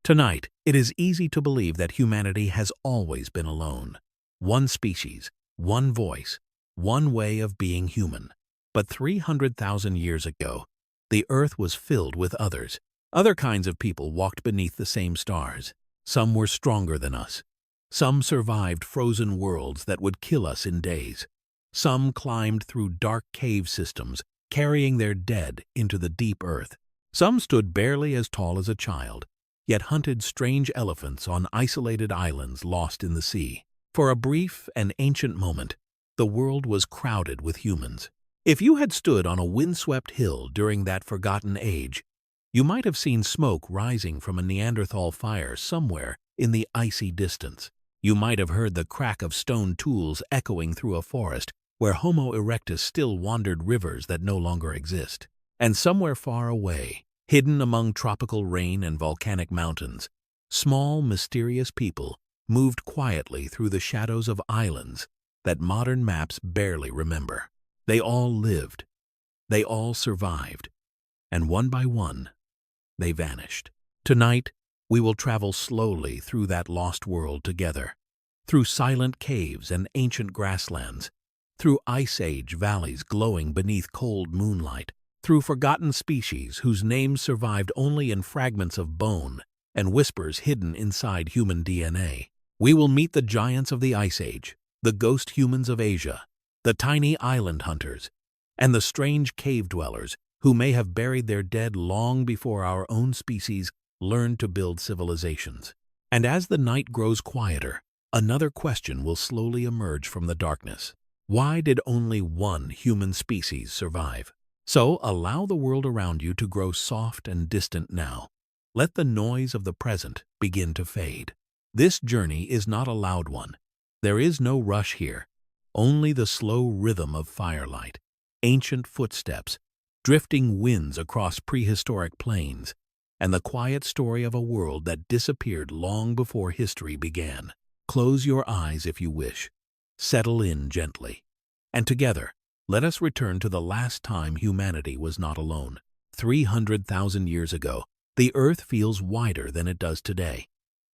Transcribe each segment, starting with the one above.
Tonight, it is easy to believe that humanity has always been alone. One species, one voice, one way of being human. But 300,000 years ago, the Earth was filled with others. Other kinds of people walked beneath the same stars. Some were stronger than us. Some survived frozen worlds that would kill us in days. Some climbed through dark cave systems, carrying their dead into the deep earth. Some stood barely as tall as a child, yet hunted strange elephants on isolated islands lost in the sea. For a brief and ancient moment, the world was crowded with humans. If you had stood on a windswept hill during that forgotten age, you might have seen smoke rising from a Neanderthal fire somewhere in the icy distance. You might have heard the crack of stone tools echoing through a forest where Homo erectus still wandered rivers that no longer exist. And somewhere far away, hidden among tropical rain and volcanic mountains, small, mysterious people moved quietly through the shadows of islands that modern maps barely remember. They all lived, they all survived, and one by one, they vanished. Tonight, we will travel slowly through that lost world together, through silent caves and ancient grasslands, through ice age valleys glowing beneath cold moonlight, through forgotten species whose names survived only in fragments of bone and whispers hidden inside human DNA. We will meet the giants of the Ice Age, the ghost humans of Asia, the tiny island hunters, and the strange cave dwellers who may have buried their dead long before our own species learned to build civilizations. And as the night grows quieter, another question will slowly emerge from the darkness. Why did only one human species survive? So allow the world around you to grow soft and distant now. Let the noise of the present begin to fade. This journey is not a loud one. There is no rush here, only the slow rhythm of firelight, ancient footsteps, drifting winds across prehistoric plains, and the quiet story of a world that disappeared long before history began. Close your eyes if you wish. Settle in gently. And together, let us return to the last time humanity was not alone. 300,000 years ago, the Earth feels wider than it does today.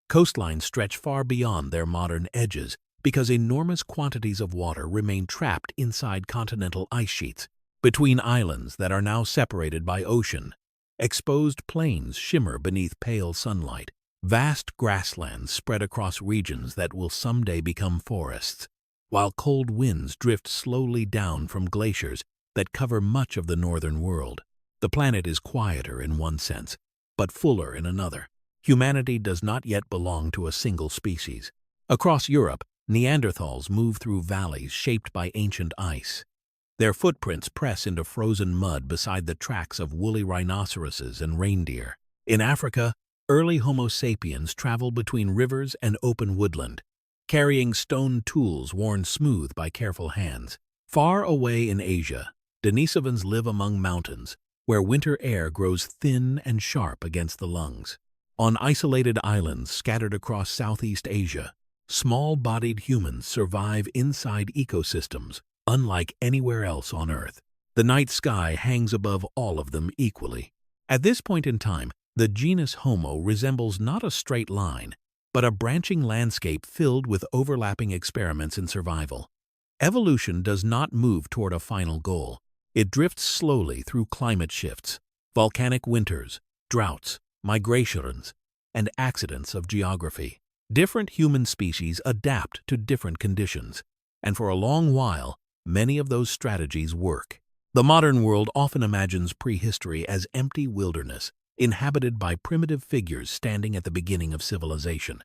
Coastlines stretch far beyond their modern edges because enormous quantities of water remain trapped inside continental ice sheets. Between islands that are now separated by ocean, exposed plains shimmer beneath pale sunlight. Vast grasslands spread across regions that will someday become forests, while cold winds drift slowly down from glaciers that cover much of the northern world. The planet is quieter in one sense, but fuller in another. Humanity does not yet belong to a single species. Across Europe, Neanderthals move through valleys shaped by ancient ice. Their footprints press into frozen mud beside the tracks of woolly rhinoceroses and reindeer. In Africa, early Homo sapiens traveled between rivers and open woodland, carrying stone tools worn smooth by careful hands. Far away in Asia, Denisovans live among mountains, where winter air grows thin and sharp against the lungs. On isolated islands scattered across Southeast Asia, small-bodied humans survive inside ecosystems unlike anywhere else on Earth. The night sky hangs above all of them equally. At this point in time, the genus Homo resembles not a straight line, but a branching landscape filled with overlapping experiments in survival. Evolution does not move toward a final goal. It drifts slowly through climate shifts, volcanic winters, droughts, migrations, and accidents of geography. Different human species adapt to different conditions, and for a long while, many of those strategies work. The modern world often imagines prehistory as empty wilderness, inhabited by primitive figures standing at the beginning of civilization.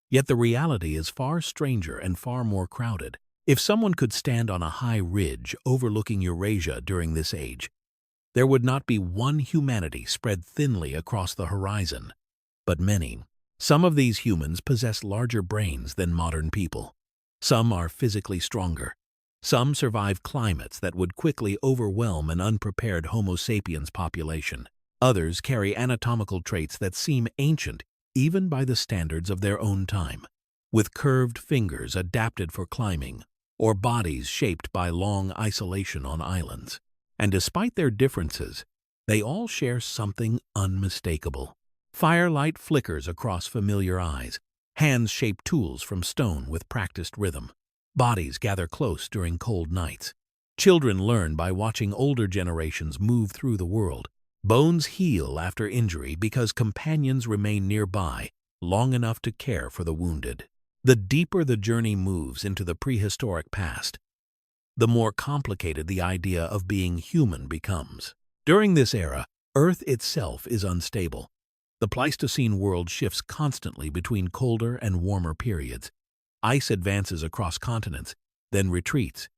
Yet the reality is far stranger and far more crowded. If someone could stand on a high ridge overlooking Eurasia during this age, there would not be one humanity spread thinly across the horizon, but many. Some of these humans possess larger brains than modern people. Some are physically stronger. Some survive climates that would quickly overwhelm an unprepared Homo sapiens population. Others carry anatomical traits that seem ancient even by the standards of their own time, with curved fingers adapted for climbing, or bodies shaped by long isolation on islands. And despite their differences, they all share something unmistakable: Firelight flickers across familiar eyes. Hands shape tools from stone with practiced rhythm. Bodies gather close during cold nights. Children learn by watching older generations move through the world. Bones heal after injury because companions remain nearby long enough to care for the wounded. The deeper the journey moves into the prehistoric past, the more complicated the idea of being human becomes. During this era, Earth itself is unstable. The Pleistocene world shifts constantly between colder and warmer periods. Ice advances across continents, then retreats.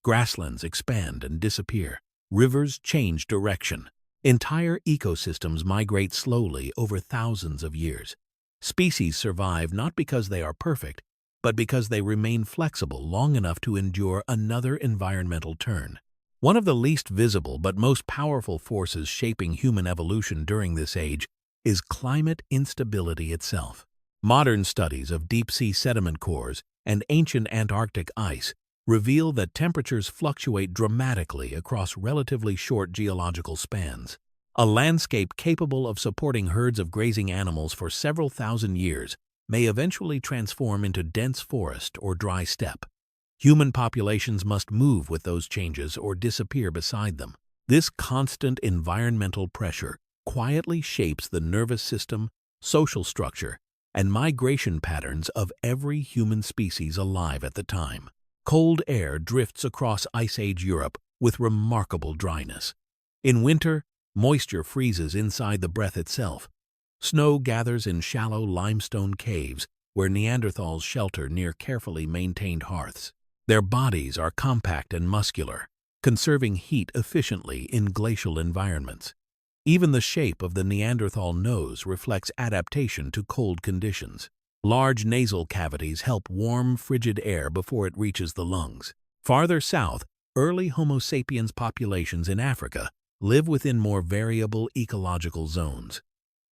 Grasslands expand and disappear. Rivers change direction. Entire ecosystems migrate slowly over thousands of years. Species survive not because they are perfect, but because they remain flexible long enough to endure another environmental turn. One of the least visible but most powerful forces shaping human evolution during this age is climate instability itself. Modern studies of deep-sea sediment cores and ancient Antarctic ice reveal that temperatures fluctuate dramatically across relatively short geological spans. A landscape capable of supporting herds of grazing animals for several thousand years may eventually transform into dense forest or dry steppe. Human populations must move with those changes or disappear beside them. This constant environmental pressure quietly shapes the nervous system, social structure, and migration patterns of every human species alive at the time. Cold air drifts across Ice Age Europe with remarkable dryness. In winter, moisture freezes inside the breath itself. Snow gathers in shallow limestone caves where Neanderthals shelter near carefully maintained hearths. Their bodies are compact and muscular, conserving heat efficiently in glacial environments. Even the shape of the Neanderthal nose reflects adaptation to cold conditions. Large nasal cavities help warm, frigid air before it reaches the lungs. Farther south, early Homo sapiens populations in Africa live within more variable ecological zones.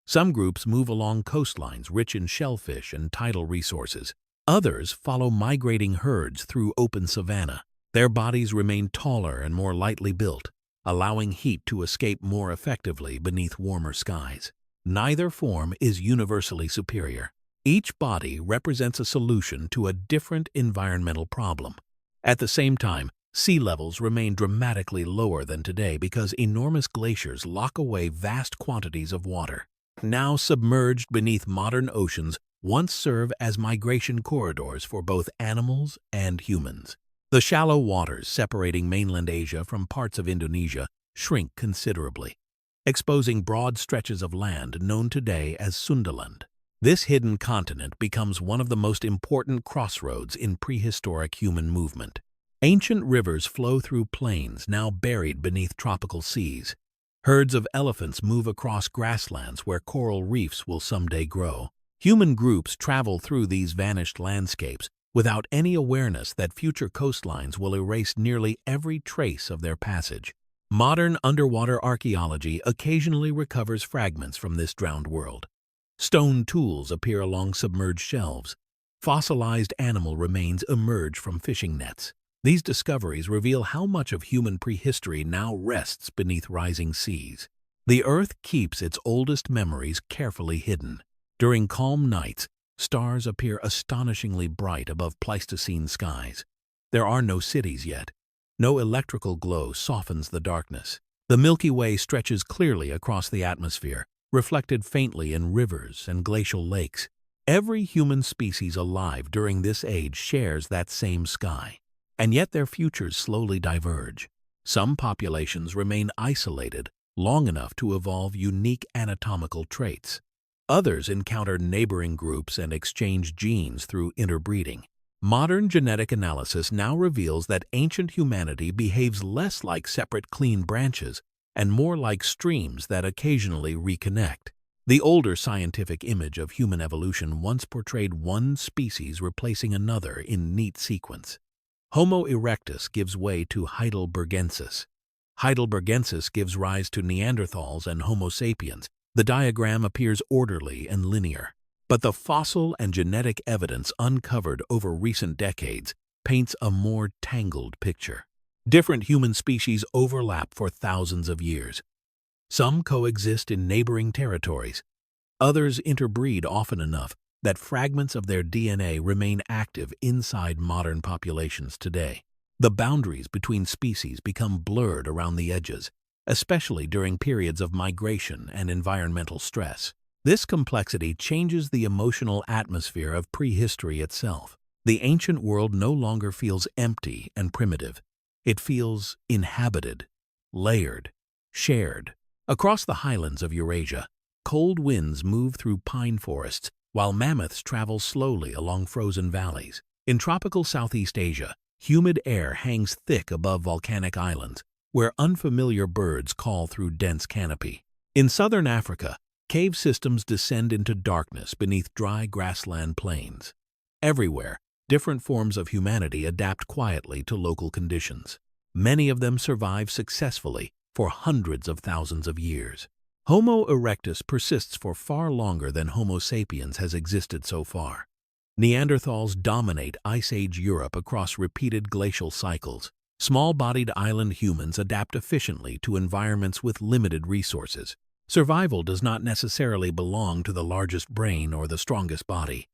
Some groups move along coastlines rich in shellfish and tidal resources. Others follow migrating herds through open savanna. Their bodies remain taller and more lightly built, allowing heat to escape more effectively beneath warmer skies. Neither form is universally superior. Each body represents a solution to a different environmental problem. At the same time, sea levels remain dramatically lower than today because enormous glaciers lock away vast quantities of water. Now submerged beneath modern oceans, once serve as migration corridors for both animals and humans. The shallow waters separating mainland Asia from parts of Indonesia shrink considerably, exposing broad stretches of land known today as Sundaland. This hidden continent becomes one of the most important crossroads in prehistoric human movement. Ancient rivers flow through plains now buried beneath tropical seas. Herds of elephants move across grasslands where coral reefs will someday grow. Human groups travel through these vanished landscapes without any awareness that future coastlines will erase nearly every trace of their passage. Modern underwater archaeology occasionally recovers fragments from this drowned world. Stone tools appear along submerged shelves. Fossilized animal remains emerge from fishing nets. These discoveries reveal how much of human prehistory now rests beneath rising seas. The Earth keeps its oldest memories carefully hidden. During calm nights, stars appear astonishingly bright above Pleistocene skies. There are no cities yet. No electrical glow softens the darkness. The Milky Way stretches clearly across the atmosphere, reflected faintly in rivers and glacial lakes. Every human species alive during this age shares that same sky. And yet their futures slowly diverge. Some populations remain isolated long enough to evolve unique anatomical traits. Others encounter neighboring groups and exchange genes through interbreeding. Modern genetic analysis now reveals that ancient humanity behaves less like separate clean branches and more like streams that occasionally reconnect. The older scientific image of human evolution once portrayed one species replacing another in neat sequence. Homo erectus gives way to Heidelbergensis. Heidelbergensis gives rise to Neanderthals and Homo sapiens. The diagram appears orderly and linear. But the fossil and genetic evidence uncovered over recent decades paints a more tangled picture. Different human species overlap for thousands of years. Some coexist in neighboring territories, Others interbreed often enough that fragments of their DNA remain active inside modern populations today. The boundaries between species become blurred around the edges, especially during periods of migration and environmental stress. This complexity changes the emotional atmosphere of prehistory itself. The ancient world no longer feels empty and primitive. It feels inhabited, layered, shared. Across the highlands of Eurasia, cold winds move through pine forests, while mammoths travel slowly along frozen valleys. In tropical Southeast Asia, humid air hangs thick above volcanic islands, where unfamiliar birds call through dense canopy. In southern Africa, cave systems descend into darkness beneath dry grassland plains. Everywhere, different forms of humanity adapt quietly to local conditions. Many of them survive successfully for hundreds of thousands of years. Homo erectus persists for far longer than Homo sapiens has existed so far. Neanderthals dominate Ice Age Europe across repeated glacial cycles. Small-bodied island humans adapt efficiently to environments with limited resources. Survival does not necessarily belong to the largest brain or the strongest body.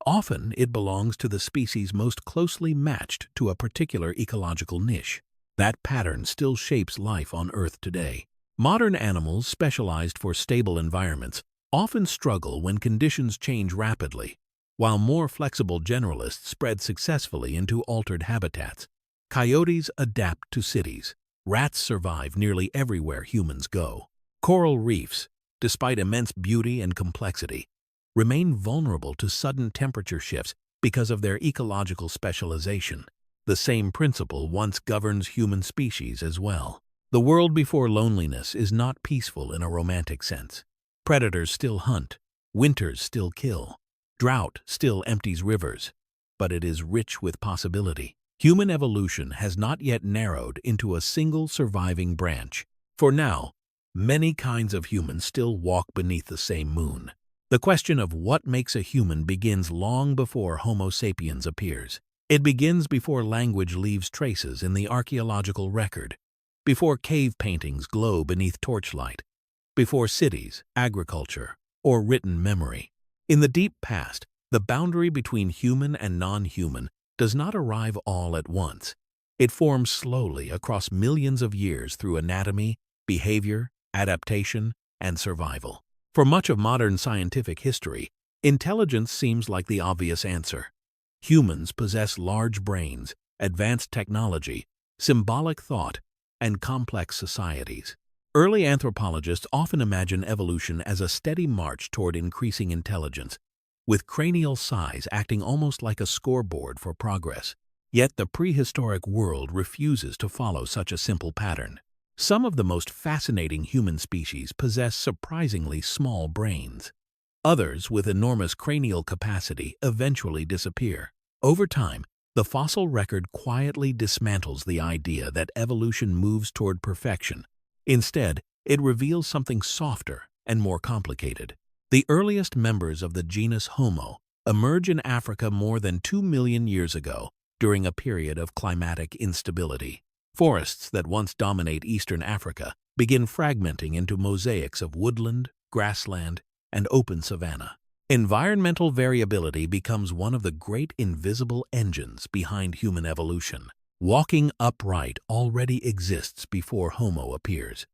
Often, it belongs to the species most closely matched to a particular ecological niche. That pattern still shapes life on Earth today. Modern animals specialized for stable environments often struggle when conditions change rapidly, while more flexible generalists spread successfully into altered habitats. Coyotes adapt to cities. Rats survive nearly everywhere humans go. Coral reefs, despite immense beauty and complexity, remain vulnerable to sudden temperature shifts because of their ecological specialization. The same principle once governs human species as well. The world before loneliness is not peaceful in a romantic sense. Predators still hunt, winters still kill, drought still empties rivers, but it is rich with possibility. Human evolution has not yet narrowed into a single surviving branch. For now, many kinds of humans still walk beneath the same moon. The question of what makes a human begins long before Homo sapiens appears. It begins before language leaves traces in the archaeological record, before cave paintings glow beneath torchlight, before cities, agriculture, or written memory. In the deep past, the boundary between human and non-human does not arrive all at once. It forms slowly across millions of years through anatomy, behavior, adaptation, and survival. For much of modern scientific history, intelligence seems like the obvious answer. Humans possess large brains, advanced technology, symbolic thought, and complex societies. Early anthropologists often imagine evolution as a steady march toward increasing intelligence, with cranial size acting almost like a scoreboard for progress. Yet the prehistoric world refuses to follow such a simple pattern. Some of the most fascinating human species possess surprisingly small brains. Others, with enormous cranial capacity, eventually disappear. Over time, the fossil record quietly dismantles the idea that evolution moves toward perfection. Instead, it reveals something softer and more complicated. The earliest members of the genus Homo emerge in Africa more than 2 million years ago during a period of climatic instability. Forests that once dominate eastern Africa begin fragmenting into mosaics of woodland, grassland, and open savanna. Environmental variability becomes one of the great invisible engines behind human evolution. Walking upright already exists before Homo appears.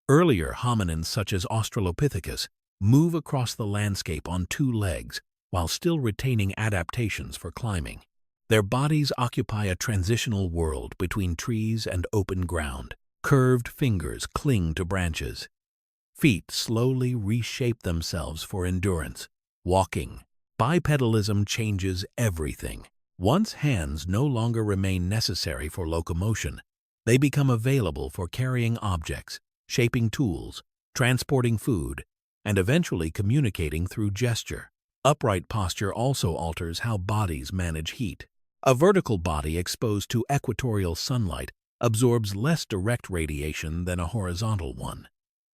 Earlier hominins such as Australopithecus move across the landscape on 2 legs while still retaining adaptations for climbing. Their bodies occupy a transitional world between trees and open ground. Curved fingers cling to branches. Feet slowly reshape themselves for endurance. Walking. Bipedalism changes everything. Once hands no longer remain necessary for locomotion, they become available for carrying objects, shaping tools, transporting food, and eventually communicating through gesture. Upright posture also alters how bodies manage heat. A vertical body exposed to equatorial sunlight absorbs less direct radiation than a horizontal one.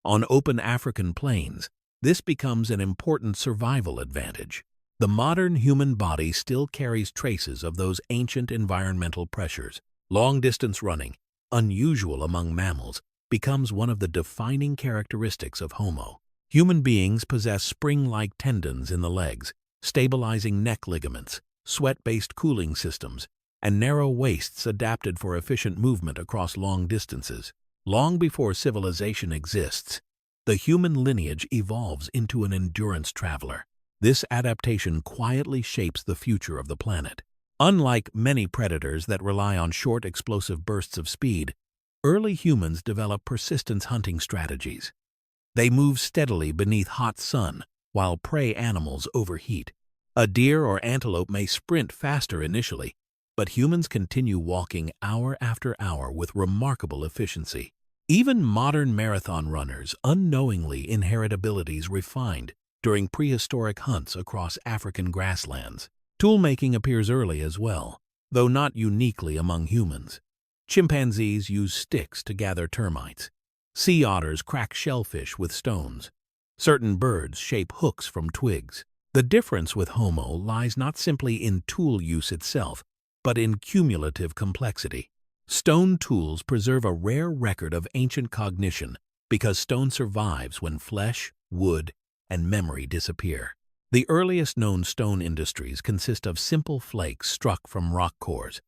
On open African plains, this becomes an important survival advantage. The modern human body still carries traces of those ancient environmental pressures. Long-distance running, unusual among mammals, becomes one of the defining characteristics of Homo. Human beings possess spring-like tendons in the legs, stabilizing neck ligaments, sweat-based cooling systems, and narrow waists adapted for efficient movement across long distances. Long before civilization exists, the human lineage evolves into an endurance traveler. This adaptation quietly shapes the future of the planet. Unlike many predators that rely on short, explosive bursts of speed, early humans develop persistence hunting strategies. They move steadily beneath hot sun while prey animals overheat. A deer or antelope may sprint faster initially, but humans continue walking hour after hour with remarkable efficiency. Even modern marathon runners unknowingly inherit abilities refined during prehistoric hunts across African grasslands. Tool-making appears early as well, though not uniquely among humans. Chimpanzees use sticks to gather termites. Sea otters crack shellfish with stones. Certain birds shape hooks from twigs. The difference with Homo lies not simply in tool use itself, but in cumulative complexity. Stone tools preserve a rare record of ancient cognition because stone survives when flesh, wood, and memory disappear. The earliest known stone industries consist of simple flakes struck from rock cores,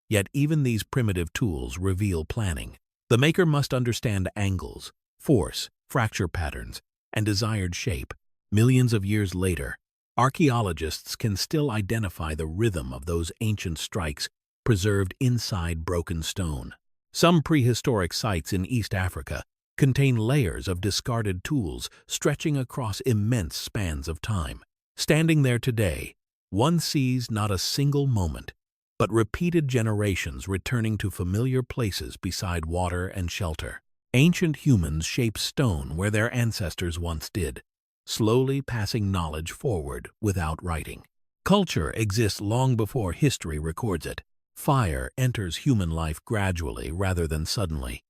yet even these primitive tools reveal planning. The maker must understand angles, force, fracture patterns, and desired shape. Millions of years later, archaeologists can still identify the rhythm of those ancient strikes preserved inside broken stone. Some prehistoric sites in East Africa contain layers of discarded tools stretching across immense spans of time. Standing there today, one sees not a single moment, but repeated generations returning to familiar places beside water and shelter. Ancient humans shaped stone where their ancestors once did, slowly passing knowledge forward without writing. Culture exists long before history records it. Fire enters human life gradually rather than suddenly.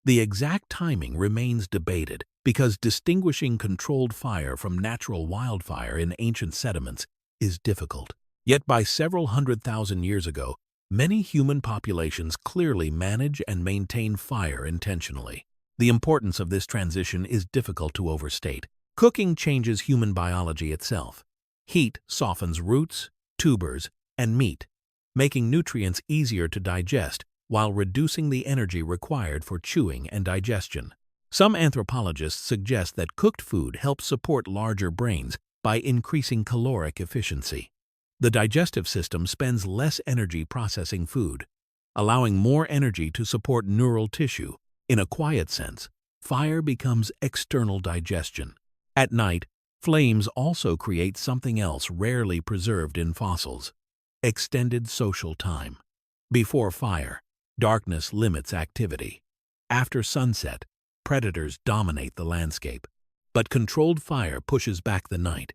The exact timing remains debated because distinguishing controlled fire from natural wildfire in ancient sediments is difficult. Yet by several 100,000 years ago, many human populations clearly manage and maintain fire intentionally. The importance of this transition is difficult to overstate. Cooking changes human biology itself. Heat softens roots, tubers, and meat, making nutrients easier to digest while reducing the energy required for chewing and digestion. Some anthropologists suggest that cooked food helps support larger brains by increasing caloric efficiency. The digestive system spends less energy processing food, allowing more energy to support neural tissue. In a quiet sense, fire becomes external digestion. At night, flames also create something else rarely preserved in fossils: extended social time. Before fire, darkness limits activity. After sunset, predators dominate the landscape. But controlled fire pushes back the night.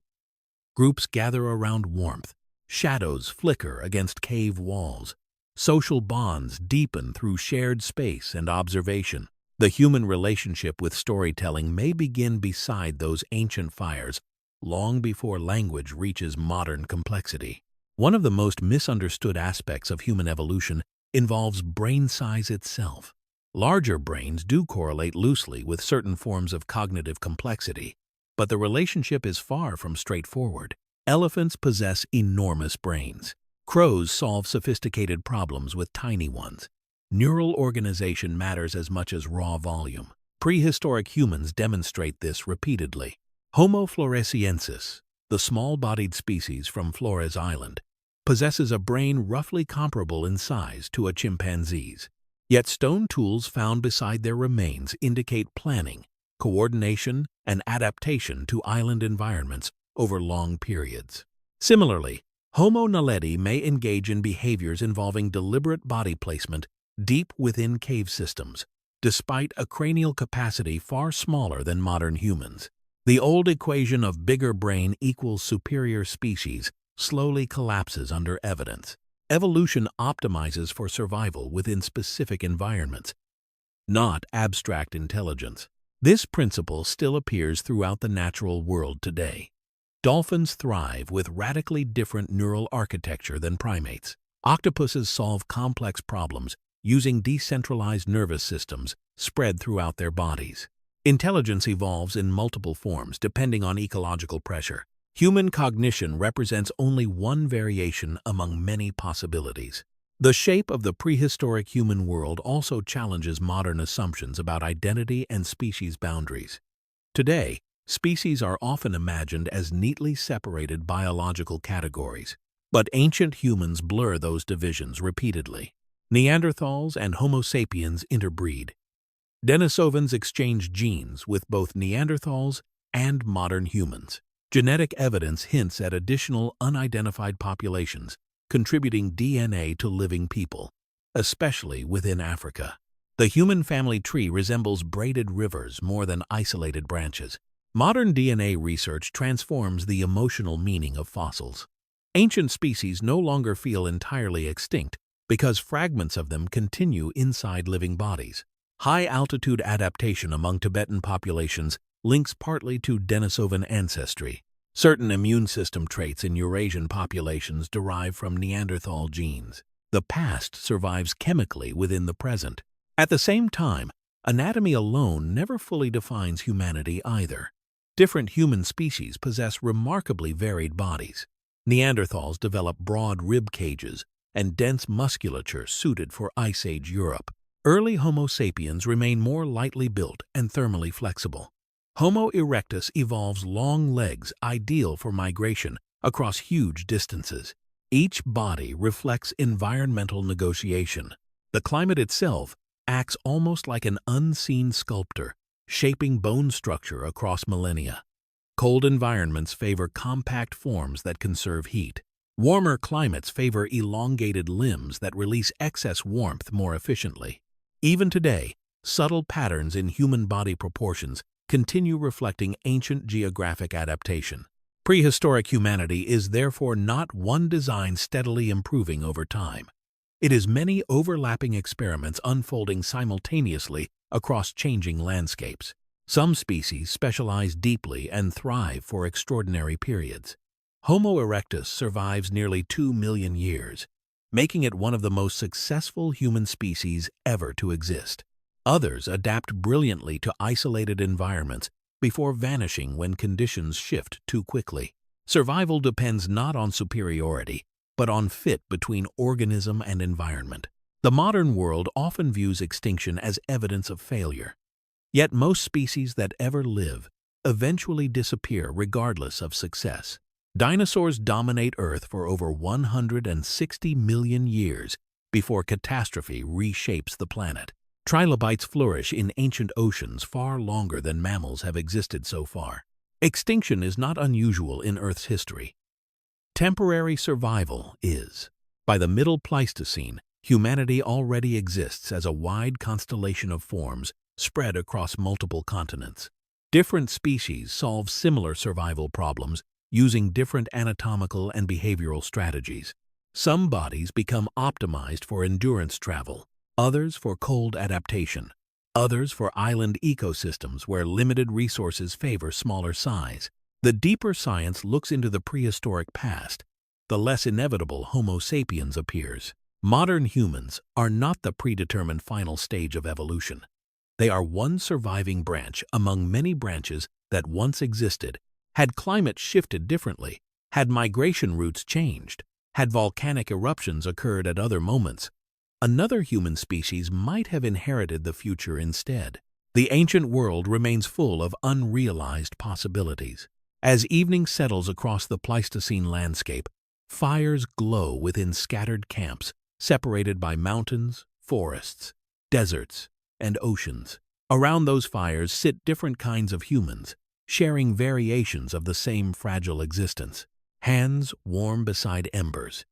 Groups gather around warmth. Shadows flicker against cave walls. Social bonds deepen through shared space and observation. The human relationship with storytelling may begin beside those ancient fires, long before language reaches modern complexity. One of the most misunderstood aspects of human evolution involves brain size itself. Larger brains do correlate loosely with certain forms of cognitive complexity, but the relationship is far from straightforward. Elephants possess enormous brains. Crows solve sophisticated problems with tiny ones. Neural organization matters as much as raw volume. Prehistoric humans demonstrate this repeatedly. Homo floresiensis, the small-bodied species from Flores Island, possesses a brain roughly comparable in size to a chimpanzee's. Yet stone tools found beside their remains indicate planning, coordination, and adaptation to island environments over long periods. Similarly, Homo naledi may engage in behaviors involving deliberate body placement deep within cave systems, despite a cranial capacity far smaller than modern humans. The old equation of bigger brain equals superior species slowly collapses under evidence. Evolution optimizes for survival within specific environments, not abstract intelligence. This principle still appears throughout the natural world today. Dolphins thrive with radically different neural architecture than primates. Octopuses solve complex problems using decentralized nervous systems spread throughout their bodies. Intelligence evolves in multiple forms depending on ecological pressure. Human cognition represents only one variation among many possibilities. The shape of the prehistoric human world also challenges modern assumptions about identity and species boundaries. Today, species are often imagined as neatly separated biological categories, but ancient humans blur those divisions repeatedly. Neanderthals and Homo sapiens interbreed. Denisovans exchange genes with both Neanderthals and modern humans. Genetic evidence hints at additional unidentified populations contributing DNA to living people, especially within Africa. The human family tree resembles braided rivers more than isolated branches. Modern DNA research transforms the emotional meaning of fossils. Ancient species no longer feel entirely extinct because fragments of them continue inside living bodies. High-altitude adaptation among Tibetan populations links partly to Denisovan ancestry. Certain immune system traits in Eurasian populations derive from Neanderthal genes. The past survives chemically within the present. At the same time, anatomy alone never fully defines humanity either. Different human species possess remarkably varied bodies. Neanderthals developed broad rib cages and dense musculature suited for Ice Age Europe. Early Homo sapiens remain more lightly built and thermally flexible. Homo erectus evolves long legs ideal for migration across huge distances. Each body reflects environmental negotiation. The climate itself acts almost like an unseen sculptor, shaping bone structure across millennia. Cold environments favor compact forms that conserve heat. Warmer climates favor elongated limbs that release excess warmth more efficiently. Even today, subtle patterns in human body proportions continue reflecting ancient geographic adaptation. Prehistoric humanity is therefore not one design steadily improving over time. It is many overlapping experiments unfolding simultaneously across changing landscapes. Some species specialize deeply and thrive for extraordinary periods. Homo erectus survives nearly 2 million years, making it one of the most successful human species ever to exist. Others adapt brilliantly to isolated environments before vanishing when conditions shift too quickly. Survival depends not on superiority, but on fit between organism and environment. The modern world often views extinction as evidence of failure. Yet most species that ever live eventually disappear regardless of success. Dinosaurs dominate Earth for over 160 million years before catastrophe reshapes the planet. Trilobites flourish in ancient oceans far longer than mammals have existed so far. Extinction is not unusual in Earth's history. Temporary survival is. By the Middle Pleistocene, humanity already exists as a wide constellation of forms spread across multiple continents. Different species solve similar survival problems using different anatomical and behavioral strategies. Some bodies become optimized for endurance travel, others for cold adaptation, others for island ecosystems where limited resources favor smaller size. The deeper science looks into the prehistoric past, the less inevitable Homo sapiens appears. Modern humans are not the predetermined final stage of evolution. They are one surviving branch among many branches that once existed. Had climate shifted differently, had migration routes changed, had volcanic eruptions occurred at other moments, another human species might have inherited the future instead. The ancient world remains full of unrealized possibilities. As evening settles across the Pleistocene landscape, fires glow within scattered camps separated by mountains, forests, deserts, and oceans. Around those fires sit different kinds of humans, sharing variations of the same fragile existence. Hands warm beside embers.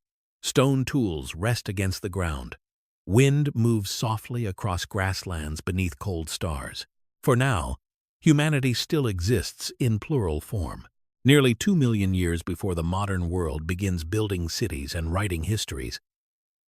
Stone tools rest against the ground. Wind moves softly across grasslands beneath cold stars. For now, humanity still exists in plural form. Nearly 2 million years before the modern world begins building cities and writing histories,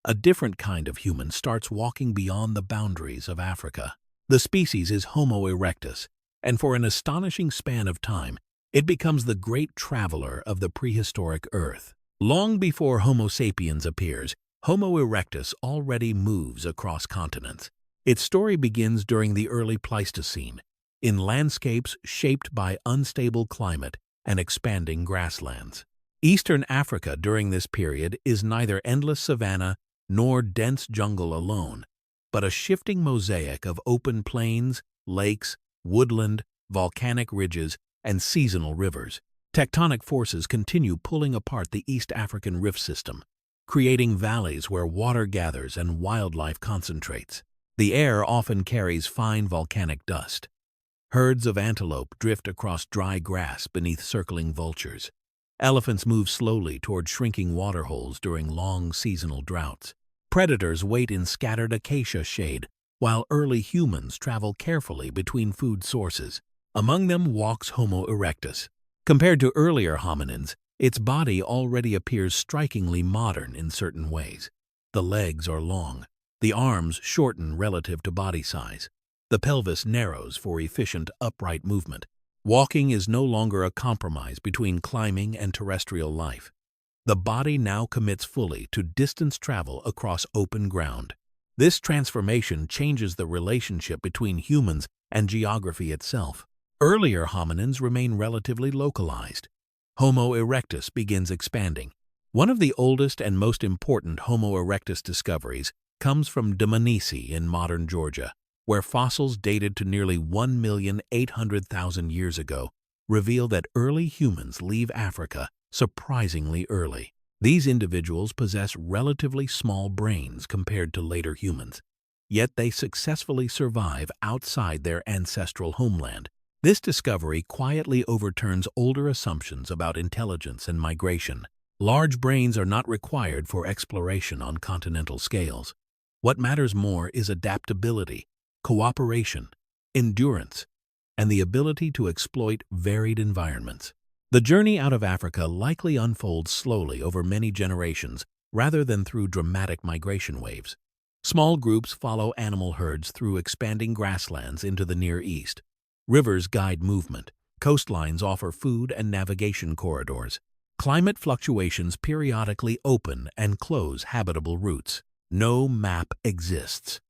a different kind of human starts walking beyond the boundaries of Africa. The species is Homo erectus, and for an astonishing span of time, it becomes the great traveler of the prehistoric Earth. Long before Homo sapiens appears, Homo erectus already moves across continents. Its story begins during the early Pleistocene, in landscapes shaped by unstable climate and expanding grasslands. Eastern Africa during this period is neither endless savanna nor dense jungle alone, but a shifting mosaic of open plains, lakes, woodland, volcanic ridges, and seasonal rivers. Tectonic forces continue pulling apart the East African rift system, creating valleys where water gathers and wildlife concentrates. The air often carries fine volcanic dust. Herds of antelope drift across dry grass beneath circling vultures. Elephants move slowly toward shrinking waterholes during long seasonal droughts. Predators wait in scattered acacia shade, while early humans travel carefully between food sources. Among them walks Homo erectus. Compared to earlier hominins, its body already appears strikingly modern in certain ways. The legs are long. The arms shorten relative to body size. The pelvis narrows for efficient upright movement. Walking is no longer a compromise between climbing and terrestrial life. The body now commits fully to distance travel across open ground. This transformation changes the relationship between humans and geography itself. Earlier hominins remain relatively localized. Homo erectus begins expanding. One of the oldest and most important Homo erectus discoveries comes from Dmanisi in modern Georgia, where fossils dated to nearly 1,800,000 years ago reveal that early humans leave Africa surprisingly early. These individuals possess relatively small brains compared to later humans, yet they successfully survive outside their ancestral homeland. This discovery quietly overturns older assumptions about intelligence and migration. Large brains are not required for exploration on continental scales. What matters more is adaptability, cooperation, endurance, and the ability to exploit varied environments. The journey out of Africa likely unfolds slowly over many generations rather than through dramatic migration waves. Small groups follow animal herds through expanding grasslands into the Near East. Rivers guide movement. Coastlines offer food and navigation corridors. Climate fluctuations periodically open and close habitable routes. No map exists.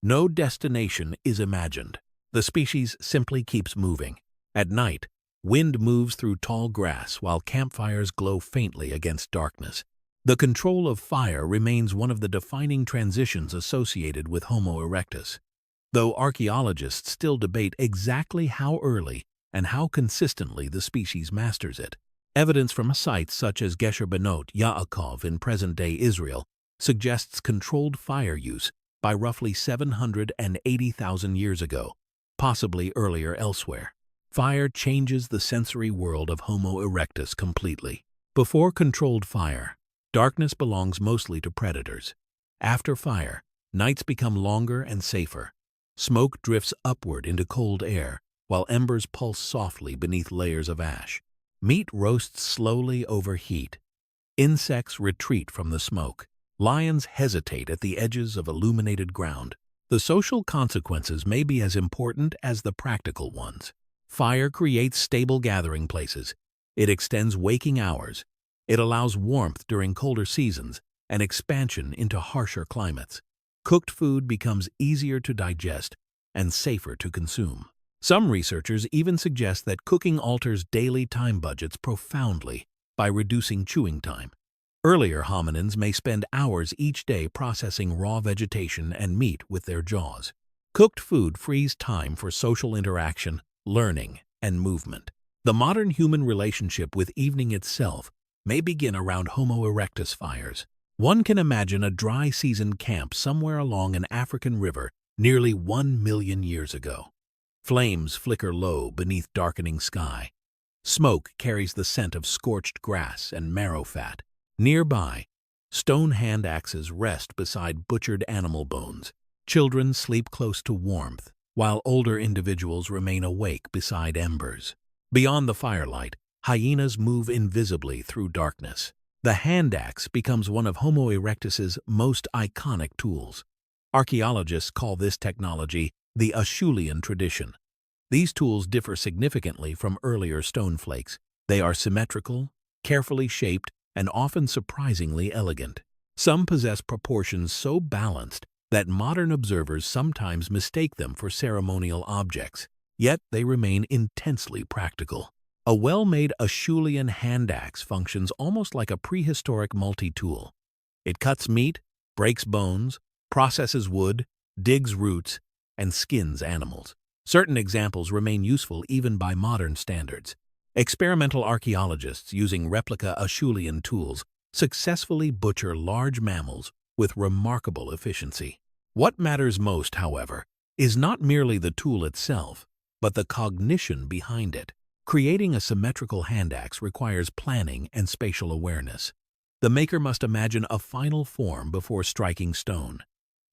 No destination is imagined. The species simply keeps moving. At night, wind moves through tall grass while campfires glow faintly against darkness. The control of fire remains one of the defining transitions associated with Homo erectus. Though archaeologists still debate exactly how early and how consistently the species masters it, evidence from sites such as Gesher Benot Yaakov in present-day Israel suggests controlled fire use by roughly 780,000 years ago, possibly earlier elsewhere. Fire changes the sensory world of Homo erectus completely. Before controlled fire, darkness belongs mostly to predators. After fire, nights become longer and safer. Smoke drifts upward into cold air, while embers pulse softly beneath layers of ash. Meat roasts slowly over heat. Insects retreat from the smoke. Lions hesitate at the edges of illuminated ground. The social consequences may be as important as the practical ones. Fire creates stable gathering places. It extends waking hours. It allows warmth during colder seasons and expansion into harsher climates. Cooked food becomes easier to digest and safer to consume. Some researchers even suggest that cooking alters daily time budgets profoundly by reducing chewing time. Earlier hominins may spend hours each day processing raw vegetation and meat with their jaws. Cooked food frees time for social interaction, learning, and movement. The modern human relationship with evening itself may begin around Homo erectus fires. One can imagine a dry season camp somewhere along an African river nearly 1 million years ago. Flames flicker low beneath darkening sky. Smoke carries the scent of scorched grass and marrow fat. Nearby, stone hand axes rest beside butchered animal bones. Children sleep close to warmth, while older individuals remain awake beside embers. Beyond the firelight, hyenas move invisibly through darkness. The hand axe becomes one of Homo erectus's most iconic tools. Archaeologists call this technology the Acheulean tradition. These tools differ significantly from earlier stone flakes. They are symmetrical, carefully shaped, and often surprisingly elegant. Some possess proportions so balanced that modern observers sometimes mistake them for ceremonial objects. yet they remain intensely practical. A well-made Acheulean hand axe functions almost like a prehistoric multi-tool. It cuts meat, breaks bones, processes wood, digs roots, and skins animals. Certain examples remain useful even by modern standards. Experimental archaeologists using replica Acheulean tools successfully butcher large mammals with remarkable efficiency. What matters most, however, is not merely the tool itself, but the cognition behind it. Creating a symmetrical hand axe requires planning and spatial awareness. The maker must imagine a final form before striking stone.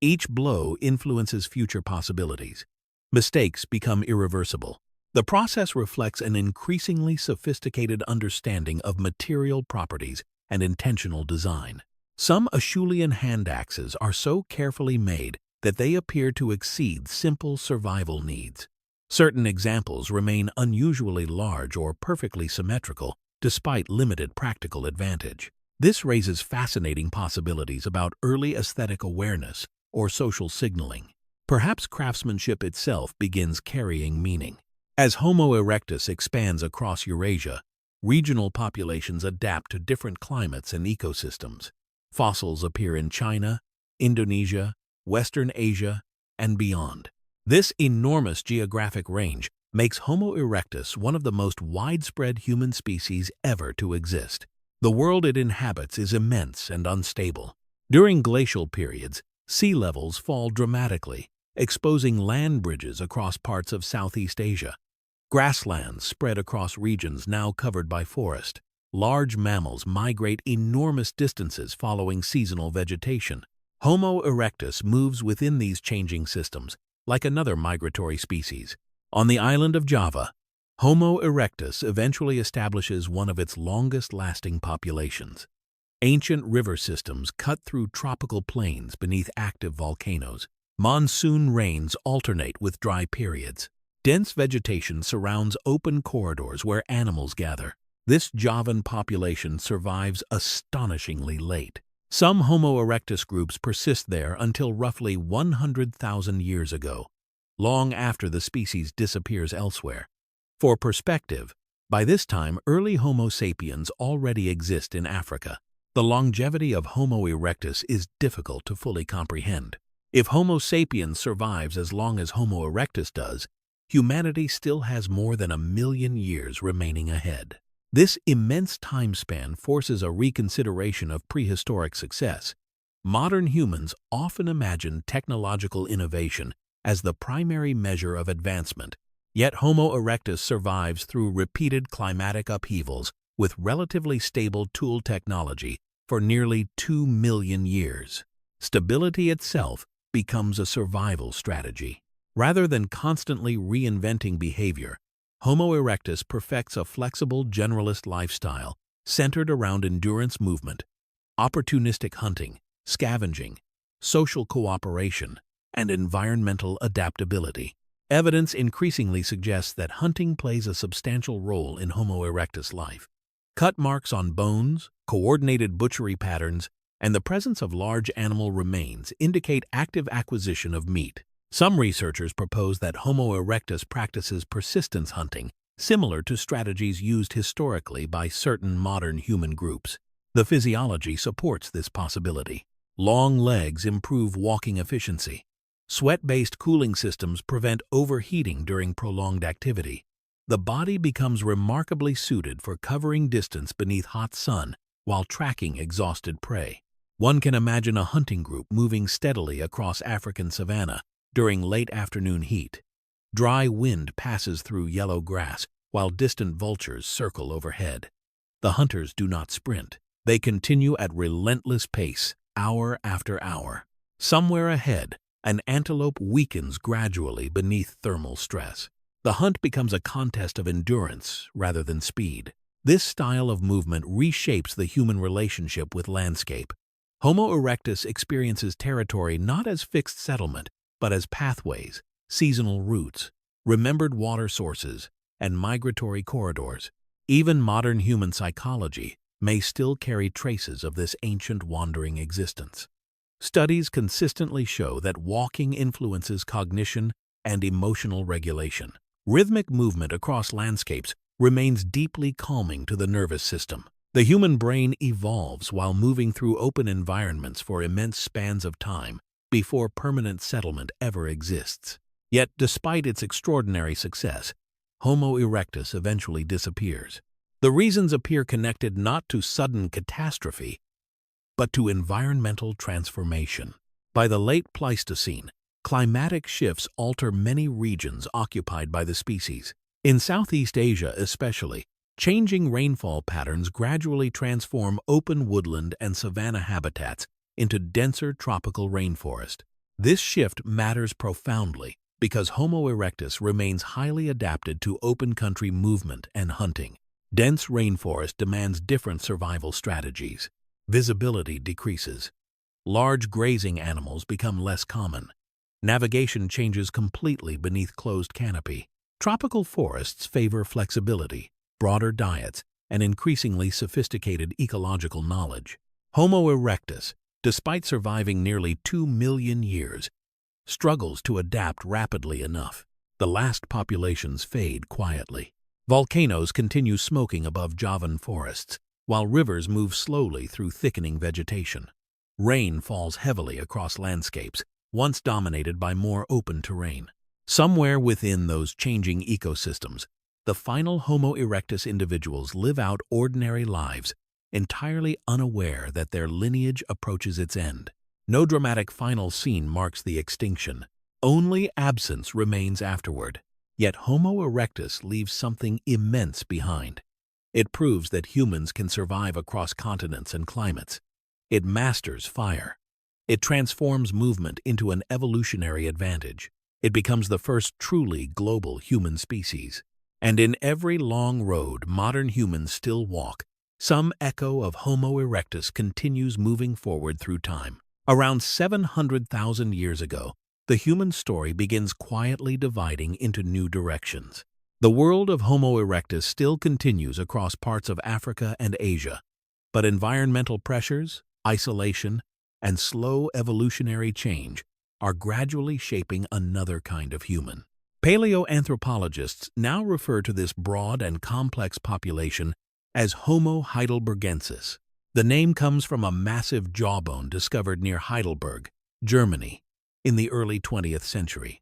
Each blow influences future possibilities. Mistakes become irreversible. The process reflects an increasingly sophisticated understanding of material properties and intentional design. Some Acheulean hand axes are so carefully made that they appear to exceed simple survival needs. Certain examples remain unusually large or perfectly symmetrical despite limited practical advantage. This raises fascinating possibilities about early aesthetic awareness or social signaling. Perhaps craftsmanship itself begins carrying meaning. As Homo erectus expands across Eurasia, regional populations adapt to different climates and ecosystems. Fossils appear in China, Indonesia, Western Asia, and beyond. This enormous geographic range makes Homo erectus one of the most widespread human species ever to exist. The world it inhabits is immense and unstable. During glacial periods, sea levels fall dramatically, exposing land bridges across parts of Southeast Asia. Grasslands spread across regions now covered by forest. Large mammals migrate enormous distances following seasonal vegetation. Homo erectus moves within these changing systems, like another migratory species. On the island of Java, Homo erectus eventually establishes one of its longest-lasting populations. Ancient river systems cut through tropical plains beneath active volcanoes. Monsoon rains alternate with dry periods. Dense vegetation surrounds open corridors where animals gather. This Javan population survives astonishingly late. Some Homo erectus groups persist there until roughly 100,000 years ago, long after the species disappears elsewhere. For perspective, by this time early Homo sapiens already exist in Africa. The longevity of Homo erectus is difficult to fully comprehend. If Homo sapiens survives as long as Homo erectus does, humanity still has more than 1 million years remaining ahead. This immense time span forces a reconsideration of prehistoric success. Modern humans often imagine technological innovation as the primary measure of advancement, yet Homo erectus survives through repeated climatic upheavals with relatively stable tool technology for nearly 2 million years. Stability itself becomes a survival strategy. Rather than constantly reinventing behavior, Homo erectus perfects a flexible generalist lifestyle centered around endurance movement, opportunistic hunting, scavenging, social cooperation, and environmental adaptability. Evidence increasingly suggests that hunting plays a substantial role in Homo erectus life. Cut marks on bones, coordinated butchery patterns, and the presence of large animal remains indicate active acquisition of meat. Some researchers propose that Homo erectus practices persistence hunting, similar to strategies used historically by certain modern human groups. The physiology supports this possibility. Long legs improve walking efficiency. Sweat-based cooling systems prevent overheating during prolonged activity. The body becomes remarkably suited for covering distance beneath hot sun while tracking exhausted prey. One can imagine a hunting group moving steadily across African savanna during late afternoon heat. Dry wind passes through yellow grass while distant vultures circle overhead. The hunters do not sprint. They continue at relentless pace, hour after hour. Somewhere ahead, an antelope weakens gradually beneath thermal stress. The hunt becomes a contest of endurance rather than speed. This style of movement reshapes the human relationship with landscape. Homo erectus experiences territory not as fixed settlement, but as pathways, seasonal routes, remembered water sources, and migratory corridors. Even modern human psychology may still carry traces of this ancient wandering existence. Studies consistently show that walking influences cognition and emotional regulation. Rhythmic movement across landscapes remains deeply calming to the nervous system. The human brain evolves while moving through open environments for immense spans of time before permanent settlement ever exists. Yet, despite its extraordinary success, Homo erectus eventually disappears. The reasons appear connected not to sudden catastrophe, but to environmental transformation. By the late Pleistocene, climatic shifts alter many regions occupied by the species. In Southeast Asia especially, changing rainfall patterns gradually transform open woodland and savanna habitats into denser tropical rainforest. This shift matters profoundly because Homo erectus remains highly adapted to open country movement and hunting. Dense rainforest demands different survival strategies. Visibility decreases. Large grazing animals become less common. Navigation changes completely beneath closed canopy. Tropical forests favor flexibility, broader diets, and increasingly sophisticated ecological knowledge. Homo erectus, despite surviving nearly 2 million years, struggles to adapt rapidly enough. The last populations fade quietly. Volcanoes continue smoking above Javan forests, while rivers move slowly through thickening vegetation. Rain falls heavily across landscapes, once dominated by more open terrain. Somewhere within those changing ecosystems, the final Homo erectus individuals live out ordinary lives, entirely unaware that their lineage approaches its end. No dramatic final scene marks the extinction. Only absence remains afterward. Yet Homo erectus leaves something immense behind. It proves that humans can survive across continents and climates. It masters fire. It transforms movement into an evolutionary advantage. It becomes the first truly global human species. And in every long road modern humans still walk, some echo of Homo erectus continues moving forward through time. Around 700,000 years ago, the human story begins quietly dividing into new directions. The world of Homo erectus still continues across parts of Africa and Asia, but environmental pressures, isolation, and slow evolutionary change are gradually shaping another kind of human. Paleoanthropologists now refer to this broad and complex population as Homo Heidelbergensis. The name comes from a massive jawbone discovered near Heidelberg, Germany, in the early 20th century.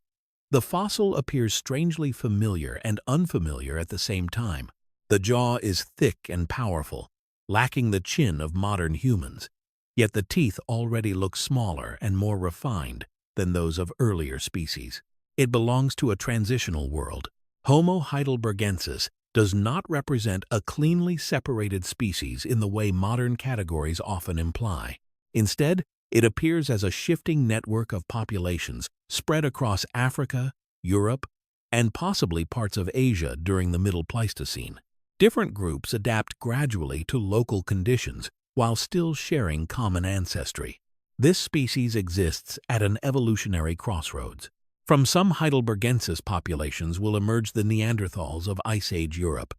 The fossil appears strangely familiar and unfamiliar at the same time. The jaw is thick and powerful, lacking the chin of modern humans, yet the teeth already look smaller and more refined than those of earlier species. It belongs to a transitional world. Homo heidelbergensis does not represent a cleanly separated species in the way modern categories often imply. Instead, it appears as a shifting network of populations spread across Africa, Europe, and possibly parts of Asia during the Middle Pleistocene. Different groups adapt gradually to local conditions while still sharing common ancestry. This species exists at an evolutionary crossroads. From some Heidelbergensis populations will emerge the Neanderthals of Ice Age Europe.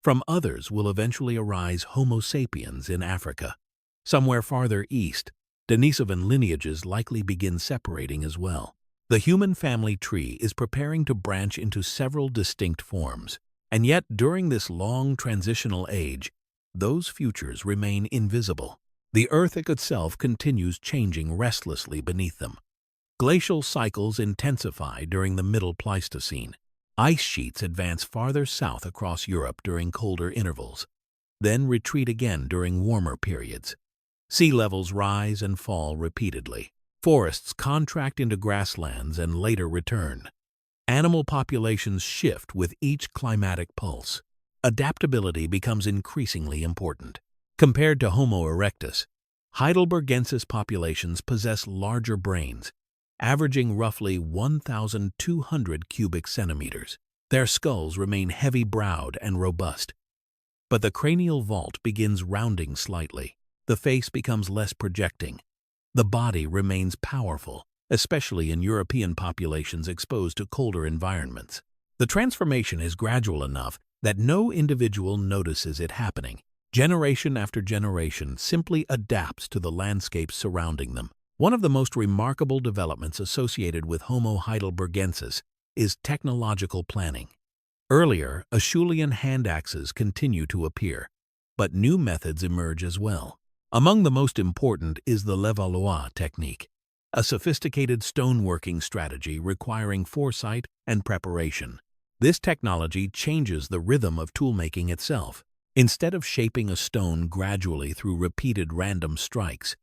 From others will eventually arise Homo sapiens in Africa. Somewhere farther east, Denisovan lineages likely begin separating as well. The human family tree is preparing to branch into several distinct forms. And yet, during this long transitional age, those futures remain invisible. The Earth itself continues changing restlessly beneath them. Glacial cycles intensify during the Middle Pleistocene. Ice sheets advance farther south across Europe during colder intervals, then retreat again during warmer periods. Sea levels rise and fall repeatedly. Forests contract into grasslands and later return. Animal populations shift with each climatic pulse. Adaptability becomes increasingly important. Compared to Homo erectus, Heidelbergensis populations possess larger brains, averaging roughly 1,200 cubic centimeters. Their skulls remain heavy-browed and robust, but the cranial vault begins rounding slightly. The face becomes less projecting. The body remains powerful, especially in European populations exposed to colder environments. The transformation is gradual enough that no individual notices it happening. Generation after generation simply adapts to the landscapes surrounding them. One of the most remarkable developments associated with Homo heidelbergensis is technological planning. Earlier, Acheulean hand axes continue to appear, but new methods emerge as well. Among the most important is the Levallois technique, a sophisticated stoneworking strategy requiring foresight and preparation. This technology changes the rhythm of toolmaking itself. Instead of shaping a stone gradually through repeated random strikes,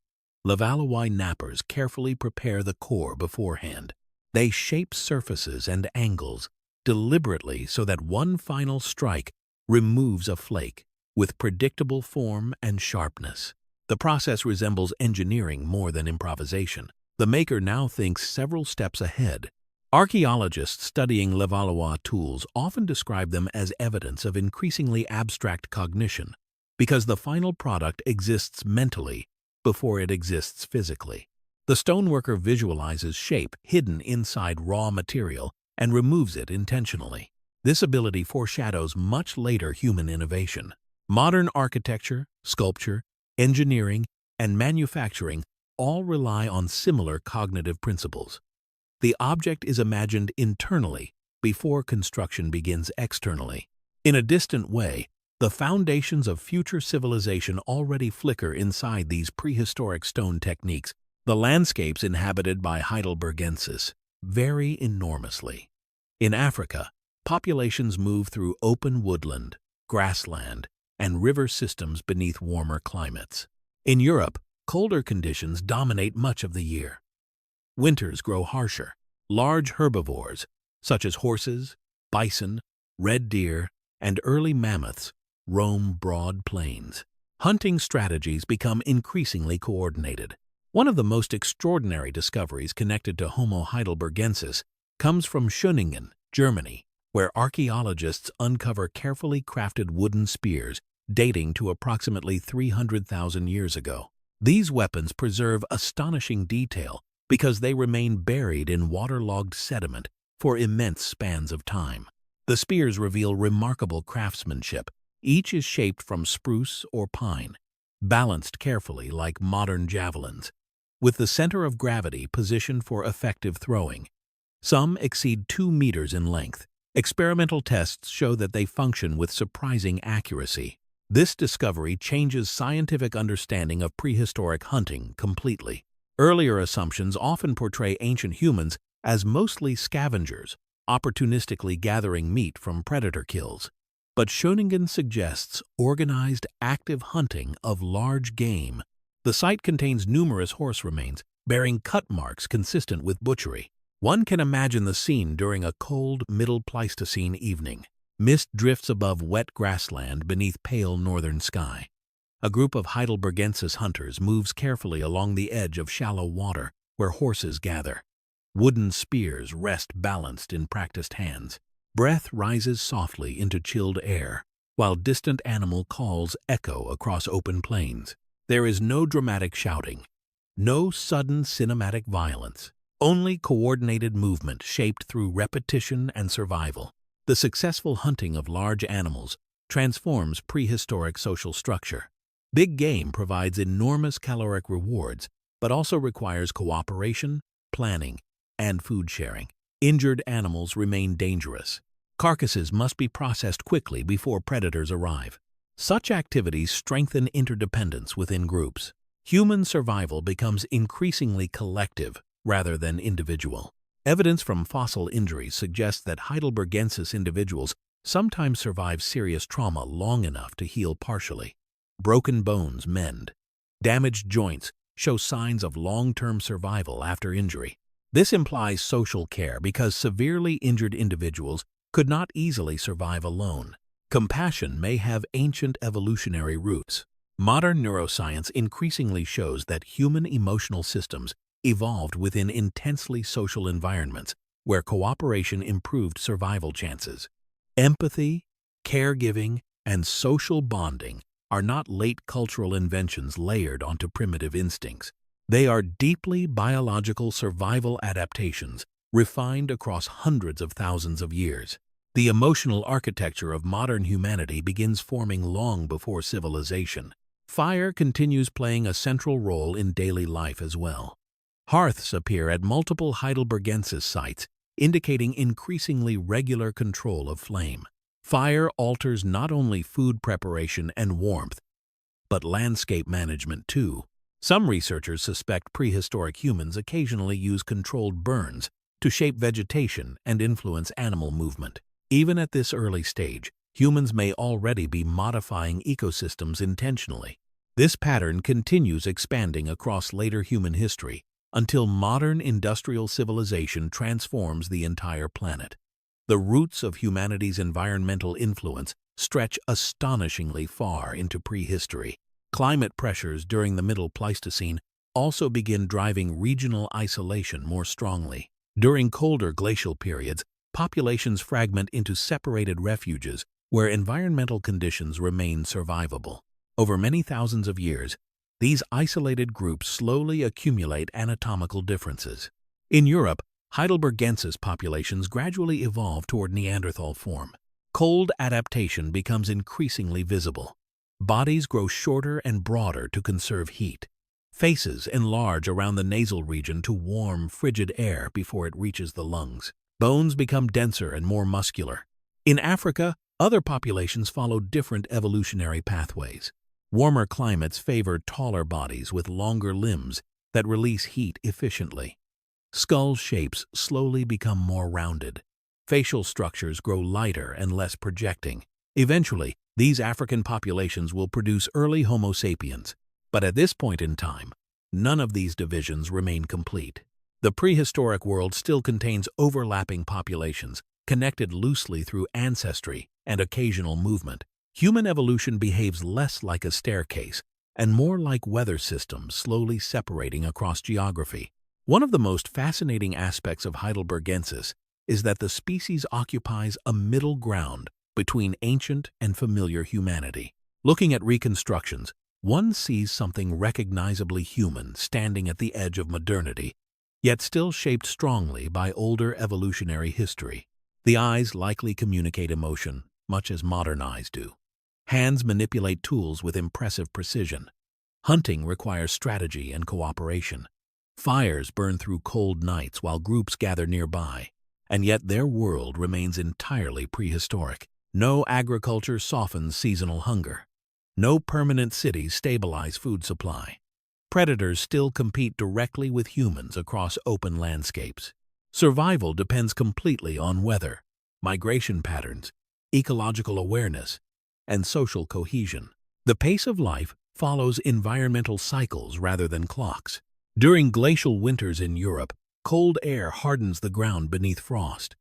Levallois knappers carefully prepare the core beforehand. They shape surfaces and angles deliberately so that one final strike removes a flake with predictable form and sharpness. The process resembles engineering more than improvisation. The maker now thinks several steps ahead. Archaeologists studying Levallois tools often describe them as evidence of increasingly abstract cognition because the final product exists mentally before it exists physically. The stoneworker visualizes shape hidden inside raw material and removes it intentionally. This ability foreshadows much later human innovation. Modern architecture, sculpture, engineering, and manufacturing all rely on similar cognitive principles. The object is imagined internally before construction begins externally. In a distant way, the foundations of future civilization already flicker inside these prehistoric stone techniques. The landscapes inhabited by Heidelbergensis vary enormously. In Africa, populations move through open woodland, grassland, and river systems beneath warmer climates. In Europe, colder conditions dominate much of the year. Winters grow harsher. Large herbivores, such as horses, bison, red deer, and early mammoths, roam broad plains. Hunting strategies become increasingly coordinated. One of the most extraordinary discoveries connected to Homo heidelbergensis comes from Schöningen, Germany, where archaeologists uncover carefully crafted wooden spears dating to approximately 300,000 years ago. These weapons preserve astonishing detail because they remain buried in waterlogged sediment for immense spans of time. The spears reveal remarkable craftsmanship. Each is shaped from spruce or pine, balanced carefully like modern javelins, with the center of gravity positioned for effective throwing. Some exceed 2 meters in length. Experimental tests show that they function with surprising accuracy. This discovery changes scientific understanding of prehistoric hunting completely. Earlier assumptions often portray ancient humans as mostly scavengers, opportunistically gathering meat from predator kills. But Schöningen suggests organized, active hunting of large game. The site contains numerous horse remains, bearing cut marks consistent with butchery. One can imagine the scene during a cold Middle Pleistocene evening. Mist drifts above wet grassland beneath pale northern sky. A group of Heidelbergensis hunters moves carefully along the edge of shallow water where horses gather. Wooden spears rest balanced in practiced hands. Breath rises softly into chilled air, while distant animal calls echo across open plains. There is no dramatic shouting, no sudden cinematic violence, only coordinated movement shaped through repetition and survival. The successful hunting of large animals transforms prehistoric social structure. Big game provides enormous caloric rewards, but also requires cooperation, planning, and food sharing. Injured animals remain dangerous. Carcasses must be processed quickly before predators arrive. Such activities strengthen interdependence within groups. Human survival becomes increasingly collective rather than individual. Evidence from fossil injuries suggests that Heidelbergensis individuals sometimes survive serious trauma long enough to heal partially. Broken bones mend. Damaged joints show signs of long-term survival after injury. This implies social care because severely injured individuals could not easily survive alone. Compassion may have ancient evolutionary roots. Modern neuroscience increasingly shows that human emotional systems evolved within intensely social environments where cooperation improved survival chances. Empathy, caregiving, and social bonding are not late cultural inventions layered onto primitive instincts. They are deeply biological survival adaptations refined across hundreds of thousands of years. The emotional architecture of modern humanity begins forming long before civilization. Fire continues playing a central role in daily life as well. Hearths appear at multiple Heidelbergensis sites, indicating increasingly regular control of flame. Fire alters not only food preparation and warmth, but landscape management too. Some researchers suspect prehistoric humans occasionally use controlled burns to shape vegetation and influence animal movement. Even at this early stage, humans may already be modifying ecosystems intentionally. This pattern continues expanding across later human history until modern industrial civilization transforms the entire planet. The roots of humanity's environmental influence stretch astonishingly far into prehistory. Climate pressures during the Middle Pleistocene also begin driving regional isolation more strongly. During colder glacial periods, populations fragment into separated refuges where environmental conditions remain survivable. Over many thousands of years, these isolated groups slowly accumulate anatomical differences. In Europe, Heidelbergensis populations gradually evolve toward Neanderthal form. Cold adaptation becomes increasingly visible. Bodies grow shorter and broader to conserve heat. Faces enlarge around the nasal region to warm, frigid air before it reaches the lungs. Bones become denser and more muscular. In Africa, other populations follow different evolutionary pathways. Warmer climates favor taller bodies with longer limbs that release heat efficiently. Skull shapes slowly become more rounded. Facial structures grow lighter and less projecting. Eventually, these African populations will produce early Homo sapiens, but at this point in time, none of these divisions remain complete. The prehistoric world still contains overlapping populations, connected loosely through ancestry and occasional movement. Human evolution behaves less like a staircase and more like weather systems slowly separating across geography. One of the most fascinating aspects of Heidelbergensis is that the species occupies a middle ground between ancient and familiar humanity. Looking at reconstructions, one sees something recognizably human standing at the edge of modernity, yet still shaped strongly by older evolutionary history. The eyes likely communicate emotion, much as modern eyes do. Hands manipulate tools with impressive precision. Hunting requires strategy and cooperation. Fires burn through cold nights while groups gather nearby, and yet their world remains entirely prehistoric. No agriculture softens seasonal hunger. No permanent cities stabilize food supply. Predators still compete directly with humans across open landscapes. Survival depends completely on weather, migration patterns, ecological awareness, and social cohesion. The pace of life follows environmental cycles rather than clocks. During glacial winters in Europe, cold air hardens the ground beneath frost.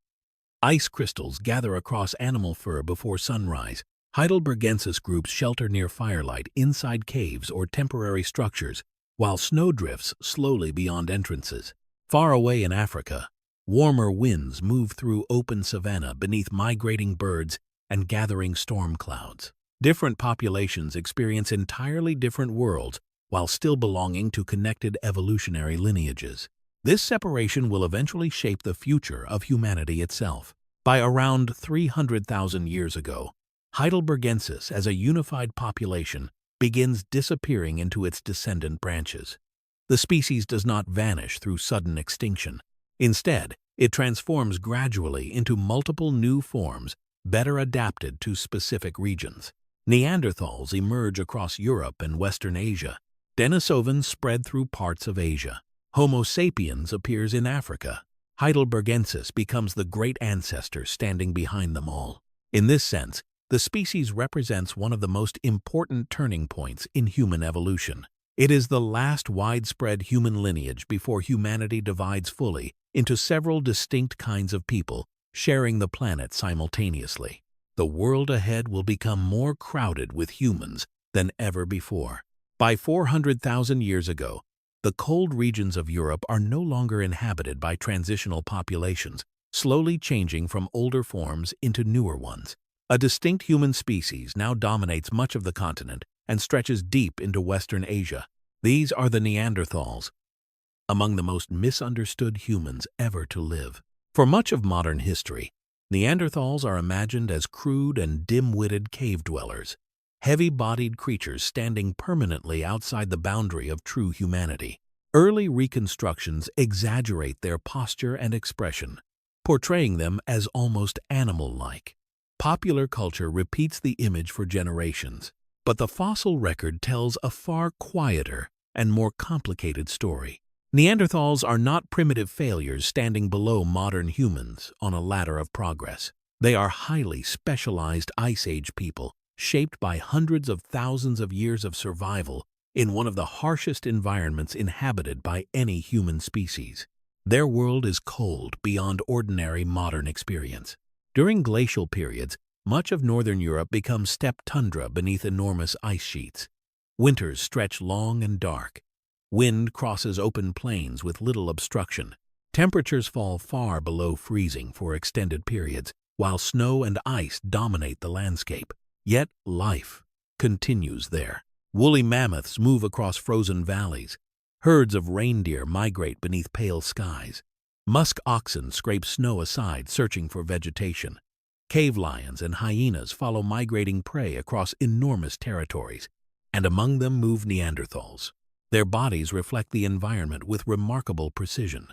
Ice crystals gather across animal fur before sunrise. Heidelbergensis groups shelter near firelight inside caves or temporary structures, while snow drifts slowly beyond entrances. Far away in Africa, warmer winds move through open savanna beneath migrating birds and gathering storm clouds. Different populations experience entirely different worlds while still belonging to connected evolutionary lineages. This separation will eventually shape the future of humanity itself. By around 300,000 years ago, Heidelbergensis as a unified population begins disappearing into its descendant branches. The species does not vanish through sudden extinction. Instead, it transforms gradually into multiple new forms better adapted to specific regions. Neanderthals emerge across Europe and Western Asia. Denisovans spread through parts of Asia. Homo sapiens appears in Africa. Heidelbergensis becomes the great ancestor standing behind them all. In this sense, the species represents one of the most important turning points in human evolution. It is the last widespread human lineage before humanity divides fully into several distinct kinds of people, sharing the planet simultaneously. The world ahead will become more crowded with humans than ever before. By 400,000 years ago, the cold regions of Europe are no longer inhabited by transitional populations, slowly changing from older forms into newer ones. A distinct human species now dominates much of the continent and stretches deep into Western Asia. These are the Neanderthals, among the most misunderstood humans ever to live. For much of modern history, Neanderthals are imagined as crude and dim-witted cave dwellers, heavy-bodied creatures standing permanently outside the boundary of true humanity. Early reconstructions exaggerate their posture and expression, portraying them as almost animal-like. Popular culture repeats the image for generations, but the fossil record tells a far quieter and more complicated story. Neanderthals are not primitive failures standing below modern humans on a ladder of progress. They are highly specialized Ice Age people, shaped by hundreds of thousands of years of survival in one of the harshest environments inhabited by any human species. Their world is cold beyond ordinary modern experience. During glacial periods, much of northern Europe becomes steppe tundra beneath enormous ice sheets. Winters stretch long and dark. Wind crosses open plains with little obstruction. Temperatures fall far below freezing for extended periods, while snow and ice dominate the landscape. Yet life continues there. Woolly mammoths move across frozen valleys. Herds of reindeer migrate beneath pale skies. Musk oxen scrape snow aside, searching for vegetation. Cave lions and hyenas follow migrating prey across enormous territories, and among them move Neanderthals. Their bodies reflect the environment with remarkable precision.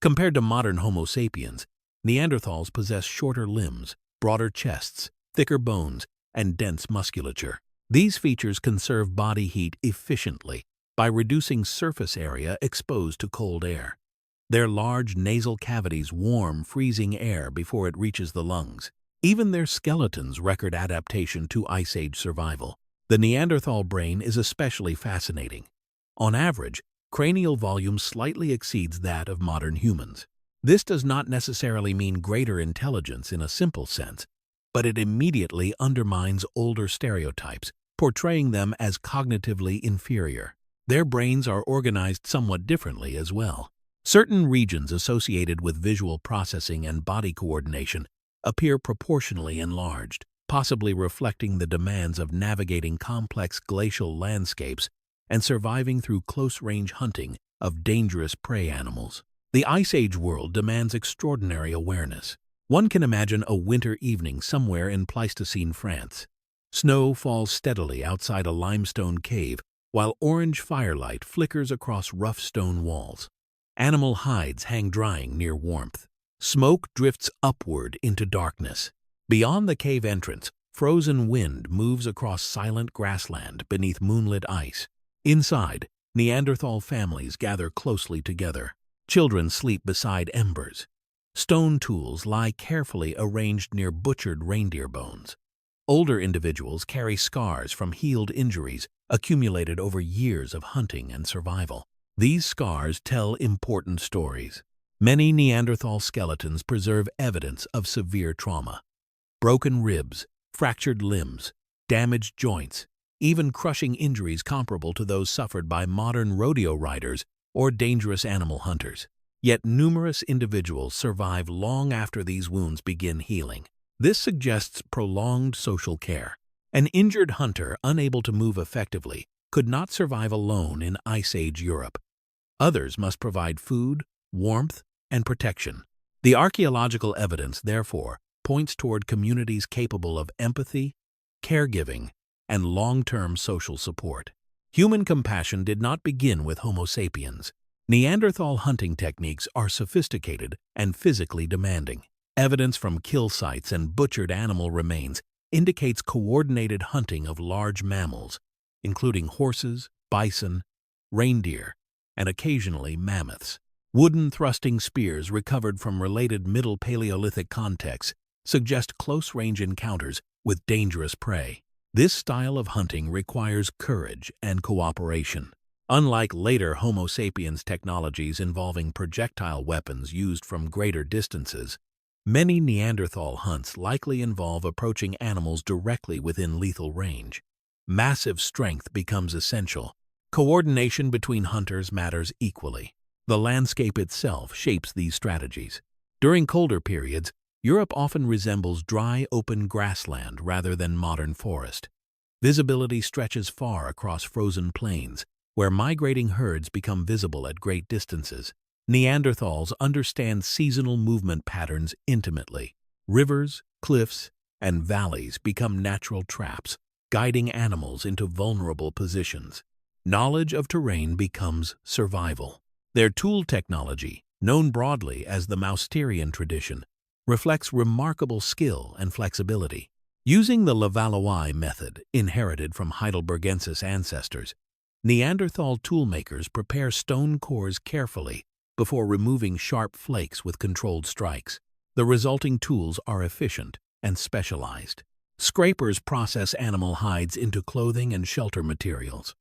Compared to modern Homo sapiens, Neanderthals possess shorter limbs, broader chests, thicker bones, and dense musculature. These features conserve body heat efficiently by reducing surface area exposed to cold air. Their large nasal cavities warm freezing air before it reaches the lungs. Even their skeletons record adaptation to Ice Age survival. The Neanderthal brain is especially fascinating. On average, cranial volume slightly exceeds that of modern humans. This does not necessarily mean greater intelligence in a simple sense, but it immediately undermines older stereotypes, portraying them as cognitively inferior. Their brains are organized somewhat differently as well. Certain regions associated with visual processing and body coordination appear proportionally enlarged, possibly reflecting the demands of navigating complex glacial landscapes and surviving through close-range hunting of dangerous prey animals. The Ice Age world demands extraordinary awareness. One can imagine a winter evening somewhere in Pleistocene France. Snow falls steadily outside a limestone cave, while orange firelight flickers across rough stone walls. Animal hides hang drying near warmth. Smoke drifts upward into darkness. Beyond the cave entrance, frozen wind moves across silent grassland beneath moonlit ice. Inside, Neanderthal families gather closely together. Children sleep beside embers. Stone tools lie carefully arranged near butchered reindeer bones. Older individuals carry scars from healed injuries accumulated over years of hunting and survival. These scars tell important stories. Many Neanderthal skeletons preserve evidence of severe trauma. Broken ribs, fractured limbs, damaged joints, even crushing injuries comparable to those suffered by modern rodeo riders or dangerous animal hunters. Yet numerous individuals survive long after these wounds begin healing. This suggests prolonged social care. An injured hunter unable to move effectively could not survive alone in Ice Age Europe. Others must provide food, warmth, and protection. The archaeological evidence, therefore, points toward communities capable of empathy, caregiving, and long-term social support. Human compassion did not begin with Homo sapiens. Neanderthal hunting techniques are sophisticated and physically demanding. Evidence from kill sites and butchered animal remains indicates coordinated hunting of large mammals, including horses, bison, reindeer, and occasionally mammoths. Wooden thrusting spears recovered from related Middle Paleolithic contexts suggest close-range encounters with dangerous prey. This style of hunting requires courage and cooperation. Unlike later Homo sapiens technologies involving projectile weapons used from greater distances, many Neanderthal hunts likely involve approaching animals directly within lethal range. Massive strength becomes essential. Coordination between hunters matters equally. The landscape itself shapes these strategies. During colder periods, Europe often resembles dry, open grassland rather than modern forest. Visibility stretches far across frozen plains, where migrating herds become visible at great distances. Neanderthals understand seasonal movement patterns intimately. Rivers, cliffs, and valleys become natural traps, guiding animals into vulnerable positions. Knowledge of terrain becomes survival. Their tool technology, known broadly as the Mousterian tradition, reflects remarkable skill and flexibility. Using the Levallois method, inherited from Heidelbergensis ancestors, Neanderthal toolmakers prepare stone cores carefully before removing sharp flakes with controlled strikes. The resulting tools are efficient and specialized. Scrapers process animal hides into clothing and shelter materials.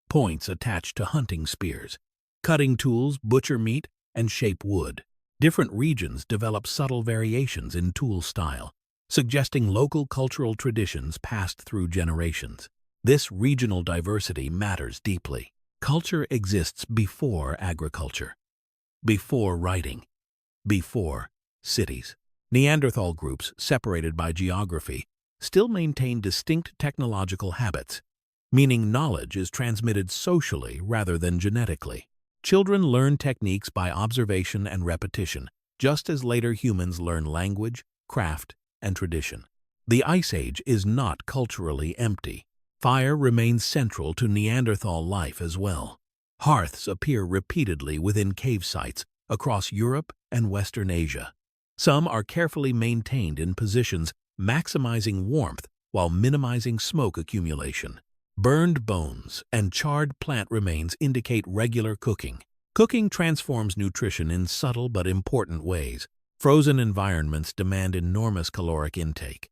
Points attach to hunting spears. Cutting tools butcher meat and shape wood. Different regions develop subtle variations in tool style, suggesting local cultural traditions passed through generations. This regional diversity matters deeply. Culture exists before agriculture, before writing, before cities. Neanderthal groups, separated by geography, still maintain distinct technological habits, meaning knowledge is transmitted socially rather than genetically. Children learn techniques by observation and repetition, just as later humans learn language, craft, and tradition. The Ice Age is not culturally empty. Fire remains central to Neanderthal life as well. Hearths appear repeatedly within cave sites across Europe and Western Asia. Some are carefully maintained in positions maximizing warmth while minimizing smoke accumulation. Burned bones and charred plant remains indicate regular cooking. Cooking transforms nutrition in subtle but important ways. Frozen environments demand enormous caloric intake.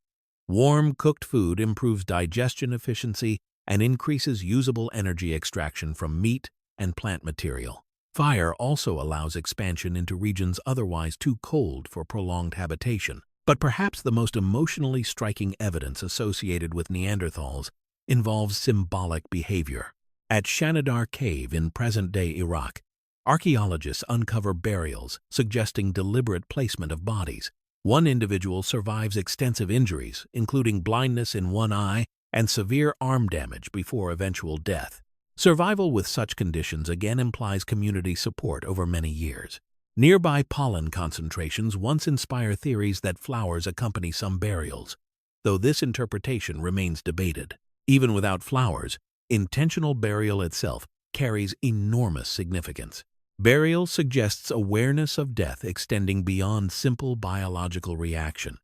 Warm, cooked food improves digestion efficiency and increases usable energy extraction from meat and plant material. Fire also allows expansion into regions otherwise too cold for prolonged habitation. But perhaps the most emotionally striking evidence associated with Neanderthals involves symbolic behavior. At Shanidar Cave in present-day Iraq, archaeologists uncover burials suggesting deliberate placement of bodies. One individual survives extensive injuries, including blindness in one eye and severe arm damage before eventual death. Survival with such conditions again implies community support over many years. Nearby pollen concentrations once inspire theories that flowers accompany some burials, though this interpretation remains debated. Even without flowers, intentional burial itself carries enormous significance. Burial suggests awareness of death extending beyond simple biological reaction.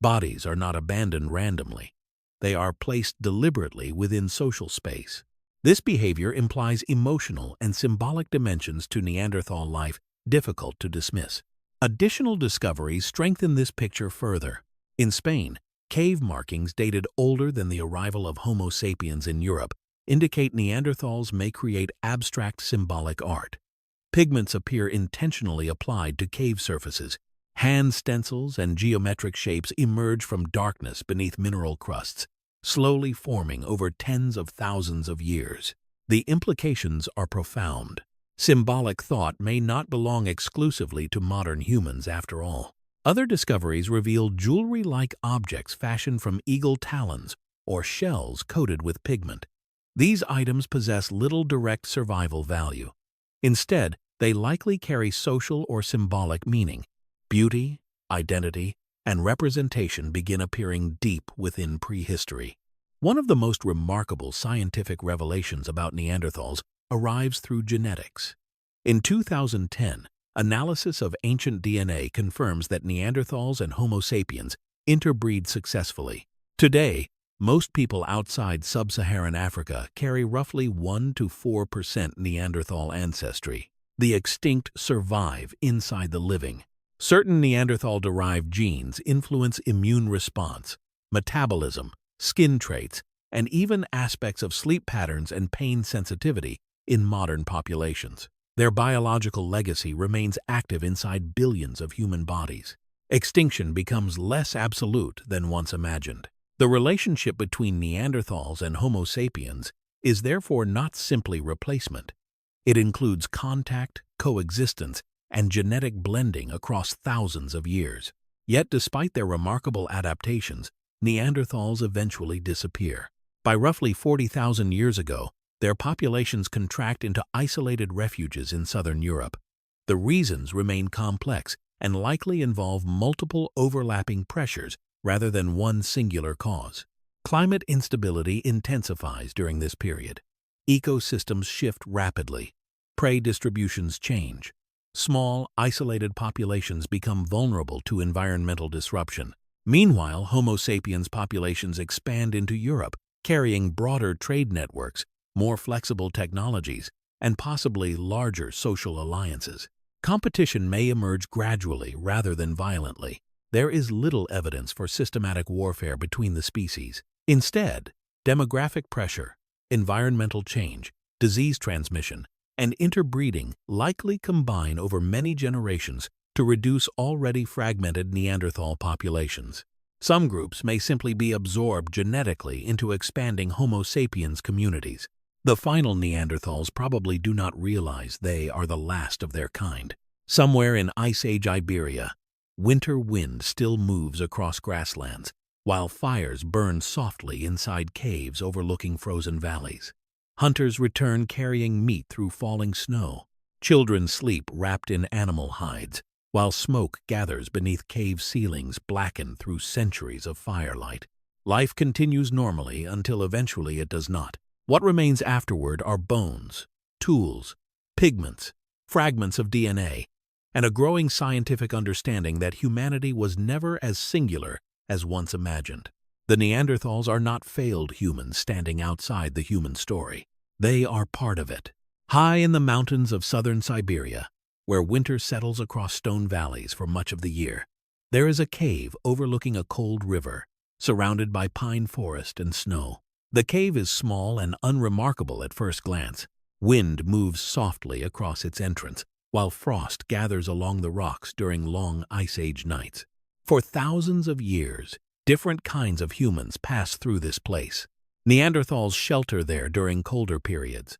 Bodies are not abandoned randomly. They are placed deliberately within social space. This behavior implies emotional and symbolic dimensions to Neanderthal life difficult to dismiss. Additional discoveries strengthen this picture further. In Spain, cave markings dated older than the arrival of Homo sapiens in Europe indicate Neanderthals may create abstract symbolic art. Pigments appear intentionally applied to cave surfaces. Hand stencils and geometric shapes emerge from darkness beneath mineral crusts, slowly forming over tens of thousands of years. The implications are profound. Symbolic thought may not belong exclusively to modern humans after all. Other discoveries reveal jewelry-like objects fashioned from eagle talons or shells coated with pigment. These items possess little direct survival value. Instead, they likely carry social or symbolic meaning. Beauty, identity, and representation begin appearing deep within prehistory. One of the most remarkable scientific revelations about Neanderthals arrives through genetics. In 2010, analysis of ancient DNA confirms that Neanderthals and Homo sapiens interbreed successfully. Today, most people outside sub-Saharan Africa carry roughly 1 to 4% Neanderthal ancestry. The extinct survive inside the living. Certain Neanderthal-derived genes influence immune response, metabolism, skin traits, and even aspects of sleep patterns and pain sensitivity in modern populations. Their biological legacy remains active inside billions of human bodies. Extinction becomes less absolute than once imagined. The relationship between Neanderthals and Homo sapiens is therefore not simply replacement. It includes contact, coexistence, and genetic blending across thousands of years. Yet despite their remarkable adaptations, Neanderthals eventually disappear. By roughly 40,000 years ago, their populations contract into isolated refuges in southern Europe. The reasons remain complex and likely involve multiple overlapping pressures rather than one singular cause. Climate instability intensifies during this period. Ecosystems shift rapidly. Prey distributions change. Small, isolated populations become vulnerable to environmental disruption. Meanwhile, Homo sapiens populations expand into Europe, carrying broader trade networks, more flexible technologies, and possibly larger social alliances. Competition may emerge gradually rather than violently. There is little evidence for systematic warfare between the species. Instead, demographic pressure, environmental change, disease transmission, and interbreeding likely combine over many generations to reduce already fragmented Neanderthal populations. Some groups may simply be absorbed genetically into expanding Homo sapiens communities. The final Neanderthals probably do not realize they are the last of their kind. Somewhere in Ice Age Iberia, winter wind still moves across grasslands, while fires burn softly inside caves overlooking frozen valleys. Hunters return carrying meat through falling snow. Children sleep wrapped in animal hides, while smoke gathers beneath cave ceilings blackened through centuries of firelight. Life continues normally until eventually it does not. What remains afterward are bones, tools, pigments, fragments of DNA, and a growing scientific understanding that humanity was never as singular as once imagined. The Neanderthals are not failed humans standing outside the human story. They are part of it. High in the mountains of southern Siberia, where winter settles across stone valleys for much of the year, there is a cave overlooking a cold river, surrounded by pine forest and snow. The cave is small and unremarkable at first glance. Wind moves softly across its entrance, while frost gathers along the rocks during long Ice Age nights. For thousands of years, different kinds of humans pass through this place. Neanderthals shelter there during colder periods.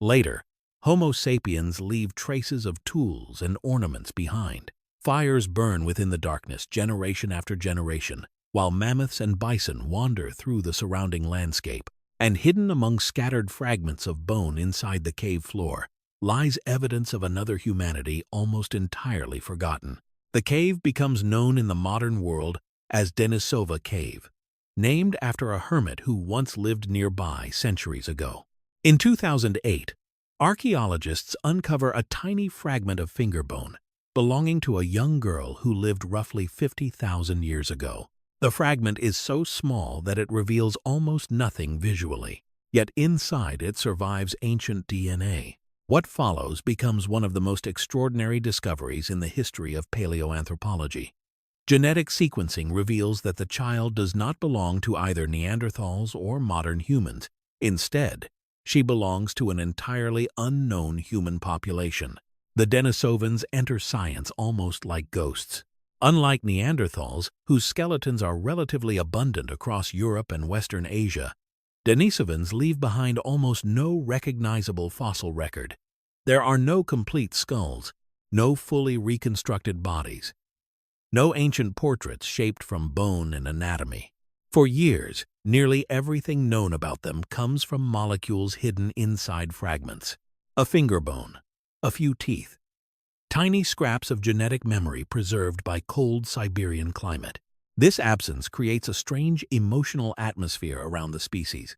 Later, Homo sapiens leave traces of tools and ornaments behind. Fires burn within the darkness generation after generation, while mammoths and bison wander through the surrounding landscape. And hidden among scattered fragments of bone inside the cave floor lies evidence of another humanity almost entirely forgotten. The cave becomes known in the modern world as Denisova Cave, named after a hermit who once lived nearby centuries ago. In 2008, archaeologists uncover a tiny fragment of finger bone belonging to a young girl who lived roughly 50,000 years ago. The fragment is so small that it reveals almost nothing visually, yet inside it survives ancient DNA. What follows becomes one of the most extraordinary discoveries in the history of paleoanthropology. Genetic sequencing reveals that the child does not belong to either Neanderthals or modern humans. Instead, she belongs to an entirely unknown human population. The Denisovans enter science almost like ghosts. Unlike Neanderthals, whose skeletons are relatively abundant across Europe and Western Asia, Denisovans leave behind almost no recognizable fossil record. There are no complete skulls, no fully reconstructed bodies, no ancient portraits shaped from bone and anatomy. For years, nearly everything known about them comes from molecules hidden inside fragments. A finger bone, a few teeth, tiny scraps of genetic memory preserved by cold Siberian climate. This absence creates a strange emotional atmosphere around the species.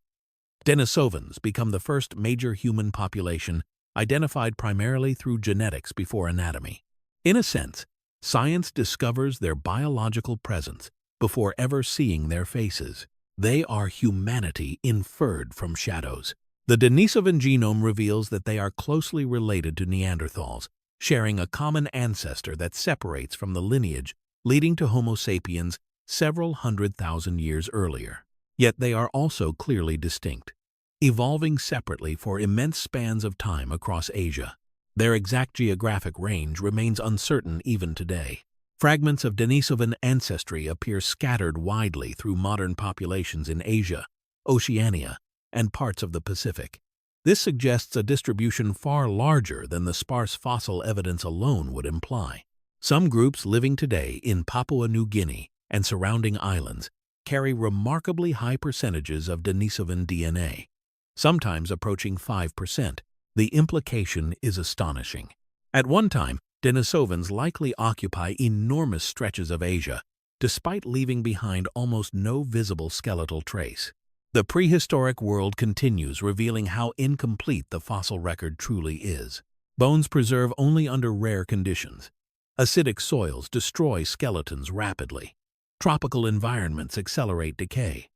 Denisovans become the first major human population identified primarily through genetics before anatomy. In a sense, science discovers their biological presence before ever seeing their faces. They are humanity inferred from shadows. The Denisovan genome reveals that they are closely related to Neanderthals, sharing a common ancestor that separates from the lineage leading to Homo sapiens several 100,000 years earlier. Yet they are also clearly distinct, evolving separately for immense spans of time across Asia. Their exact geographic range remains uncertain even today. Fragments of Denisovan ancestry appear scattered widely through modern populations in Asia, Oceania, and parts of the Pacific. This suggests a distribution far larger than the sparse fossil evidence alone would imply. Some groups living today in Papua New Guinea and surrounding islands carry remarkably high percentages of Denisovan DNA, sometimes approaching 5%. The implication is astonishing. At one time, Denisovans likely occupy enormous stretches of Asia, despite leaving behind almost no visible skeletal trace. The prehistoric world continues, revealing how incomplete the fossil record truly is. Bones preserve only under rare conditions. Acidic soils destroy skeletons rapidly, Tropical environments accelerate decay.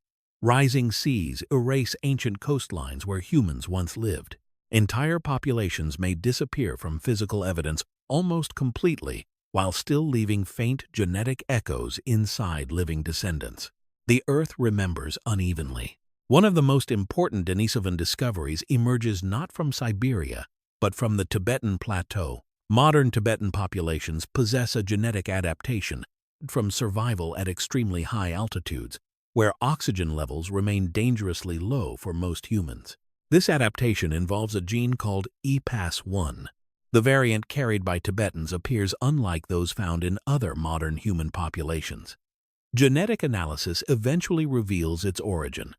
Rising seas erase ancient coastlines where humans once lived. Entire populations may disappear from physical evidence almost completely, while still leaving faint genetic echoes inside living descendants. The Earth remembers unevenly. One of the most important Denisovan discoveries emerges not from Siberia, but from the Tibetan Plateau. Modern Tibetan populations possess a genetic adaptation from survival at extremely high altitudes, where oxygen levels remain dangerously low for most humans. This adaptation involves a gene called EPAS1. The variant carried by Tibetans appears unlike those found in other modern human populations. Genetic analysis eventually reveals its origin.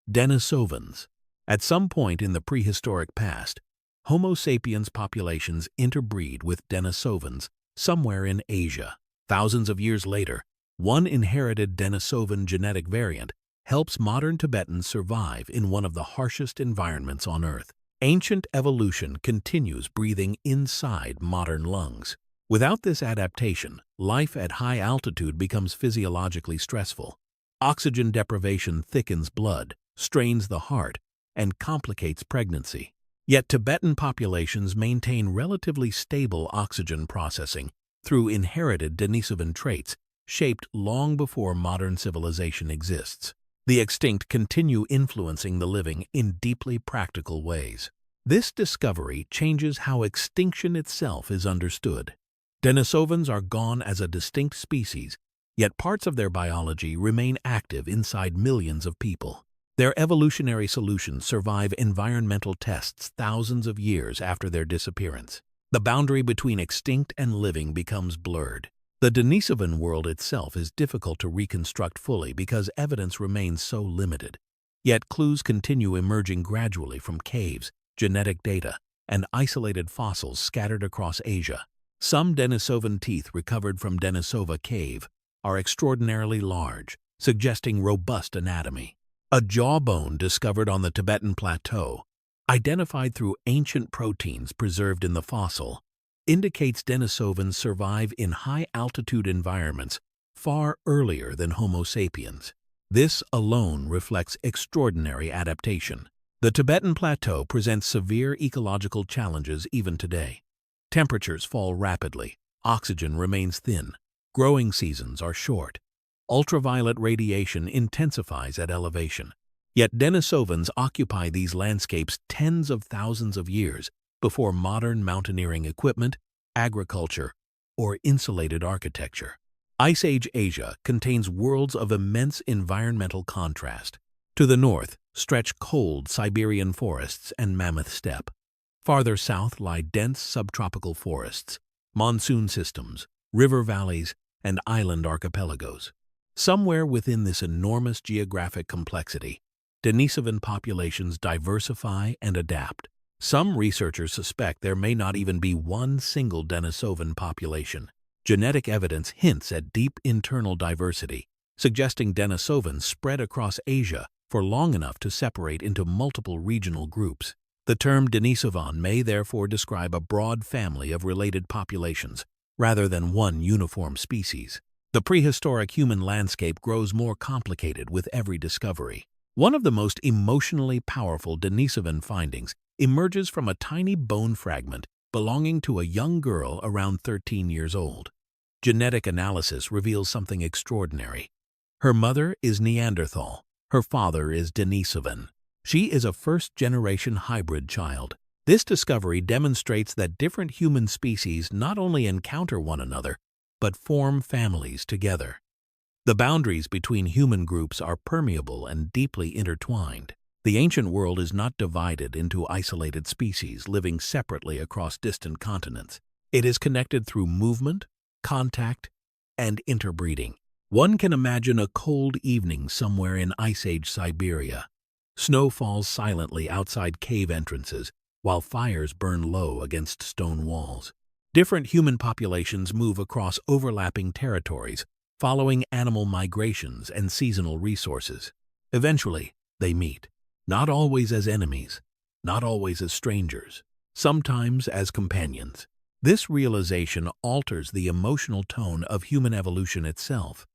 Denisovans. At some point in the prehistoric past, Homo sapiens populations interbreed with Denisovans somewhere in Asia. Thousands of years later, one inherited Denisovan genetic variant helps modern Tibetans survive in one of the harshest environments on Earth. Ancient evolution continues breathing inside modern lungs. Without this adaptation, life at high altitude becomes physiologically stressful. Oxygen deprivation thickens blood, strains the heart, and complicates pregnancy. Yet Tibetan populations maintain relatively stable oxygen processing through inherited Denisovan traits shaped long before modern civilization exists. The extinct continue influencing the living in deeply practical ways. This discovery changes how extinction itself is understood. Denisovans are gone as a distinct species, yet parts of their biology remain active inside millions of people. Their evolutionary solutions survive environmental tests thousands of years after their disappearance. The boundary between extinct and living becomes blurred. The Denisovan world itself is difficult to reconstruct fully because evidence remains so limited. Yet clues continue emerging gradually from caves, genetic data, and isolated fossils scattered across Asia. Some Denisovan teeth recovered from Denisova Cave are extraordinarily large, suggesting robust anatomy. A jawbone discovered on the Tibetan Plateau, identified through ancient proteins preserved in the fossil, indicates Denisovans survive in high-altitude environments far earlier than Homo sapiens. This alone reflects extraordinary adaptation. The Tibetan Plateau presents severe ecological challenges even today. Temperatures fall rapidly, oxygen remains thin, growing seasons are short. Ultraviolet radiation intensifies at elevation. Yet Denisovans occupy these landscapes tens of thousands of years before modern mountaineering equipment, agriculture, or insulated architecture. Ice Age Asia contains worlds of immense environmental contrast. To the north stretch cold Siberian forests and mammoth steppe. Farther south lie dense subtropical forests, monsoon systems, river valleys, and island archipelagos. Somewhere within this enormous geographic complexity, Denisovan populations diversify and adapt. Some researchers suspect there may not even be one single Denisovan population. Genetic evidence hints at deep internal diversity, suggesting Denisovans spread across Asia for long enough to separate into multiple regional groups. The term Denisovan may therefore describe a broad family of related populations, rather than one uniform species. The prehistoric human landscape grows more complicated with every discovery. One of the most emotionally powerful Denisovan findings emerges from a tiny bone fragment belonging to a young girl around 13 years old. Genetic analysis reveals something extraordinary. Her mother is Neanderthal. Her father is Denisovan. She is a first-generation hybrid child. This discovery demonstrates that different human species not only encounter one another, but form families together. The boundaries between human groups are permeable and deeply intertwined. The ancient world is not divided into isolated species living separately across distant continents. It is connected through movement, contact, and interbreeding. One can imagine a cold evening somewhere in Ice Age Siberia. Snow falls silently outside cave entrances, while fires burn low against stone walls. Different human populations move across overlapping territories, following animal migrations and seasonal resources. Eventually, they meet, not always as enemies, not always as strangers, sometimes as companions. This realization alters the emotional tone of human evolution itself.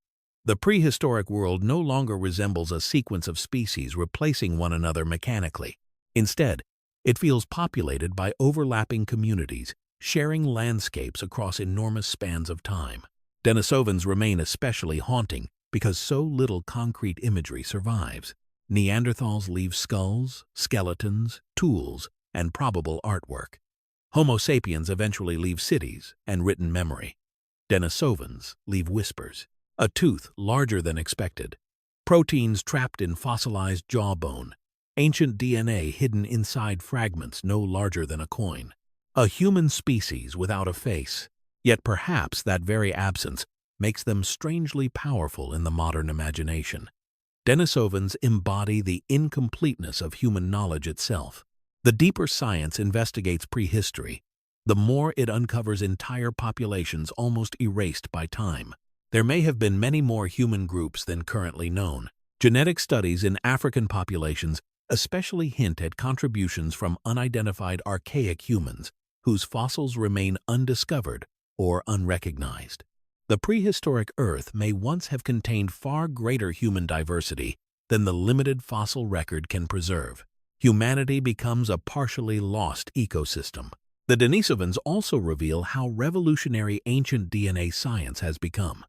The prehistoric world no longer resembles a sequence of species replacing one another mechanically. Instead, it feels populated by overlapping communities, sharing landscapes across enormous spans of time. Denisovans remain especially haunting because so little concrete imagery survives. Neanderthals leave skulls, skeletons, tools, and probable artwork. Homo sapiens eventually leave cities and written memory. Denisovans leave whispers. A tooth larger than expected. Proteins trapped in fossilized jawbone. Ancient DNA hidden inside fragments no larger than a coin. A human species without a face. Yet perhaps that very absence makes them strangely powerful in the modern imagination. Denisovans embody the incompleteness of human knowledge itself. The deeper science investigates prehistory, the more it uncovers entire populations almost erased by time. There may have been many more human groups than currently known. Genetic studies in African populations especially hint at contributions from unidentified archaic humans whose fossils remain undiscovered or unrecognized. The prehistoric Earth may once have contained far greater human diversity than the limited fossil record can preserve. Humanity becomes a partially lost ecosystem. The Denisovans also reveal how revolutionary ancient DNA science has become.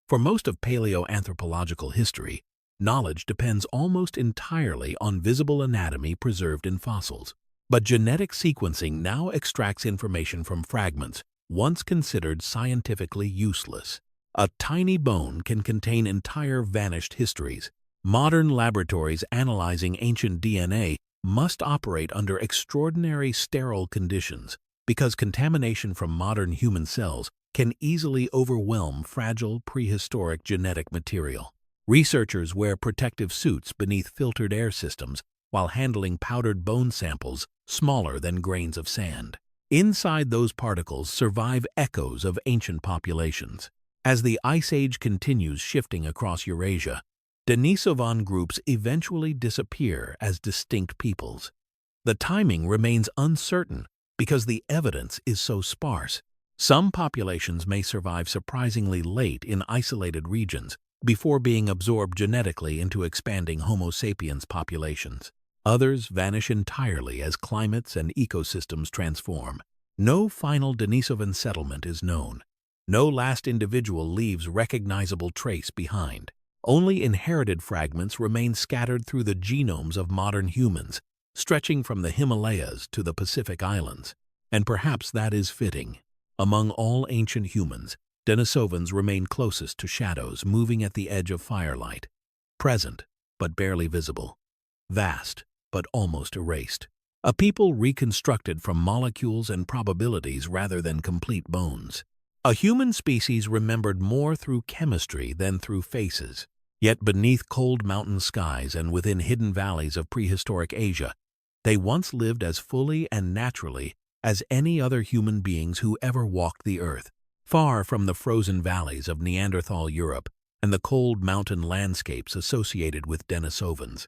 For most of paleoanthropological history, knowledge depends almost entirely on visible anatomy preserved in fossils. But genetic sequencing now extracts information from fragments once considered scientifically useless. A tiny bone can contain entire vanished histories. Modern laboratories analyzing ancient DNA must operate under extraordinary sterile conditions because contamination from modern human cells can easily overwhelm fragile prehistoric genetic material. Researchers wear protective suits beneath filtered air systems while handling powdered bone samples smaller than grains of sand. Inside those particles survive echoes of ancient populations. As the Ice Age continues shifting across Eurasia, Denisovan groups eventually disappear as distinct peoples. The timing remains uncertain because the evidence is so sparse. Some populations may survive surprisingly late in isolated regions before being absorbed genetically into expanding Homo sapiens populations. Others vanish entirely as climates and ecosystems transform. No final Denisovan settlement is known. No last individual leaves recognizable trace behind. Only inherited fragments remain scattered through the genomes of modern humans, stretching from the Himalayas to the Pacific Islands. And perhaps that is fitting. Among all ancient humans, Denisovans remain closest to shadows moving at the edge of firelight, present but barely visible, vast but almost erased. A people reconstructed from molecules and probabilities rather than complete bones. A human species remembered more through chemistry than through faces. Yet beneath cold mountain skies and within hidden valleys of prehistoric Asia, they once lived as fully and naturally as any other human beings who ever walked the earth, far from the frozen valleys of Neanderthal Europe and the cold mountain landscapes associated with Denisovans.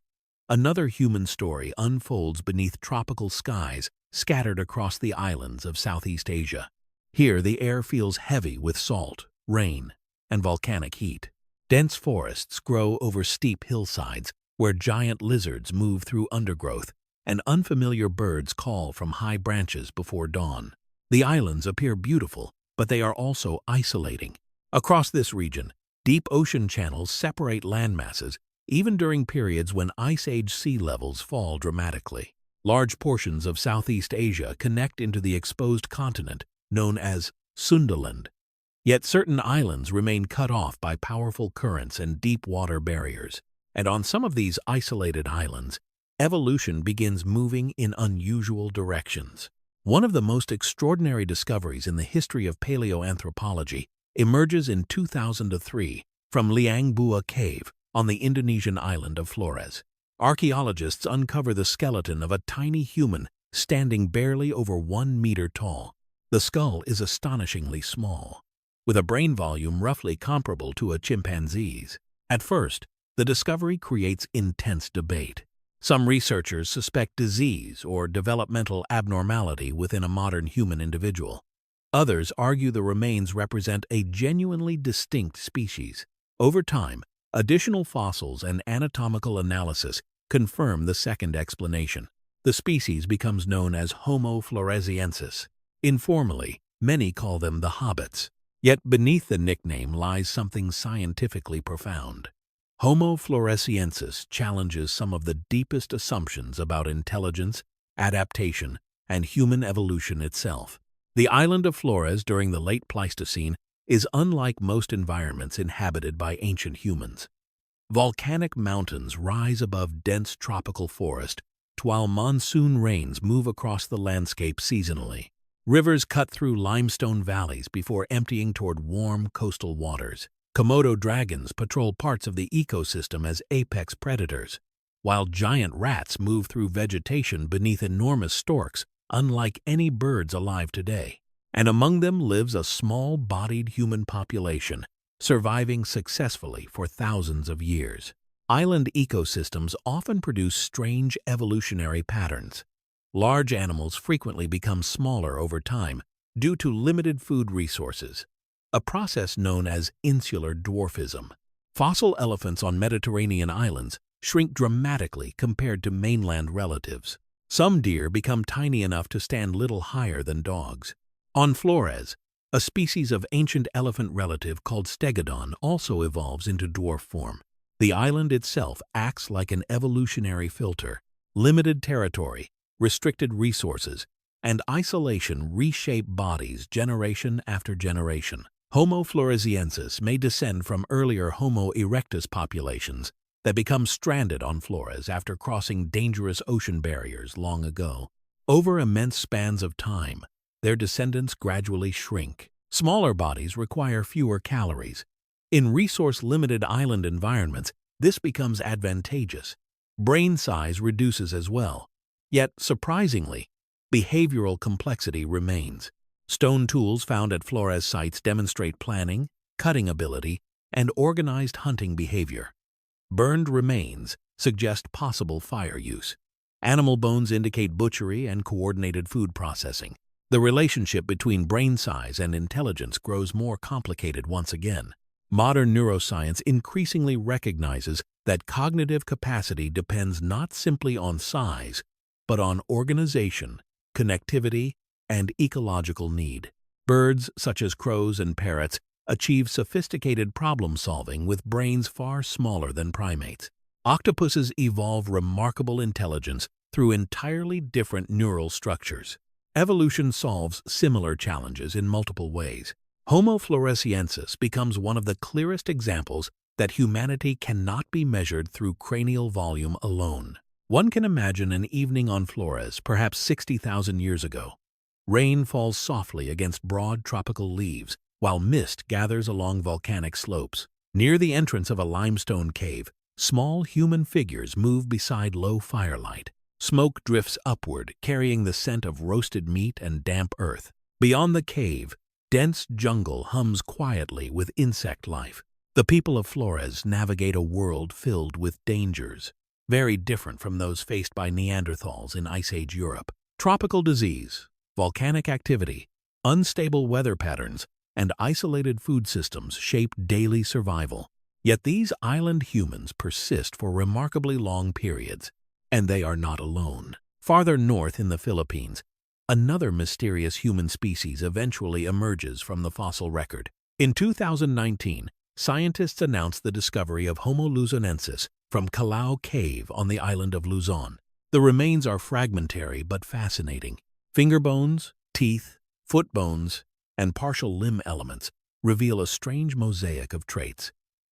Another human story unfolds beneath tropical skies scattered across the islands of Southeast Asia. Here the air feels heavy with salt, rain, and volcanic heat. Dense forests grow over steep hillsides where giant lizards move through undergrowth and unfamiliar birds call from high branches before dawn. The islands appear beautiful, but they are also isolating. Across this region, deep ocean channels separate landmasses even during periods when Ice Age sea levels fall dramatically. Large portions of Southeast Asia connect into the exposed continent known as Sundaland. Yet certain islands remain cut off by powerful currents and deep water barriers. And on some of these isolated islands, evolution begins moving in unusual directions. One of the most extraordinary discoveries in the history of paleoanthropology emerges in 2003 from Liang Bua Cave on the Indonesian island of Flores. Archaeologists uncover the skeleton of a tiny human standing barely over 1 meter tall. The skull is astonishingly small, with a brain volume roughly comparable to a chimpanzee's. At first, the discovery creates intense debate. Some researchers suspect disease or developmental abnormality within a modern human individual. Others argue the remains represent a genuinely distinct species. Over time, additional fossils and anatomical analysis confirm the second explanation. The species becomes known as Homo floresiensis. Informally, many call them the hobbits. Yet beneath the nickname lies something scientifically profound. Homo floresiensis challenges some of the deepest assumptions about intelligence, adaptation, and human evolution itself. The island of Flores during the late Pleistocene is unlike most environments inhabited by ancient humans. Volcanic mountains rise above dense tropical forest, while monsoon rains move across the landscape seasonally. Rivers cut through limestone valleys before emptying toward warm coastal waters. Komodo dragons patrol parts of the ecosystem as apex predators, while giant rats move through vegetation beneath enormous storks, unlike any birds alive today. And among them lives a small-bodied human population, surviving successfully for thousands of years. Island ecosystems often produce strange evolutionary patterns. Large animals frequently become smaller over time due to limited food resources, a process known as insular dwarfism. Fossil elephants on Mediterranean islands shrink dramatically compared to mainland relatives. Some deer become tiny enough to stand little higher than dogs. On Flores, a species of ancient elephant relative called stegodon also evolves into dwarf form. The island itself acts like an evolutionary filter. Limited territory, restricted resources, and isolation reshape bodies generation after generation. Homo floresiensis may descend from earlier Homo erectus populations that become stranded on Flores after crossing dangerous ocean barriers long ago. Over immense spans of time, their descendants gradually shrink. Smaller bodies require fewer calories. In resource-limited island environments, this becomes advantageous. Brain size reduces as well. Yet, surprisingly, behavioral complexity remains. Stone tools found at Flores sites demonstrate planning, cutting ability, and organized hunting behavior. Burned remains suggest possible fire use. Animal bones indicate butchery and coordinated food processing. The relationship between brain size and intelligence grows more complicated once again. Modern neuroscience increasingly recognizes that cognitive capacity depends not simply on size, but on organization, connectivity, and ecological need. Birds, such as crows and parrots, achieve sophisticated problem-solving with brains far smaller than primates. Octopuses evolve remarkable intelligence through entirely different neural structures. Evolution solves similar challenges in multiple ways. Homo floresiensis becomes one of the clearest examples that humanity cannot be measured through cranial volume alone. One can imagine an evening on Flores, perhaps 60,000 years ago. Rain falls softly against broad tropical leaves, while mist gathers along volcanic slopes. Near the entrance of a limestone cave, small human figures move beside low firelight. Smoke drifts upward, carrying the scent of roasted meat and damp earth. Beyond the cave, dense jungle hums quietly with insect life. The people of Flores navigate a world filled with dangers, very different from those faced by Neanderthals in Ice Age Europe. Tropical disease, volcanic activity, unstable weather patterns, and isolated food systems shape daily survival. Yet these island humans persist for remarkably long periods, and they are not alone. Farther north in the Philippines, another mysterious human species eventually emerges from the fossil record. In 2019, scientists announced the discovery of Homo luzonensis from Callao Cave on the island of Luzon. The remains are fragmentary but fascinating. Finger bones, teeth, foot bones, and partial limb elements reveal a strange mosaic of traits.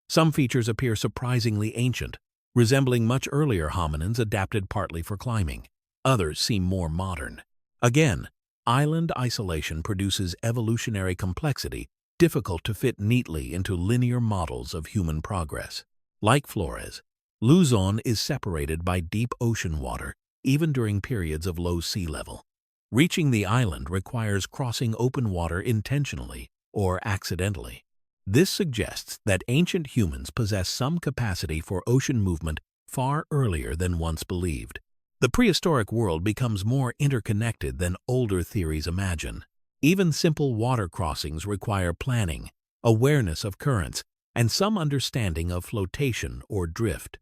Some features appear surprisingly ancient, resembling much earlier hominins adapted partly for climbing. Others seem more modern. Again, island isolation produces evolutionary complexity difficult to fit neatly into linear models of human progress. Like Flores, Luzon is separated by deep ocean water even during periods of low sea level. Reaching the island requires crossing open water intentionally or accidentally. This suggests that ancient humans possess some capacity for ocean movement far earlier than once believed. The prehistoric world becomes more interconnected than older theories imagine. Even simple water crossings require planning, awareness of currents, and some understanding of flotation or drift.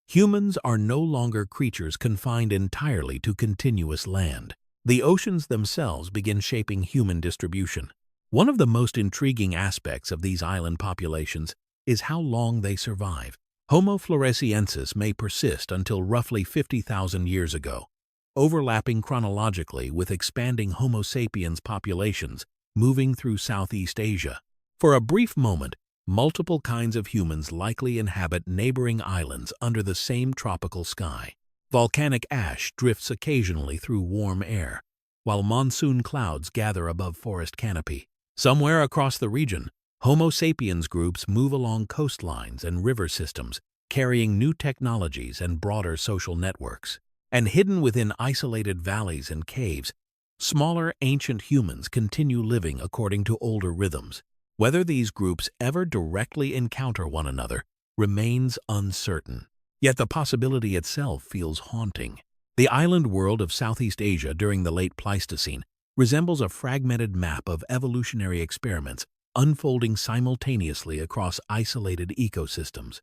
Humans are no longer creatures confined entirely to continuous land. The oceans themselves begin shaping human distribution. One of the most intriguing aspects of these island populations is how long they survive. Homo floresiensis may persist until roughly 50,000 years ago, overlapping chronologically with expanding Homo sapiens populations moving through Southeast Asia. For a brief moment, multiple kinds of humans likely inhabit neighboring islands under the same tropical sky. Volcanic ash drifts occasionally through warm air, while monsoon clouds gather above forest canopy. Somewhere across the region, Homo sapiens groups move along coastlines and river systems, carrying new technologies and broader social networks. And hidden within isolated valleys and caves, smaller ancient humans continue living according to older rhythms. Whether these groups ever directly encounter one another remains uncertain. Yet the possibility itself feels haunting. The island world of Southeast Asia during the late Pleistocene resembles a fragmented map of evolutionary experiments unfolding simultaneously across isolated ecosystems.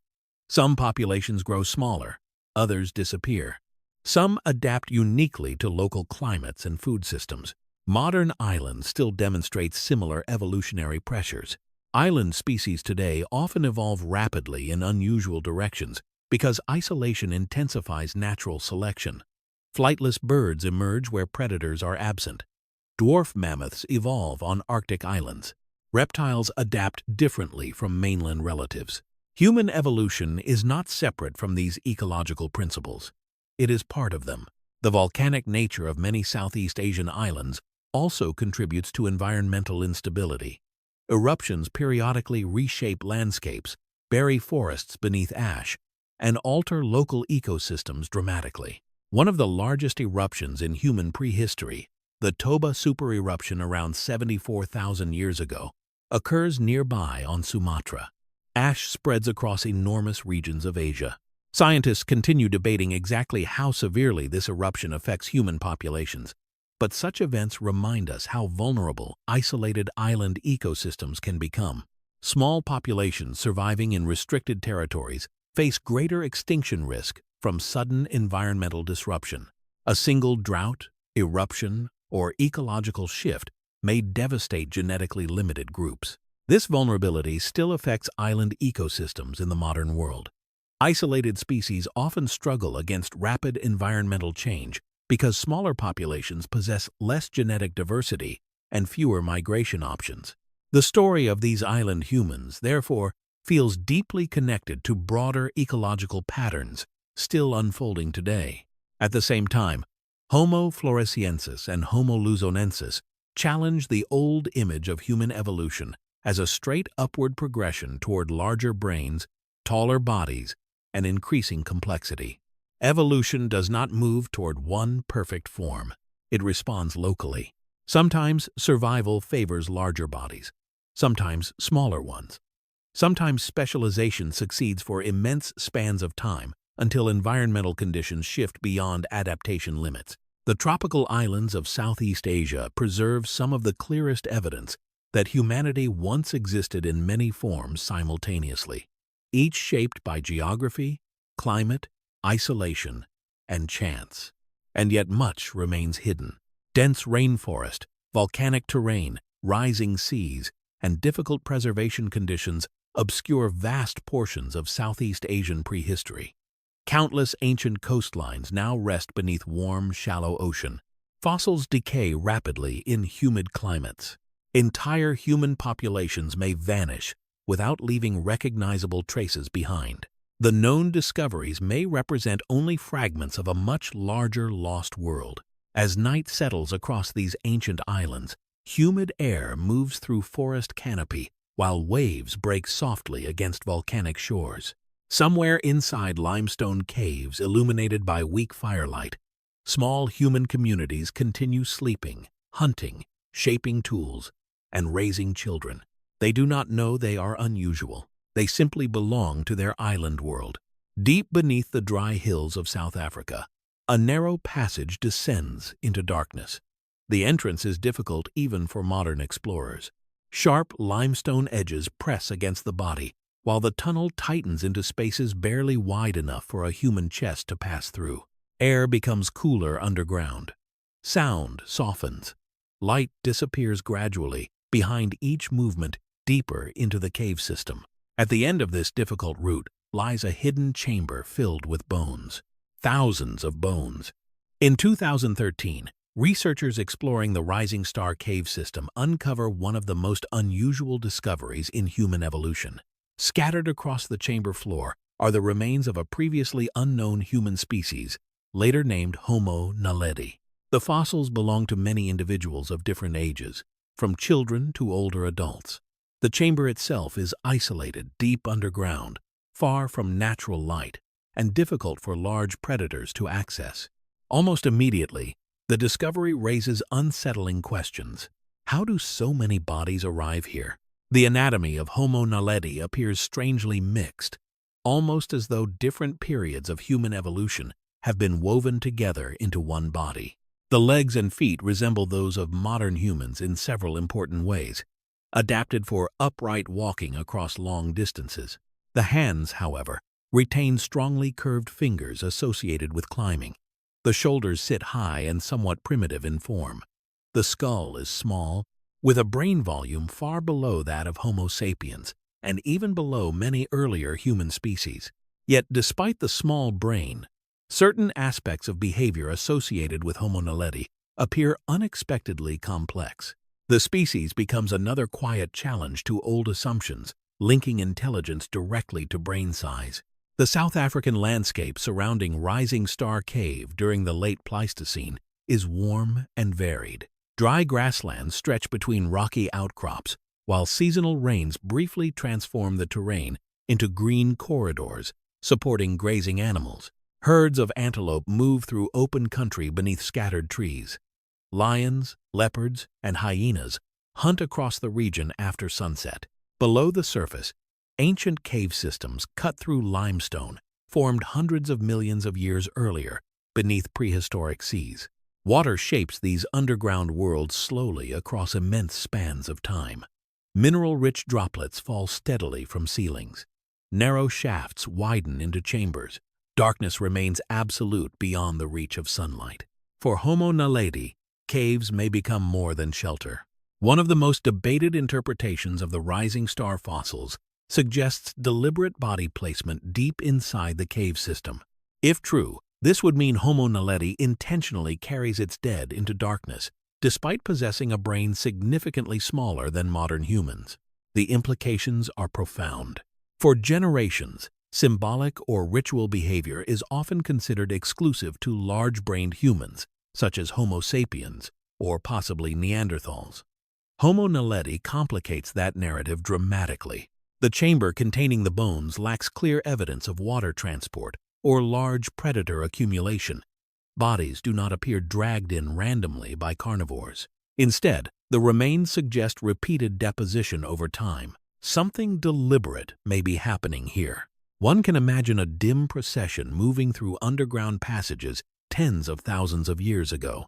Some populations grow smaller, others disappear. Some adapt uniquely to local climates and food systems. Modern islands still demonstrate similar evolutionary pressures. Island species today often evolve rapidly in unusual directions because isolation intensifies natural selection. Flightless birds emerge where predators are absent. Dwarf mammoths evolve on Arctic islands. Reptiles adapt differently from mainland relatives. Human evolution is not separate from these ecological principles. It is part of them. The volcanic nature of many Southeast Asian islands also contributes to environmental instability. Eruptions periodically reshape landscapes, bury forests beneath ash, and alter local ecosystems dramatically. One of the largest eruptions in human prehistory, the Toba supereruption around 74,000 years ago, occurs nearby on Sumatra. Ash spreads across enormous regions of Asia. Scientists continue debating exactly how severely this eruption affects human populations, but such events remind us how vulnerable isolated island ecosystems can become. Small populations surviving in restricted territories face greater extinction risk from sudden environmental disruption. A single drought, eruption, or ecological shift may devastate genetically limited groups. This vulnerability still affects island ecosystems in the modern world. Isolated species often struggle against rapid environmental change because smaller populations possess less genetic diversity and fewer migration options. The story of these island humans, therefore, feels deeply connected to broader ecological patterns still unfolding today. At the same time, Homo floresiensis and Homo luzonensis challenge the old image of human evolution as a straight upward progression toward larger brains, taller bodies, and increasing complexity. Evolution does not move toward one perfect form. It responds locally. Sometimes survival favors larger bodies, sometimes smaller ones. Sometimes specialization succeeds for immense spans of time until environmental conditions shift beyond adaptation limits. The tropical islands of Southeast Asia preserve some of the clearest evidence that humanity once existed in many forms simultaneously, each shaped by geography, climate, isolation, and chance. And yet much remains hidden. Dense rainforest, volcanic terrain, rising seas, and difficult preservation conditions obscure vast portions of Southeast Asian prehistory. Countless ancient coastlines now rest beneath warm, shallow ocean. Fossils decay rapidly in humid climates. Entire human populations may vanish without leaving recognizable traces behind. The known discoveries may represent only fragments of a much larger lost world. As night settles across these ancient islands, humid air moves through forest canopy while waves break softly against volcanic shores. Somewhere inside limestone caves illuminated by weak firelight, small human communities continue sleeping, hunting, shaping tools, and raising children. They do not know they are unusual. They simply belong to their island world. Deep beneath the dry hills of South Africa, a narrow passage descends into darkness. The entrance is difficult even for modern explorers. Sharp limestone edges press against the body, while the tunnel tightens into spaces barely wide enough for a human chest to pass through. Air becomes cooler underground. Sound softens. Light disappears gradually behind each movement deeper into the cave system. At the end of this difficult route lies a hidden chamber filled with bones. Thousands of bones. In 2013, researchers exploring the Rising Star cave system uncover one of the most unusual discoveries in human evolution. Scattered across the chamber floor are the remains of a previously unknown human species, later named Homo naledi. The fossils belong to many individuals of different ages, from children to older adults. The chamber itself is isolated deep underground, far from natural light, and difficult for large predators to access. Almost immediately, the discovery raises unsettling questions. How do so many bodies arrive here? The anatomy of Homo naledi appears strangely mixed, almost as though different periods of human evolution have been woven together into one body. The legs and feet resemble those of modern humans in several important ways, adapted for upright walking across long distances. The hands, however, retain strongly curved fingers associated with climbing. The shoulders sit high and somewhat primitive in form. The skull is small, with a brain volume far below that of Homo sapiens and even below many earlier human species. Yet, despite the small brain, certain aspects of behavior associated with Homo naledi appear unexpectedly complex. The species becomes another quiet challenge to old assumptions, linking intelligence directly to brain size. The South African landscape surrounding Rising Star Cave during the late Pleistocene is warm and varied. Dry grasslands stretch between rocky outcrops, while seasonal rains briefly transform the terrain into green corridors, supporting grazing animals. Herds of antelope move through open country beneath scattered trees. Lions, leopards, and hyenas hunt across the region after sunset. Below the surface, ancient cave systems cut through limestone, formed hundreds of millions of years earlier beneath prehistoric seas. Water shapes these underground worlds slowly across immense spans of time. Mineral-rich droplets fall steadily from ceilings. Narrow shafts widen into chambers. Darkness remains absolute beyond the reach of sunlight. For Homo naledi, caves may become more than shelter. One of the most debated interpretations of the Rising Star fossils suggests deliberate body placement deep inside the cave system. If true, this would mean Homo naledi intentionally carries its dead into darkness, despite possessing a brain significantly smaller than modern humans. The implications are profound. For generations, symbolic or ritual behavior is often considered exclusive to large-brained humans, such as Homo sapiens or possibly Neanderthals. Homo naledi complicates that narrative dramatically. The chamber containing the bones lacks clear evidence of water transport or large predator accumulation. Bodies do not appear dragged in randomly by carnivores. Instead, the remains suggest repeated deposition over time. Something deliberate may be happening here. One can imagine a dim procession moving through underground passages tens of thousands of years ago.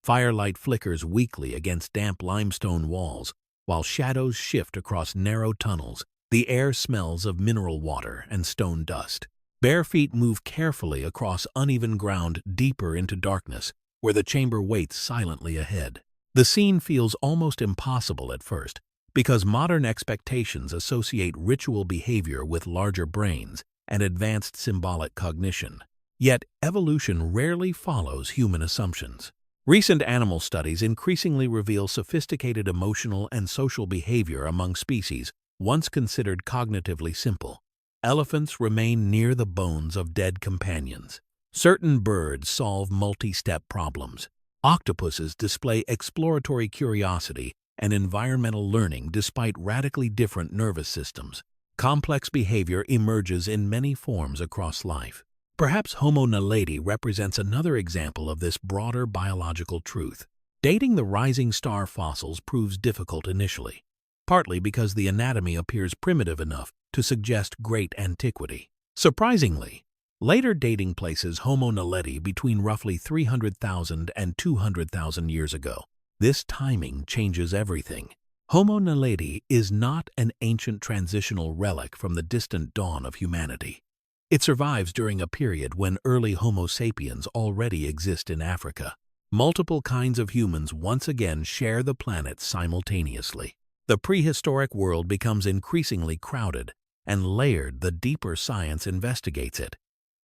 Firelight flickers weakly against damp limestone walls, while shadows shift across narrow tunnels. The air smells of mineral water and stone dust. Bare feet move carefully across uneven ground deeper into darkness, where the chamber waits silently ahead. The scene feels almost impossible at first, because modern expectations associate ritual behavior with larger brains and advanced symbolic cognition. Yet, evolution rarely follows human assumptions. Recent animal studies increasingly reveal sophisticated emotional and social behavior among species once considered cognitively simple. Elephants remain near the bones of dead companions. Certain birds solve multi-step problems. Octopuses display exploratory curiosity and environmental learning despite radically different nervous systems. Complex behavior emerges in many forms across life. Perhaps Homo naledi represents another example of this broader biological truth. Dating the Rising Star fossils proves difficult initially, partly because the anatomy appears primitive enough to suggest great antiquity. Surprisingly, later dating places Homo naledi between roughly 300,000 and 200,000 years ago. This timing changes everything. Homo naledi is not an ancient transitional relic from the distant dawn of humanity. It survives during a period when early Homo sapiens already exist in Africa. Multiple kinds of humans once again share the planet simultaneously. The prehistoric world becomes increasingly crowded and layered the deeper science investigates it.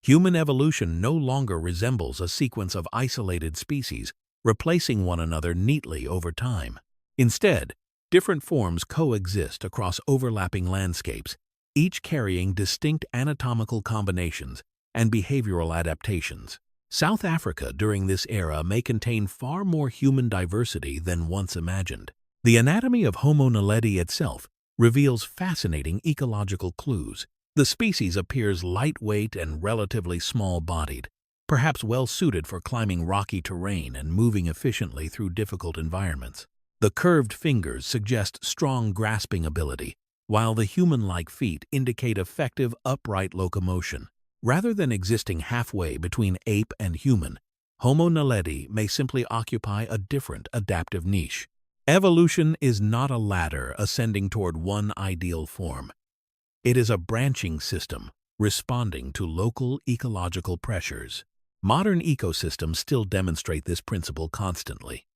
Human evolution no longer resembles a sequence of isolated species, replacing one another neatly over time. Instead, different forms coexist across overlapping landscapes, each carrying distinct anatomical combinations and behavioral adaptations. South Africa during this era may contain far more human diversity than once imagined. The anatomy of Homo naledi itself reveals fascinating ecological clues. The species appears lightweight and relatively small-bodied, perhaps well-suited for climbing rocky terrain and moving efficiently through difficult environments. The curved fingers suggest strong grasping ability, while the human-like feet indicate effective upright locomotion. Rather than existing halfway between ape and human, Homo naledi may simply occupy a different adaptive niche. Evolution is not a ladder ascending toward one ideal form. It is a branching system responding to local ecological pressures. Modern ecosystems still demonstrate this principle constantly.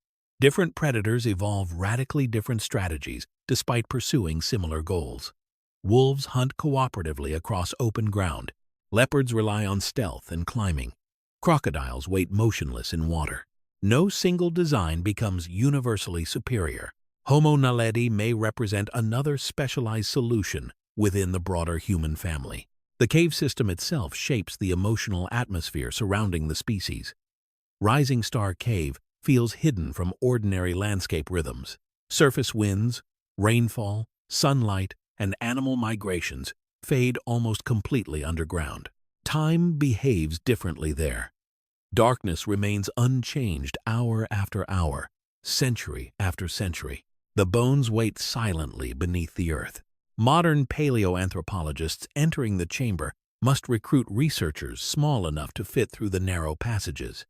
Different predators evolve radically different strategies despite pursuing similar goals. Wolves hunt cooperatively across open ground. Leopards rely on stealth and climbing. Crocodiles wait motionless in water. No single design becomes universally superior. Homo naledi may represent another specialized solution within the broader human family. The cave system itself shapes the emotional atmosphere surrounding the species. Rising Star Cave feels hidden from ordinary landscape rhythms. Surface winds, rainfall, sunlight, and animal migrations fade almost completely underground. Time behaves differently there. Darkness remains unchanged hour after hour, century after century. The bones wait silently beneath the earth. Modern paleoanthropologists entering the chamber must recruit researchers small enough to fit through the narrow passages.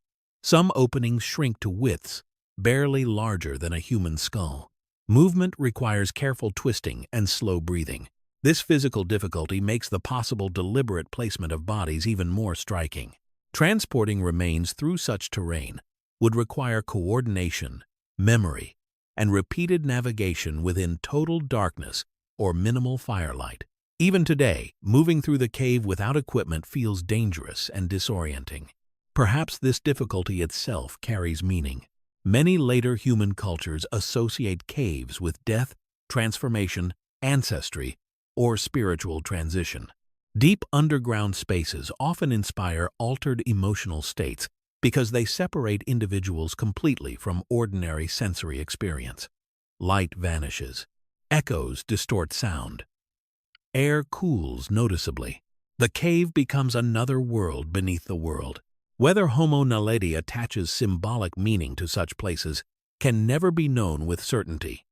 Some openings shrink to widths barely larger than a human skull. Movement requires careful twisting and slow breathing. This physical difficulty makes the possible deliberate placement of bodies even more striking. Transporting remains through such terrain would require coordination, memory, and repeated navigation within total darkness or minimal firelight. Even today, moving through the cave without equipment feels dangerous and disorienting. Perhaps this difficulty itself carries meaning. Many later human cultures associate caves with death, transformation, ancestry, or spiritual transition. Deep underground spaces often inspire altered emotional states because they separate individuals completely from ordinary sensory experience. Light vanishes. Echoes distort sound. Air cools noticeably. The cave becomes another world beneath the world. Whether Homo naledi attaches symbolic meaning to such places can never be known with certainty.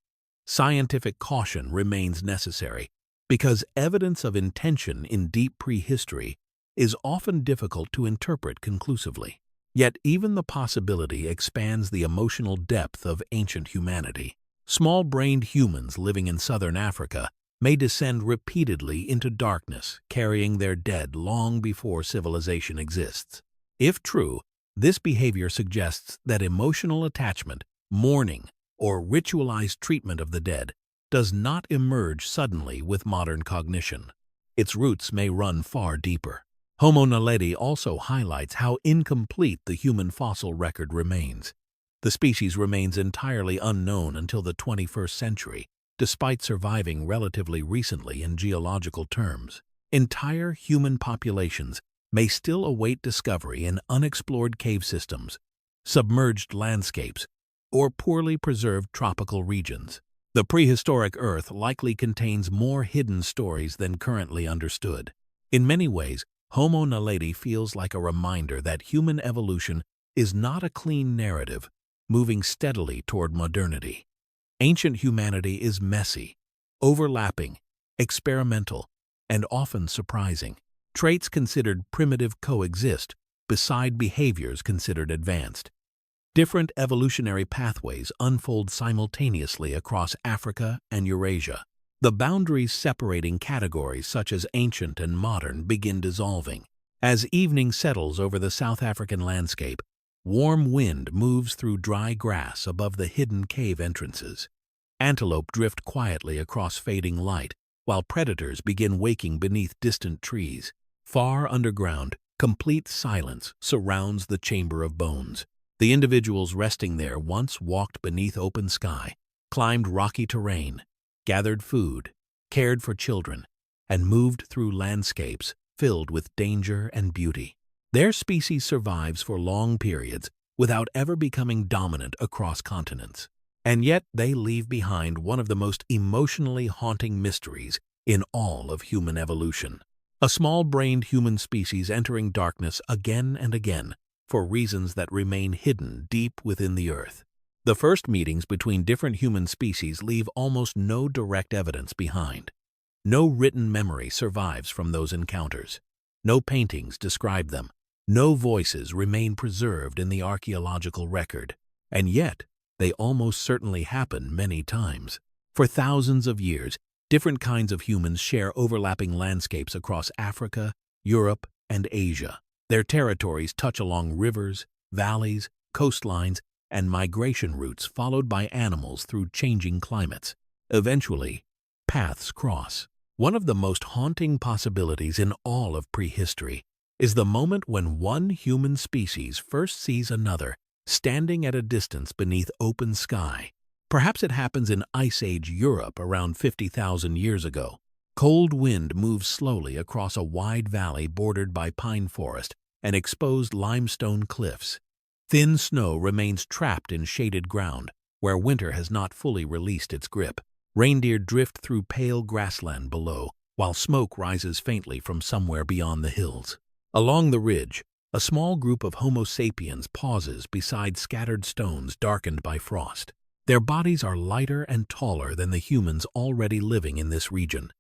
Scientific caution remains necessary, because evidence of intention in deep prehistory is often difficult to interpret conclusively. Yet even the possibility expands the emotional depth of ancient humanity. Small-brained humans living in southern Africa may descend repeatedly into darkness, carrying their dead long before civilization exists. If true, this behavior suggests that emotional attachment, mourning, or ritualized treatment of the dead does not emerge suddenly with modern cognition. Its roots may run far deeper. Homo naledi also highlights how incomplete the human fossil record remains. The species remains entirely unknown until the 21st century, despite surviving relatively recently in geological terms. Entire human populations may still await discovery in unexplored cave systems, submerged landscapes, or poorly preserved tropical regions. The prehistoric Earth likely contains more hidden stories than currently understood. In many ways, Homo naledi feels like a reminder that human evolution is not a clean narrative, moving steadily toward modernity. Ancient humanity is messy, overlapping, experimental, and often surprising. Traits considered primitive coexist beside behaviors considered advanced. Different evolutionary pathways unfold simultaneously across Africa and Eurasia. The boundaries separating categories such as ancient and modern begin dissolving. As evening settles over the South African landscape, warm wind moves through dry grass above the hidden cave entrances. Antelope drift quietly across fading light, while predators begin waking beneath distant trees. Far underground, complete silence surrounds the chamber of bones. The individuals resting there once walked beneath open sky, climbed rocky terrain, gathered food, cared for children, and moved through landscapes filled with danger and beauty. Their species survives for long periods without ever becoming dominant across continents. And yet they leave behind one of the most emotionally haunting mysteries in all of human evolution. A small-brained human species entering darkness again and again for reasons that remain hidden deep within the earth. The first meetings between different human species leave almost no direct evidence behind. No written memory survives from those encounters. No paintings describe them. No voices remain preserved in the archaeological record. And yet, they almost certainly happen many times. For thousands of years, different kinds of humans share overlapping landscapes across Africa, Europe, and Asia. Their territories touch along rivers, valleys, coastlines, and migration routes followed by animals through changing climates. Eventually, paths cross. One of the most haunting possibilities in all of prehistory is the moment when one human species first sees another standing at a distance beneath open sky. Perhaps it happens in Ice Age Europe around 50,000 years ago. Cold wind moves slowly across a wide valley bordered by pine forest and exposed limestone cliffs. Thin snow remains trapped in shaded ground, where winter has not fully released its grip. Reindeer drift through pale grassland below, while smoke rises faintly from somewhere beyond the hills. Along the ridge, a small group of Homo sapiens pauses beside scattered stones darkened by frost. Their bodies are lighter and taller than the humans already living in this region.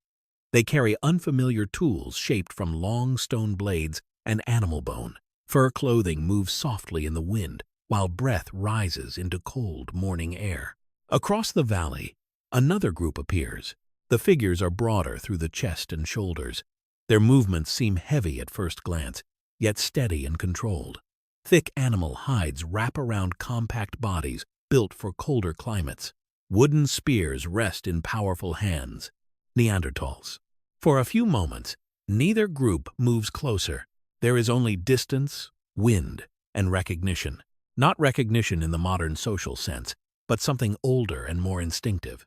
They carry unfamiliar tools shaped from long stone blades and animal bone. Fur clothing moves softly in the wind, while breath rises into cold morning air. Across the valley, another group appears. The figures are broader through the chest and shoulders. Their movements seem heavy at first glance, yet steady and controlled. Thick animal hides wrap around compact bodies built for colder climates. Wooden spears rest in powerful hands. Neanderthals. For a few moments, neither group moves closer. There is only distance, wind, and recognition. Not recognition in the modern social sense, but something older and more instinctive.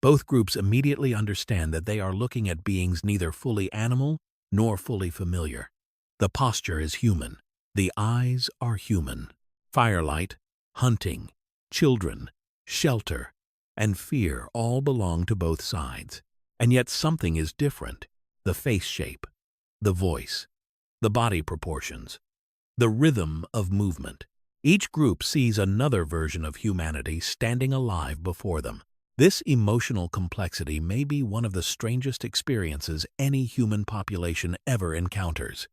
Both groups immediately understand that they are looking at beings neither fully animal nor fully familiar. The posture is human. The eyes are human. Firelight, hunting, children, shelter, and fear all belong to both sides. And yet something is different. The face shape, the voice, the body proportions, the rhythm of movement. Each group sees another version of humanity standing alive before them. This emotional complexity may be one of the strangest experiences any human population ever encounters.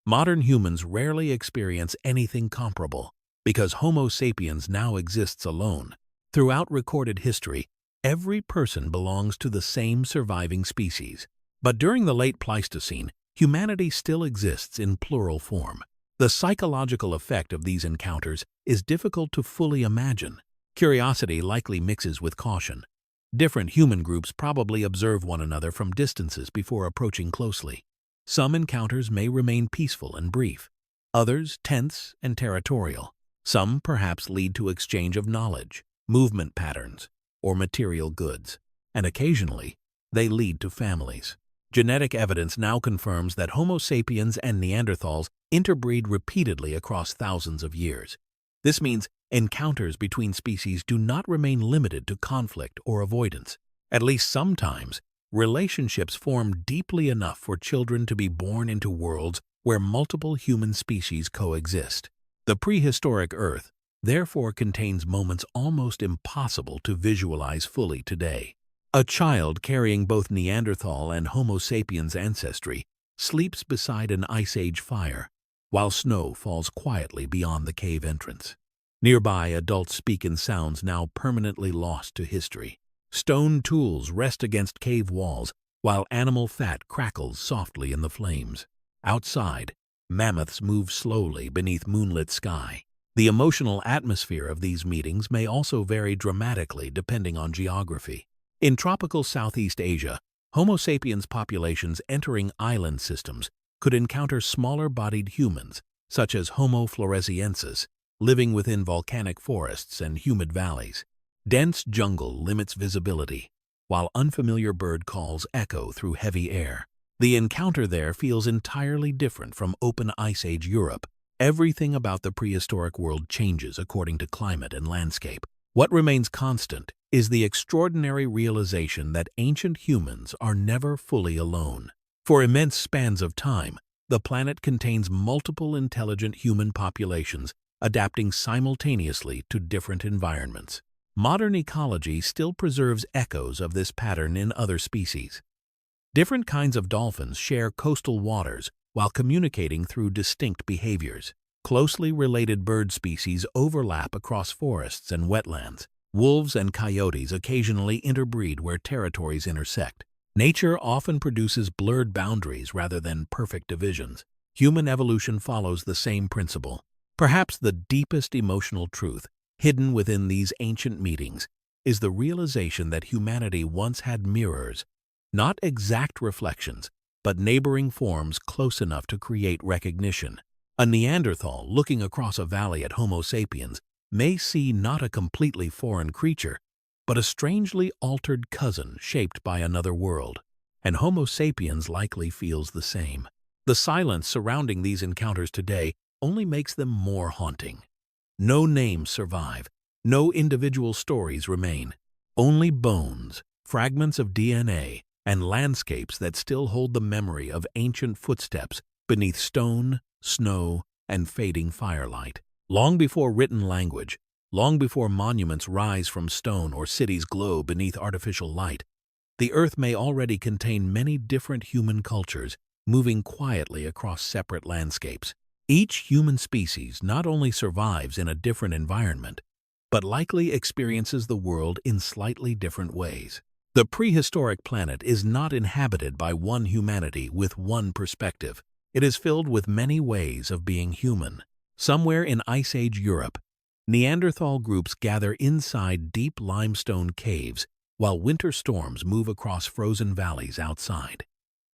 Modern humans rarely experience anything comparable because Homo sapiens now exists alone. Throughout recorded history, every person belongs to the same surviving species. But during the late Pleistocene, humanity still exists in plural form. The psychological effect of these encounters is difficult to fully imagine. Curiosity likely mixes with caution. Different human groups probably observe one another from distances before approaching closely. Some encounters may remain peaceful and brief, others tense and territorial. Some perhaps lead to exchange of knowledge, movement patterns, or material goods, and occasionally they lead to families. Genetic evidence now confirms that Homo sapiens and Neanderthals interbreed repeatedly across thousands of years. This means encounters between species do not remain limited to conflict or avoidance. At least sometimes, relationships form deeply enough for children to be born into worlds where multiple human species coexist. The prehistoric Earth, therefore, contains moments almost impossible to visualize fully today. A child carrying both Neanderthal and Homo sapiens ancestry sleeps beside an Ice Age fire, while snow falls quietly beyond the cave entrance. Nearby, adults speak in sounds now permanently lost to history. Stone tools rest against cave walls, while animal fat crackles softly in the flames. Outside, mammoths move slowly beneath moonlit sky. The emotional atmosphere of these meetings may also vary dramatically depending on geography. In tropical Southeast Asia, Homo sapiens populations entering island systems could encounter smaller-bodied humans, such as Homo floresiensis, living within volcanic forests and humid valleys. Dense jungle limits visibility, while unfamiliar bird calls echo through heavy air. The encounter there feels entirely different from open Ice Age Europe. Everything about the prehistoric world changes according to climate and landscape. What remains constant is the extraordinary realization that ancient humans are never fully alone. For immense spans of time, the planet contains multiple intelligent human populations adapting simultaneously to different environments. Modern ecology still preserves echoes of this pattern in other species. Different kinds of dolphins share coastal waters while communicating through distinct behaviors. Closely related bird species overlap across forests and wetlands. Wolves and coyotes occasionally interbreed where territories intersect. Nature often produces blurred boundaries rather than perfect divisions. Human evolution follows the same principle. Perhaps the deepest emotional truth hidden within these ancient meetings is the realization that humanity once had mirrors, not exact reflections, but neighboring forms close enough to create recognition. A Neanderthal looking across a valley at Homo sapiens may see not a completely foreign creature, but a strangely altered cousin shaped by another world. And Homo sapiens likely feels the same. The silence surrounding these encounters today only makes them more haunting. No names survive, no individual stories remain. Only bones, fragments of DNA, and landscapes that still hold the memory of ancient footsteps beneath stone, snow, and fading firelight. Long before written language, long before monuments rise from stone or cities glow beneath artificial light, the Earth may already contain many different human cultures moving quietly across separate landscapes. Each human species not only survives in a different environment, but likely experiences the world in slightly different ways. The prehistoric planet is not inhabited by one humanity with one perspective. It is filled with many ways of being human. Somewhere in Ice Age Europe, Neanderthal groups gather inside deep limestone caves while winter storms move across frozen valleys outside.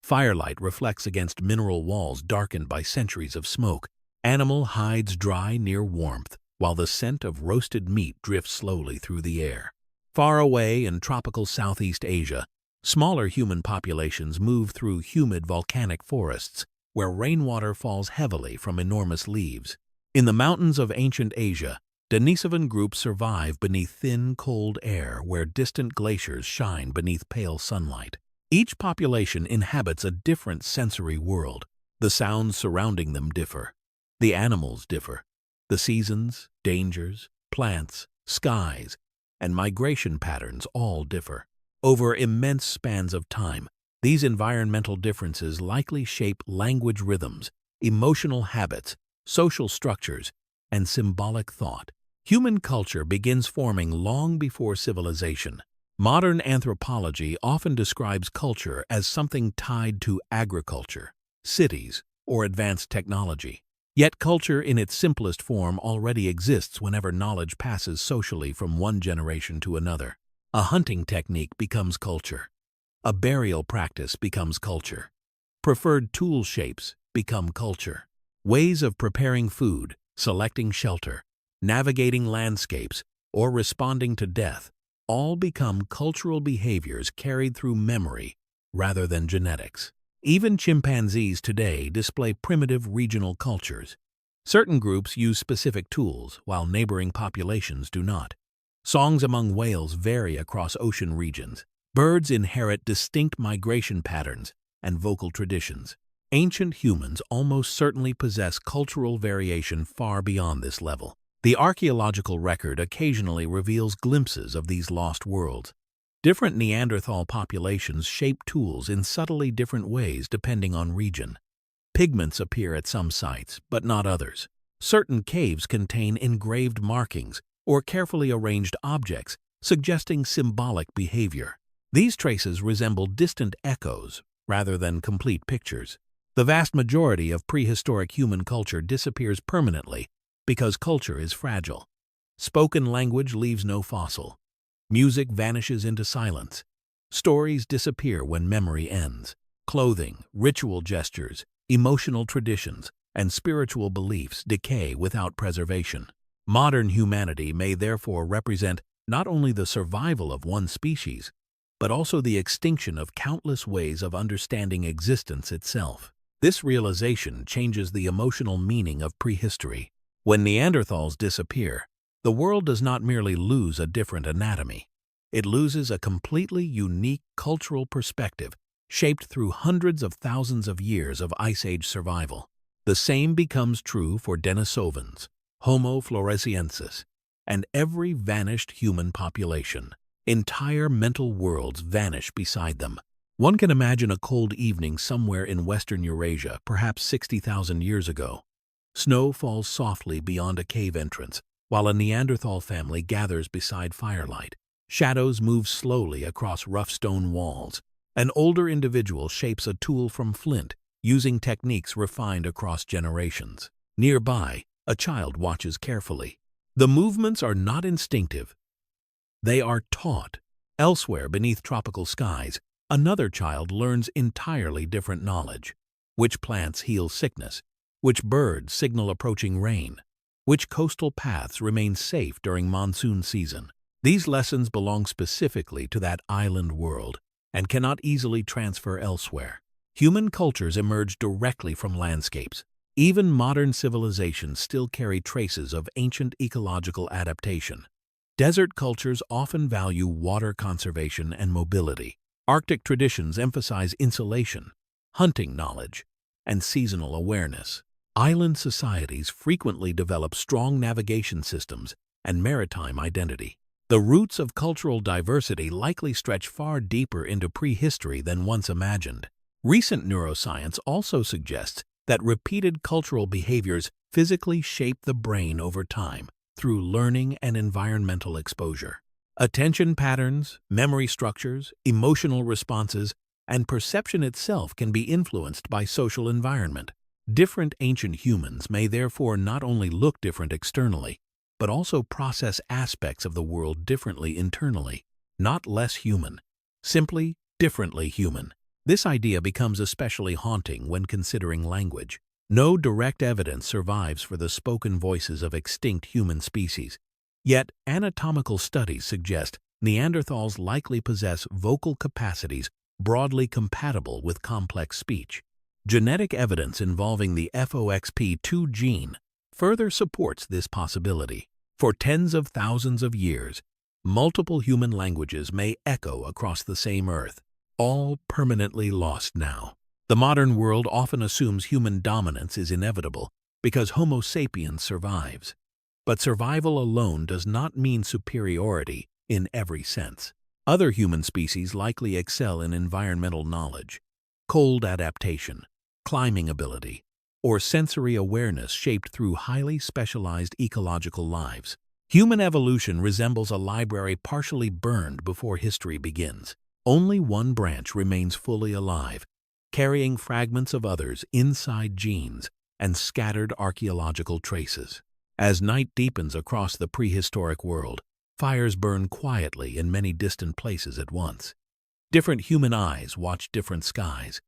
Firelight reflects against mineral walls darkened by centuries of smoke. Animal hides dry near warmth, while the scent of roasted meat drifts slowly through the air. Far away in tropical Southeast Asia, smaller human populations move through humid volcanic forests where rainwater falls heavily from enormous leaves. In the mountains of ancient Asia, Denisovan groups survive beneath thin, cold air where distant glaciers shine beneath pale sunlight. Each population inhabits a different sensory world. The sounds surrounding them differ. The animals differ. The seasons, dangers, plants, skies, and migration patterns all differ. Over immense spans of time, these environmental differences likely shape language rhythms, emotional habits, social structures, and symbolic thought. Human culture begins forming long before civilization. Modern anthropology often describes culture as something tied to agriculture, cities, or advanced technology. Yet culture in its simplest form already exists whenever knowledge passes socially from one generation to another. A hunting technique becomes culture. A burial practice becomes culture. Preferred tool shapes become culture. Ways of preparing food, selecting shelter, navigating landscapes, or responding to death all become cultural behaviors carried through memory rather than genetics. Even chimpanzees today display primitive regional cultures. Certain groups use specific tools, while neighboring populations do not. Songs among whales vary across ocean regions. Birds inherit distinct migration patterns and vocal traditions. Ancient humans almost certainly possess cultural variation far beyond this level. The archaeological record occasionally reveals glimpses of these lost worlds. Different Neanderthal populations shape tools in subtly different ways depending on region. Pigments appear at some sites, but not others. Certain caves contain engraved markings or carefully arranged objects, suggesting symbolic behavior. These traces resemble distant echoes rather than complete pictures. The vast majority of prehistoric human culture disappears permanently because culture is fragile. Spoken language leaves no fossil. Music vanishes into silence. Stories disappear when memory ends. Clothing, ritual gestures, emotional traditions, and spiritual beliefs decay without preservation. Modern humanity may therefore represent not only the survival of one species, but also the extinction of countless ways of understanding existence itself. This realization changes the emotional meaning of prehistory. When Neanderthals disappear, the world does not merely lose a different anatomy. It loses a completely unique cultural perspective shaped through hundreds of thousands of years of Ice Age survival. The same becomes true for Denisovans, Homo floresiensis, and every vanished human population. Entire mental worlds vanish beside them. One can imagine a cold evening somewhere in western Eurasia, perhaps 60,000 years ago. Snow falls softly beyond a cave entrance, while a Neanderthal family gathers beside firelight. Shadows move slowly across rough stone walls. An older individual shapes a tool from flint, using techniques refined across generations. Nearby, a child watches carefully. The movements are not instinctive. They are taught. Elsewhere, beneath tropical skies, another child learns entirely different knowledge. Which plants heal sickness? Which birds signal approaching rain? Which coastal paths remain safe during monsoon season? These lessons belong specifically to that island world and cannot easily transfer elsewhere. Human cultures emerge directly from landscapes. Even modern civilizations still carry traces of ancient ecological adaptation. Desert cultures often value water conservation and mobility. Arctic traditions emphasize insulation, hunting knowledge, and seasonal awareness. Island societies frequently develop strong navigation systems and maritime identity. The roots of cultural diversity likely stretch far deeper into prehistory than once imagined. Recent neuroscience also suggests that repeated cultural behaviors physically shape the brain over time through learning and environmental exposure. Attention patterns, memory structures, emotional responses, and perception itself can be influenced by social environment. Different ancient humans may therefore not only look different externally, but also process aspects of the world differently internally. Not less human, simply differently human. This idea becomes especially haunting when considering language. No direct evidence survives for the spoken voices of extinct human species. Yet, anatomical studies suggest Neanderthals likely possess vocal capacities broadly compatible with complex speech. Genetic evidence involving the FOXP2 gene further supports this possibility. For tens of thousands of years, multiple human languages may echo across the same Earth, all permanently lost now. The modern world often assumes human dominance is inevitable because Homo sapiens survives. But survival alone does not mean superiority in every sense. Other human species likely excel in environmental knowledge, cold adaptation, climbing ability, or sensory awareness shaped through highly specialized ecological lives. Human evolution resembles a library partially burned before history begins. Only one branch remains fully alive, carrying fragments of others inside genes and scattered archaeological traces. As night deepens across the prehistoric world, fires burn quietly in many distant places at once. Different human eyes watch different skies.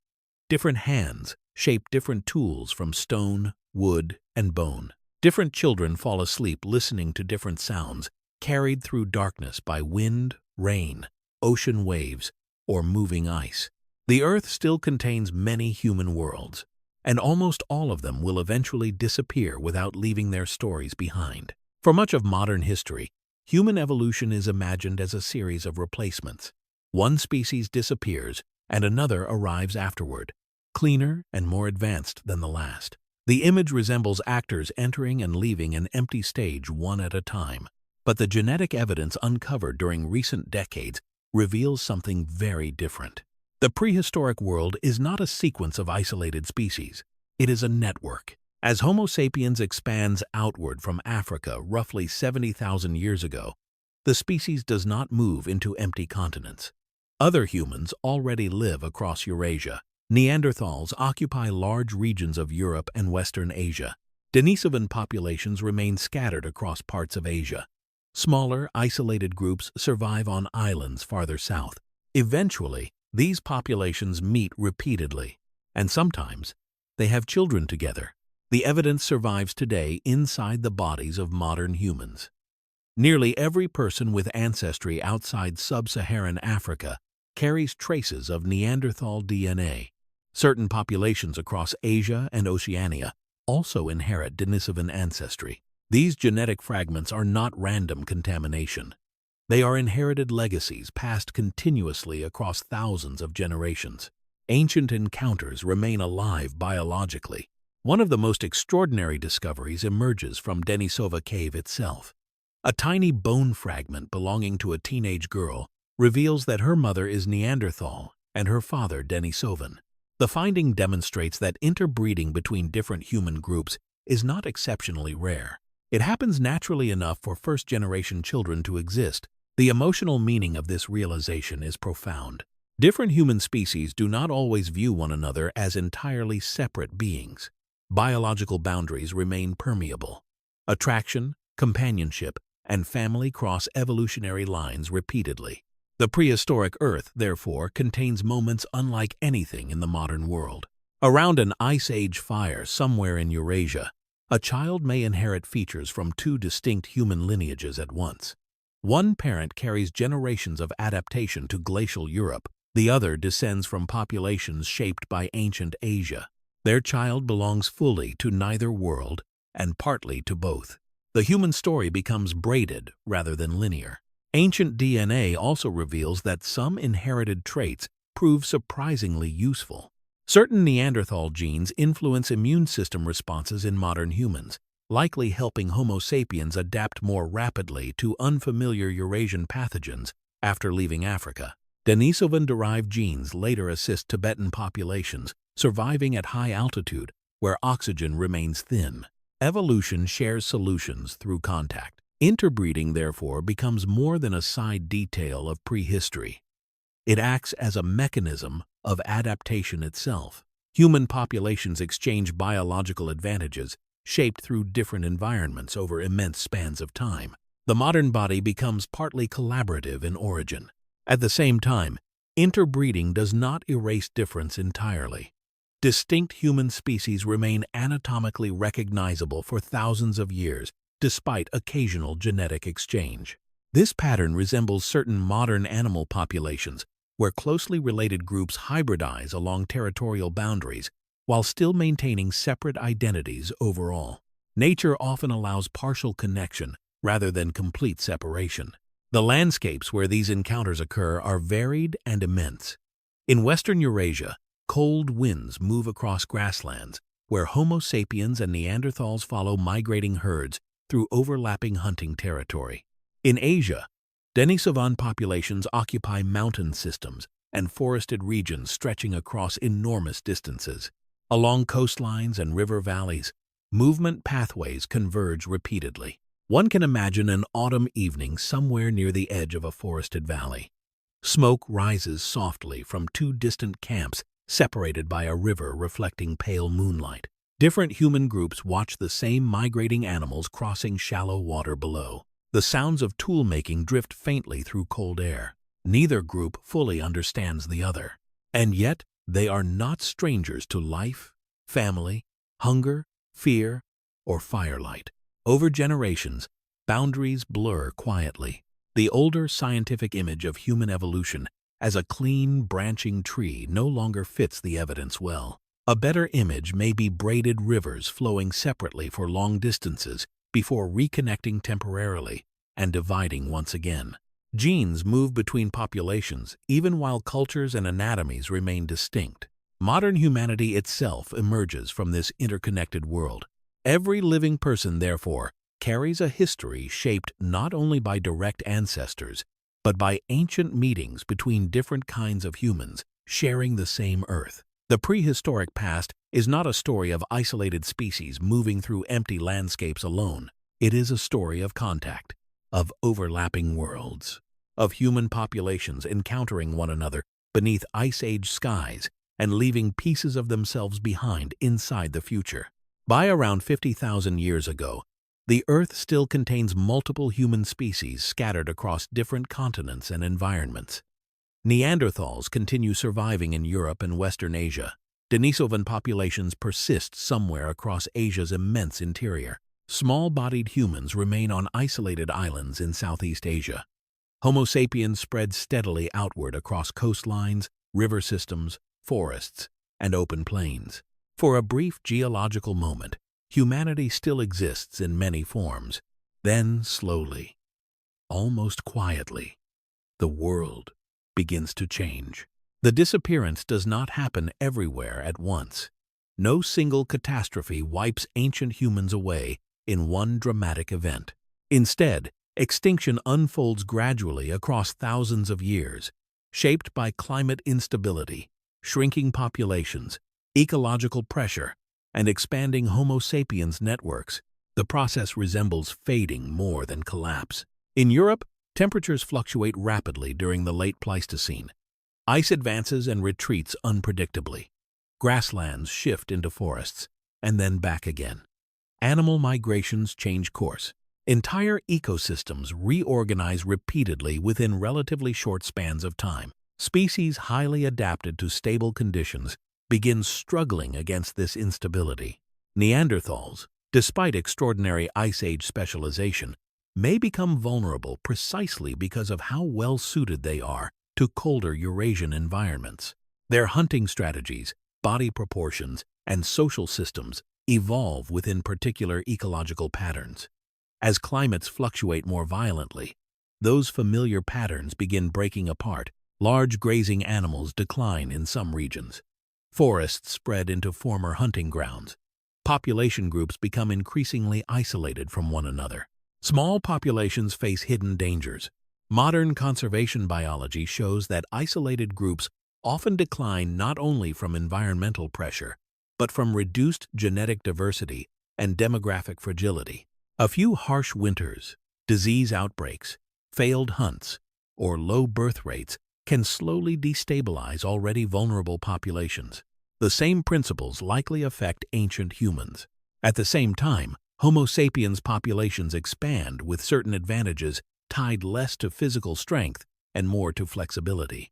Different hands shape different tools from stone, wood, and bone. Different children fall asleep listening to different sounds, carried through darkness by wind, rain, ocean waves, or moving ice. The Earth still contains many human worlds, and almost all of them will eventually disappear without leaving their stories behind. For much of modern history, human evolution is imagined as a series of replacements. One species disappears, and another arrives afterward, cleaner and more advanced than the last. The image resembles actors entering and leaving an empty stage one at a time. But the genetic evidence uncovered during recent decades reveals something very different. The prehistoric world is not a sequence of isolated species. It is a network. As Homo sapiens expands outward from Africa roughly 70,000 years ago, the species does not move into empty continents. Other humans already live across Eurasia. Neanderthals occupy large regions of Europe and Western Asia. Denisovan populations remain scattered across parts of Asia. Smaller, isolated groups survive on islands farther south. Eventually, these populations meet repeatedly, and sometimes they have children together. The evidence survives today inside the bodies of modern humans. Nearly every person with ancestry outside sub-Saharan Africa carries traces of Neanderthal DNA. Certain populations across Asia and Oceania also inherit Denisovan ancestry. These genetic fragments are not random contamination. They are inherited legacies passed continuously across thousands of generations. Ancient encounters remain alive biologically. One of the most extraordinary discoveries emerges from Denisova Cave itself. A tiny bone fragment belonging to a teenage girl reveals that her mother is Neanderthal and her father Denisovan. The finding demonstrates that interbreeding between different human groups is not exceptionally rare. It happens naturally enough for first-generation children to exist. The emotional meaning of this realization is profound. Different human species do not always view one another as entirely separate beings. Biological boundaries remain permeable. Attraction, companionship, and family cross evolutionary lines repeatedly. The prehistoric Earth, therefore, contains moments unlike anything in the modern world. Around an ice age fire somewhere in Eurasia, a child may inherit features from two distinct human lineages at once. One parent carries generations of adaptation to glacial Europe. The other descends from populations shaped by ancient Asia. Their child belongs fully to neither world and partly to both. The human story becomes braided rather than linear. Ancient DNA also reveals that some inherited traits prove surprisingly useful. Certain Neanderthal genes influence immune system responses in modern humans, likely helping Homo sapiens adapt more rapidly to unfamiliar Eurasian pathogens after leaving Africa. Denisovan-derived genes later assist Tibetan populations surviving at high altitude where oxygen remains thin. Evolution shares solutions through contact. Interbreeding, therefore, becomes more than a side detail of prehistory. It acts as a mechanism of adaptation itself. Human populations exchange biological advantages shaped through different environments over immense spans of time. The modern body becomes partly collaborative in origin. At the same time, interbreeding does not erase difference entirely. Distinct human species remain anatomically recognizable for thousands of years, despite occasional genetic exchange. This pattern resembles certain modern animal populations, where closely related groups hybridize along territorial boundaries while still maintaining separate identities overall. Nature often allows partial connection rather than complete separation. The landscapes where these encounters occur are varied and immense. In Western Eurasia, cold winds move across grasslands, where Homo sapiens and Neanderthals follow migrating herds through overlapping hunting territory. In Asia, Denisovan populations occupy mountain systems and forested regions stretching across enormous distances. Along coastlines and river valleys, movement pathways converge repeatedly. One can imagine an autumn evening somewhere near the edge of a forested valley. Smoke rises softly from two distant camps separated by a river reflecting pale moonlight. Different human groups watch the same migrating animals crossing shallow water below. The sounds of tool-making drift faintly through cold air. Neither group fully understands the other. And yet, they are not strangers to life, family, hunger, fear, or firelight. Over generations, boundaries blur quietly. The older scientific image of human evolution as a clean, branching tree no longer fits the evidence well. A better image may be braided rivers flowing separately for long distances before reconnecting temporarily and dividing once again. Genes move between populations even while cultures and anatomies remain distinct. Modern humanity itself emerges from this interconnected world. Every living person, therefore, carries a history shaped not only by direct ancestors, but by ancient meetings between different kinds of humans sharing the same earth. The prehistoric past is not a story of isolated species moving through empty landscapes alone. It is a story of contact, of overlapping worlds, of human populations encountering one another beneath ice age skies and leaving pieces of themselves behind inside the future. By around 50,000 years ago, the Earth still contains multiple human species scattered across different continents and environments. Neanderthals continue surviving in Europe and Western Asia. Denisovan populations persist somewhere across Asia's immense interior. Small-bodied humans remain on isolated islands in Southeast Asia. Homo sapiens spread steadily outward across coastlines, river systems, forests, and open plains. For a brief geological moment, humanity still exists in many forms. Then, slowly, almost quietly, the world begins to change. The disappearance does not happen everywhere at once. No single catastrophe wipes ancient humans away in one dramatic event. Instead, extinction unfolds gradually across thousands of years, shaped by climate instability, shrinking populations, ecological pressure, and expanding Homo sapiens networks. The process resembles fading more than collapse. In Europe, temperatures fluctuate rapidly during the late Pleistocene. Ice advances and retreats unpredictably. Grasslands shift into forests, and then back again. Animal migrations change course. Entire ecosystems reorganize repeatedly within relatively short spans of time. Species highly adapted to stable conditions begin struggling against this instability. Neanderthals, despite extraordinary Ice Age specialization, may become vulnerable precisely because of how well-suited they are to colder Eurasian environments. Their hunting strategies, body proportions, and social systems evolve within particular ecological patterns. As climates fluctuate more violently, those familiar patterns begin breaking apart. Large grazing animals decline in some regions. Forests spread into former hunting grounds. Population groups become increasingly isolated from one another. Small populations face hidden dangers. Modern conservation biology shows that isolated groups often decline not only from environmental pressure, but from reduced genetic diversity and demographic fragility. A few harsh winters, disease outbreaks, failed hunts, or low birth rates can slowly destabilize already vulnerable populations. The same principles likely affect ancient humans. At the same time, Homo sapiens populations expand with certain advantages tied less to physical strength and more to flexibility.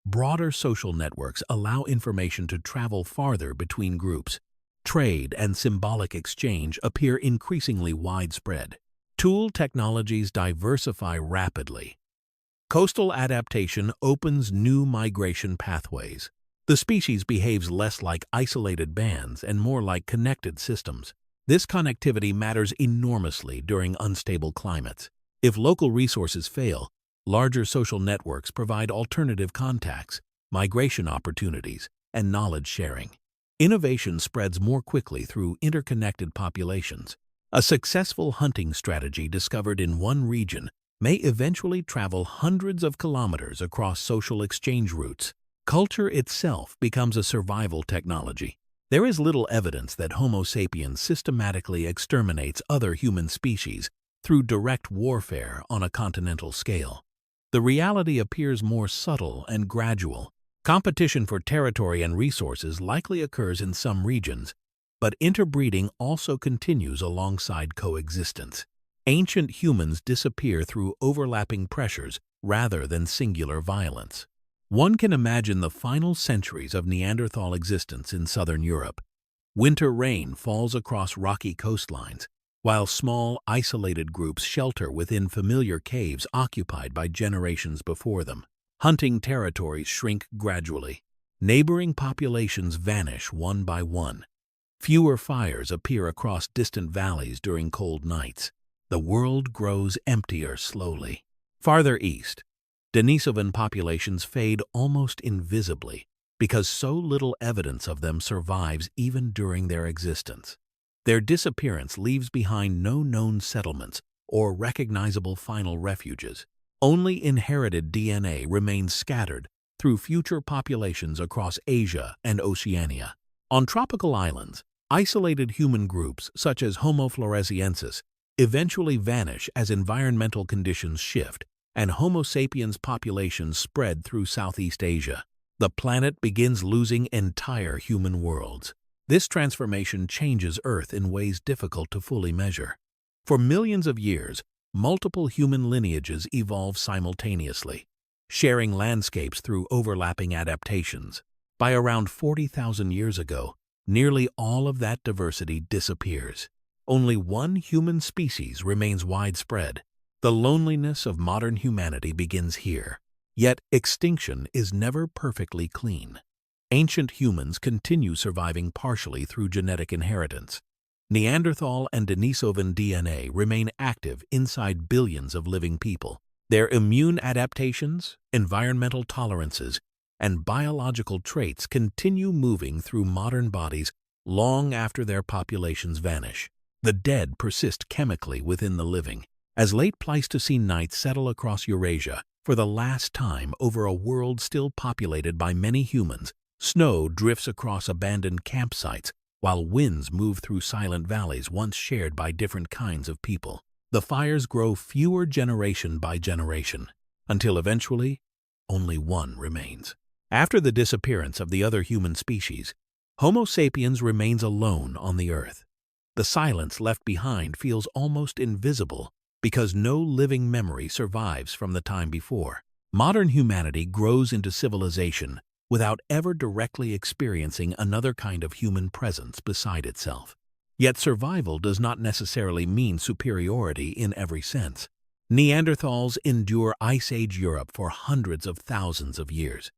Broader social networks allow information to travel farther between groups. Trade and symbolic exchange appear increasingly widespread. Tool technologies diversify rapidly. Coastal adaptation opens new migration pathways. The species behaves less like isolated bands and more like connected systems. This connectivity matters enormously during unstable climates. If local resources fail, larger social networks provide alternative contacts, migration opportunities, and knowledge sharing. Innovation spreads more quickly through interconnected populations. A successful hunting strategy discovered in one region may eventually travel hundreds of kilometers across social exchange routes. Culture itself becomes a survival technology. There is little evidence that Homo sapiens systematically exterminates other human species through direct warfare on a continental scale. The reality appears more subtle and gradual. Competition for territory and resources likely occurs in some regions, but interbreeding also continues alongside coexistence. Ancient humans disappear through overlapping pressures rather than singular violence. One can imagine the final centuries of Neanderthal existence in southern Europe. Winter rain falls across rocky coastlines, while small, isolated groups shelter within familiar caves occupied by generations before them. Hunting territories shrink gradually. Neighboring populations vanish one by one. Fewer fires appear across distant valleys during cold nights. The world grows emptier slowly. Farther east, Denisovan populations fade almost invisibly because so little evidence of them survives even during their existence. Their disappearance leaves behind no known settlements or recognizable final refuges. Only inherited DNA remains scattered through future populations across Asia and Oceania. On tropical islands, isolated human groups such as Homo floresiensis eventually vanish as environmental conditions shift and Homo sapiens populations spread through Southeast Asia. The planet begins losing entire human worlds. This transformation changes Earth in ways difficult to fully measure. For millions of years, multiple human lineages evolve simultaneously, sharing landscapes through overlapping adaptations. By around 40,000 years ago, nearly all of that diversity disappears. Only one human species remains widespread. The loneliness of modern humanity begins here. Yet extinction is never perfectly clean. Ancient humans continue surviving partially through genetic inheritance. Neanderthal and Denisovan DNA remain active inside billions of living people. Their immune adaptations, environmental tolerances, and biological traits continue moving through modern bodies long after their populations vanish. The dead persist chemically within the living. As late Pleistocene nights settle across Eurasia, for the last time over a world still populated by many humans, snow drifts across abandoned campsites while winds move through silent valleys once shared by different kinds of people. The fires grow fewer generation by generation, until eventually only one remains. After the disappearance of the other human species, Homo sapiens remains alone on the Earth. The silence left behind feels almost invisible because no living memory survives from the time before. Modern humanity grows into civilization without ever directly experiencing another kind of human presence beside itself. Yet survival does not necessarily mean superiority in every sense. Neanderthals endure Ice Age Europe for hundreds of thousands of years.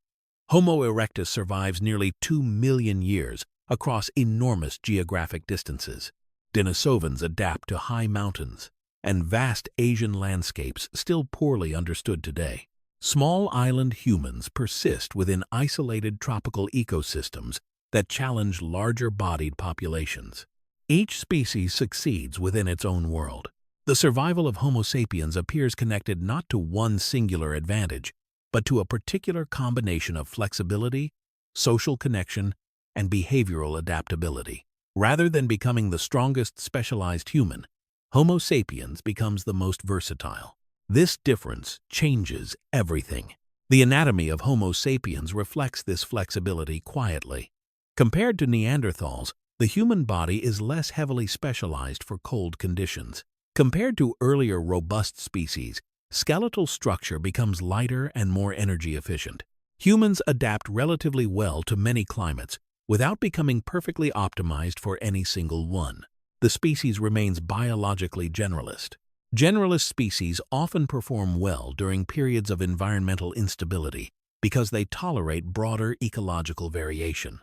Homo erectus survives nearly 2 million years across enormous geographic distances. Denisovans adapt to high mountains and vast Asian landscapes still poorly understood today. Small island humans persist within isolated tropical ecosystems that challenge larger-bodied populations. Each species succeeds within its own world. The survival of Homo sapiens appears connected not to one singular advantage, but to a particular combination of flexibility, social connection, and behavioral adaptability. Rather than becoming the strongest specialized human, Homo sapiens becomes the most versatile. This difference changes everything. The anatomy of Homo sapiens reflects this flexibility quietly. Compared to Neanderthals, the human body is less heavily specialized for cold conditions. Compared to earlier robust species, skeletal structure becomes lighter and more energy efficient. Humans adapt relatively well to many climates without becoming perfectly optimized for any single one. The species remains biologically generalist. Generalist species often perform well during periods of environmental instability because they tolerate broader ecological variation.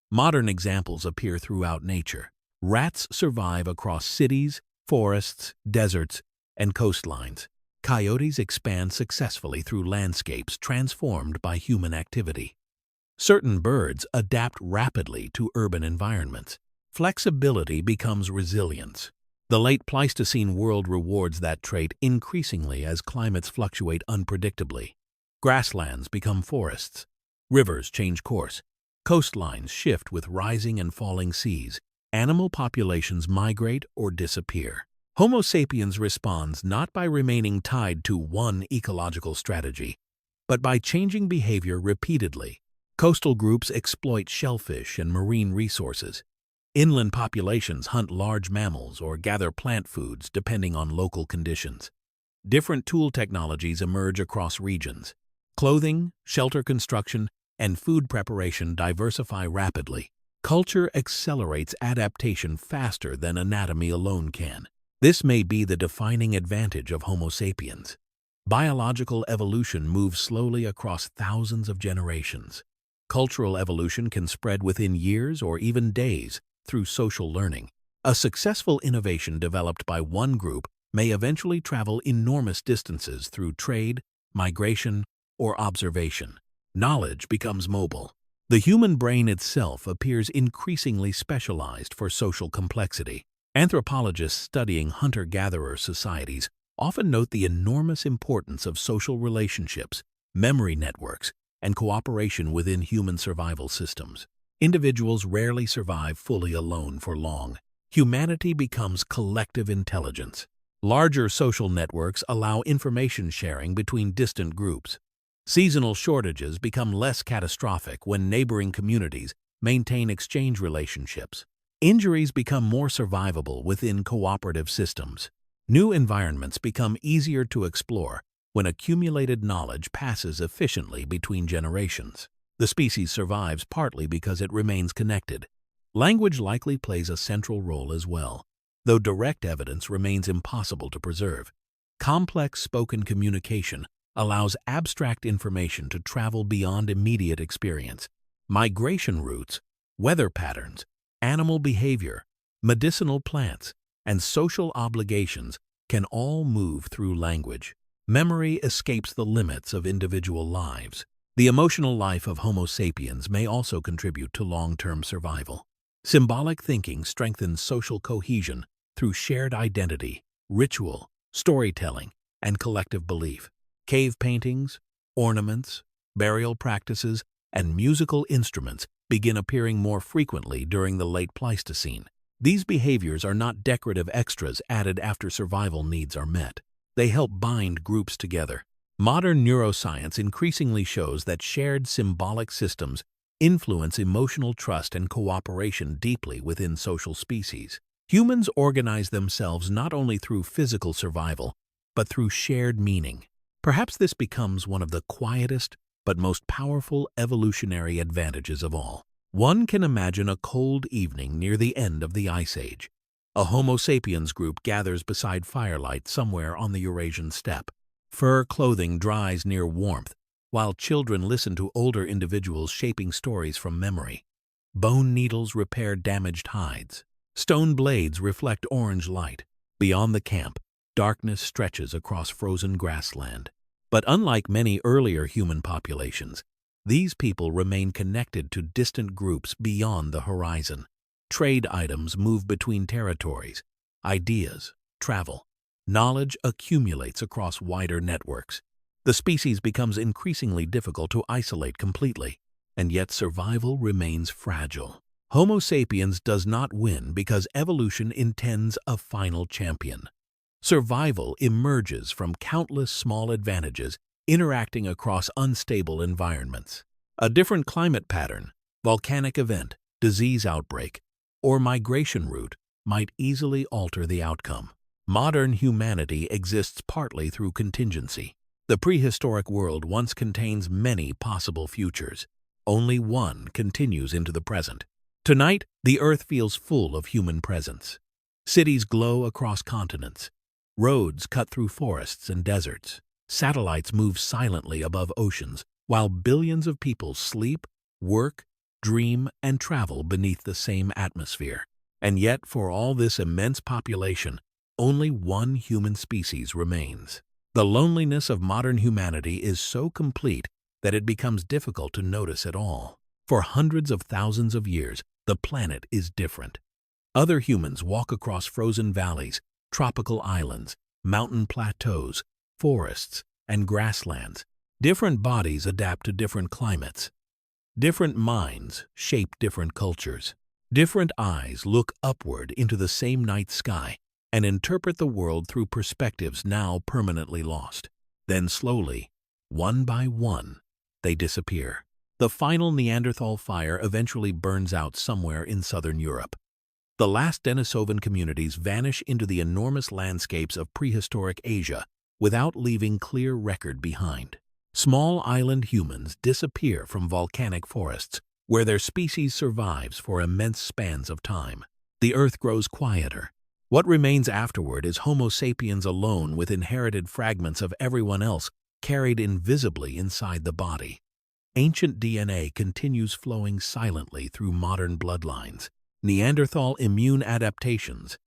Modern examples appear throughout nature. Rats survive across cities, forests, deserts, and coastlines. Coyotes expand successfully through landscapes transformed by human activity. Certain birds adapt rapidly to urban environments. Flexibility becomes resilience. The late Pleistocene world rewards that trait increasingly as climates fluctuate unpredictably. Grasslands become forests. Rivers change course. Coastlines shift with rising and falling seas. Animal populations migrate or disappear. Homo sapiens responds not by remaining tied to one ecological strategy, but by changing behavior repeatedly. Coastal groups exploit shellfish and marine resources. Inland populations hunt large mammals or gather plant foods depending on local conditions. Different tool technologies emerge across regions. Clothing, shelter construction, and food preparation diversify rapidly. Culture accelerates adaptation faster than anatomy alone can. This may be the defining advantage of Homo sapiens. Biological evolution moves slowly across thousands of generations. Cultural evolution can spread within years or even days through social learning. A successful innovation developed by one group may eventually travel enormous distances through trade, migration, or observation. Knowledge becomes mobile. The human brain itself appears increasingly specialized for social complexity. Anthropologists studying hunter-gatherer societies often note the enormous importance of social relationships, memory networks, and cooperation within human survival systems. Individuals rarely survive fully alone for long. Humanity becomes collective intelligence. Larger social networks allow information sharing between distant groups. Seasonal shortages become less catastrophic when neighboring communities maintain exchange relationships. Injuries become more survivable within cooperative systems. New environments become easier to explore when accumulated knowledge passes efficiently between generations. The species survives partly because it remains connected. Language likely plays a central role as well, though direct evidence remains impossible to preserve. Complex spoken communication allows abstract information to travel beyond immediate experience. Migration routes, weather patterns, animal behavior, medicinal plants, and social obligations can all move through language. Memory escapes the limits of individual lives. The emotional life of Homo sapiens may also contribute to long-term survival. Symbolic thinking strengthens social cohesion through shared identity, ritual, storytelling, and collective belief. Cave paintings, ornaments, burial practices, and musical instruments begin appearing more frequently during the late Pleistocene. These behaviors are not decorative extras added after survival needs are met. They help bind groups together. Modern neuroscience increasingly shows that shared symbolic systems influence emotional trust and cooperation deeply within social species. Humans organize themselves not only through physical survival, but through shared meaning. Perhaps this becomes one of the quietest but most powerful evolutionary advantages of all. One can imagine a cold evening near the end of the Ice Age. A Homo sapiens group gathers beside firelight somewhere on the Eurasian steppe. Fur clothing dries near warmth, while children listen to older individuals shaping stories from memory. Bone needles repair damaged hides. Stone blades reflect orange light. Beyond the camp, darkness stretches across frozen grassland. But unlike many earlier human populations, these people remain connected to distant groups beyond the horizon. Trade items move between territories. Ideas travel. Knowledge accumulates across wider networks. The species becomes increasingly difficult to isolate completely, and yet survival remains fragile. Homo sapiens does not win because evolution intends a final champion. Survival emerges from countless small advantages interacting across unstable environments. A different climate pattern, volcanic event, disease outbreak, or migration route might easily alter the outcome. Modern humanity exists partly through contingency. The prehistoric world once contains many possible futures. Only one continues into the present. Tonight, the Earth feels full of human presence. Cities glow across continents. Roads cut through forests and deserts. Satellites move silently above oceans, while billions of people sleep, work, dream, and travel beneath the same atmosphere. And yet, for all this immense population, only one human species remains. The loneliness of modern humanity is so complete that it becomes difficult to notice at all. For hundreds of thousands of years, the planet is different. Other humans walk across frozen valleys, tropical islands, mountain plateaus, forests, and grasslands. Different bodies adapt to different climates. Different minds shape different cultures. Different eyes look upward into the same night sky and interpret the world through perspectives now permanently lost. Then slowly, one by one, they disappear. The final Neanderthal fire eventually burns out somewhere in southern Europe. The last Denisovan communities vanish into the enormous landscapes of prehistoric Asia without leaving clear record behind. Small island humans disappear from volcanic forests, where their species survives for immense spans of time. The Earth grows quieter. What remains afterward is Homo sapiens alone, with inherited fragments of everyone else carried invisibly inside the body. Ancient DNA continues flowing silently through modern bloodlines. Neanderthal immune adaptations,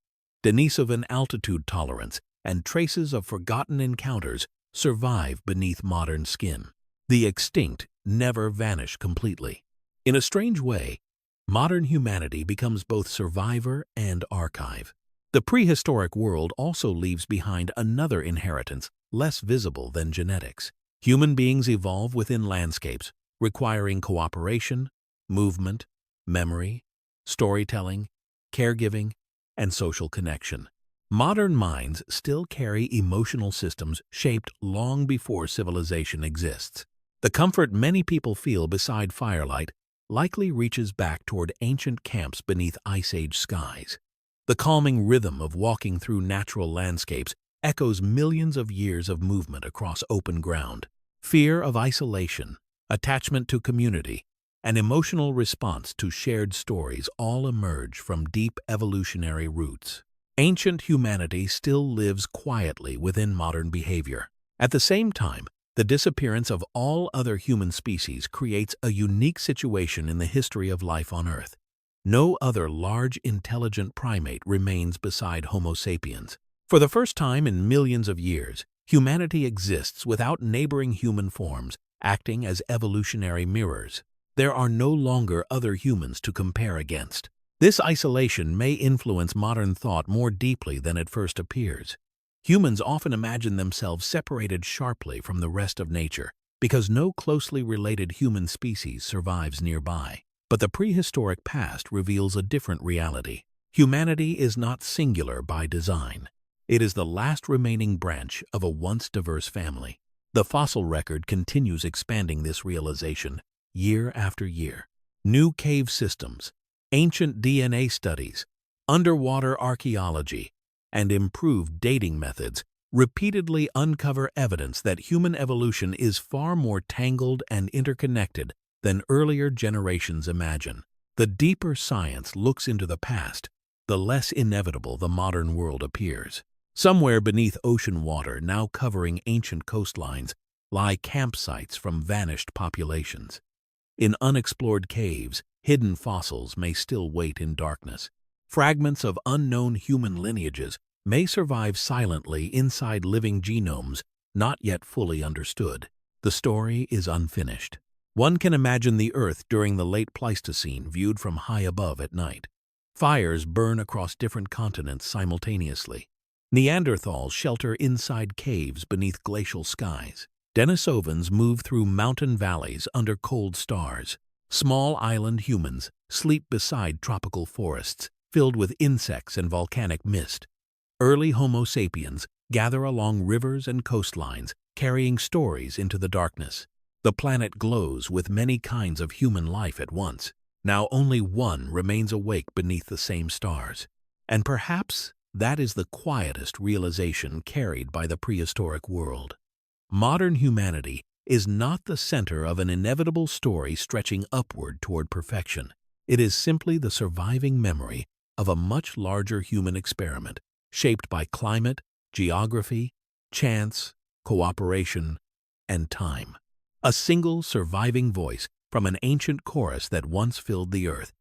Denisovan altitude tolerance, and traces of forgotten encounters survive beneath modern skin. The extinct never vanish completely. In a strange way, modern humanity becomes both survivor and archive. The prehistoric world also leaves behind another inheritance less visible than genetics. Human beings evolve within landscapes requiring cooperation, movement, memory, storytelling, caregiving, and social connection. Modern minds still carry emotional systems shaped long before civilization exists. The comfort many people feel beside firelight likely reaches back toward ancient camps beneath Ice Age skies. The calming rhythm of walking through natural landscapes echoes millions of years of movement across open ground. Fear of isolation, attachment to community, and emotional response to shared stories all emerge from deep evolutionary roots. Ancient humanity still lives quietly within modern behavior. At the same time, the disappearance of all other human species creates a unique situation in the history of life on Earth. No other large, intelligent primate remains beside Homo sapiens. For the first time in millions of years, humanity exists without neighboring human forms, acting as evolutionary mirrors. There are no longer other humans to compare against. This isolation may influence modern thought more deeply than it first appears. Humans often imagine themselves separated sharply from the rest of nature because no closely related human species survives nearby. But the prehistoric past reveals a different reality. Humanity is not singular by design. It is the last remaining branch of a once diverse family. The fossil record continues expanding this realization year after year. New cave systems, ancient DNA studies, underwater archaeology, and improved dating methods repeatedly uncover evidence that human evolution is far more tangled and interconnected than earlier generations imagine. The deeper science looks into the past, the less inevitable the modern world appears. Somewhere beneath ocean water, now covering ancient coastlines, lie campsites from vanished populations. In unexplored caves, hidden fossils may still wait in darkness. Fragments of unknown human lineages may survive silently inside living genomes not yet fully understood. The story is unfinished. One can imagine the Earth during the late Pleistocene viewed from high above at night. Fires burn across different continents simultaneously. Neanderthals shelter inside caves beneath glacial skies. Denisovans move through mountain valleys under cold stars. Small island humans sleep beside tropical forests filled with insects and volcanic mist. Early Homo sapiens gather along rivers and coastlines, carrying stories into the darkness. The planet glows with many kinds of human life at once. Now only one remains awake beneath the same stars. And perhaps that is the quietest realization carried by the prehistoric world. Modern humanity is not the center of an inevitable story stretching upward toward perfection. It is simply the surviving memory of a much larger human experiment, shaped by climate, geography, chance, cooperation, and time. A single surviving voice from an ancient chorus that once filled the earth,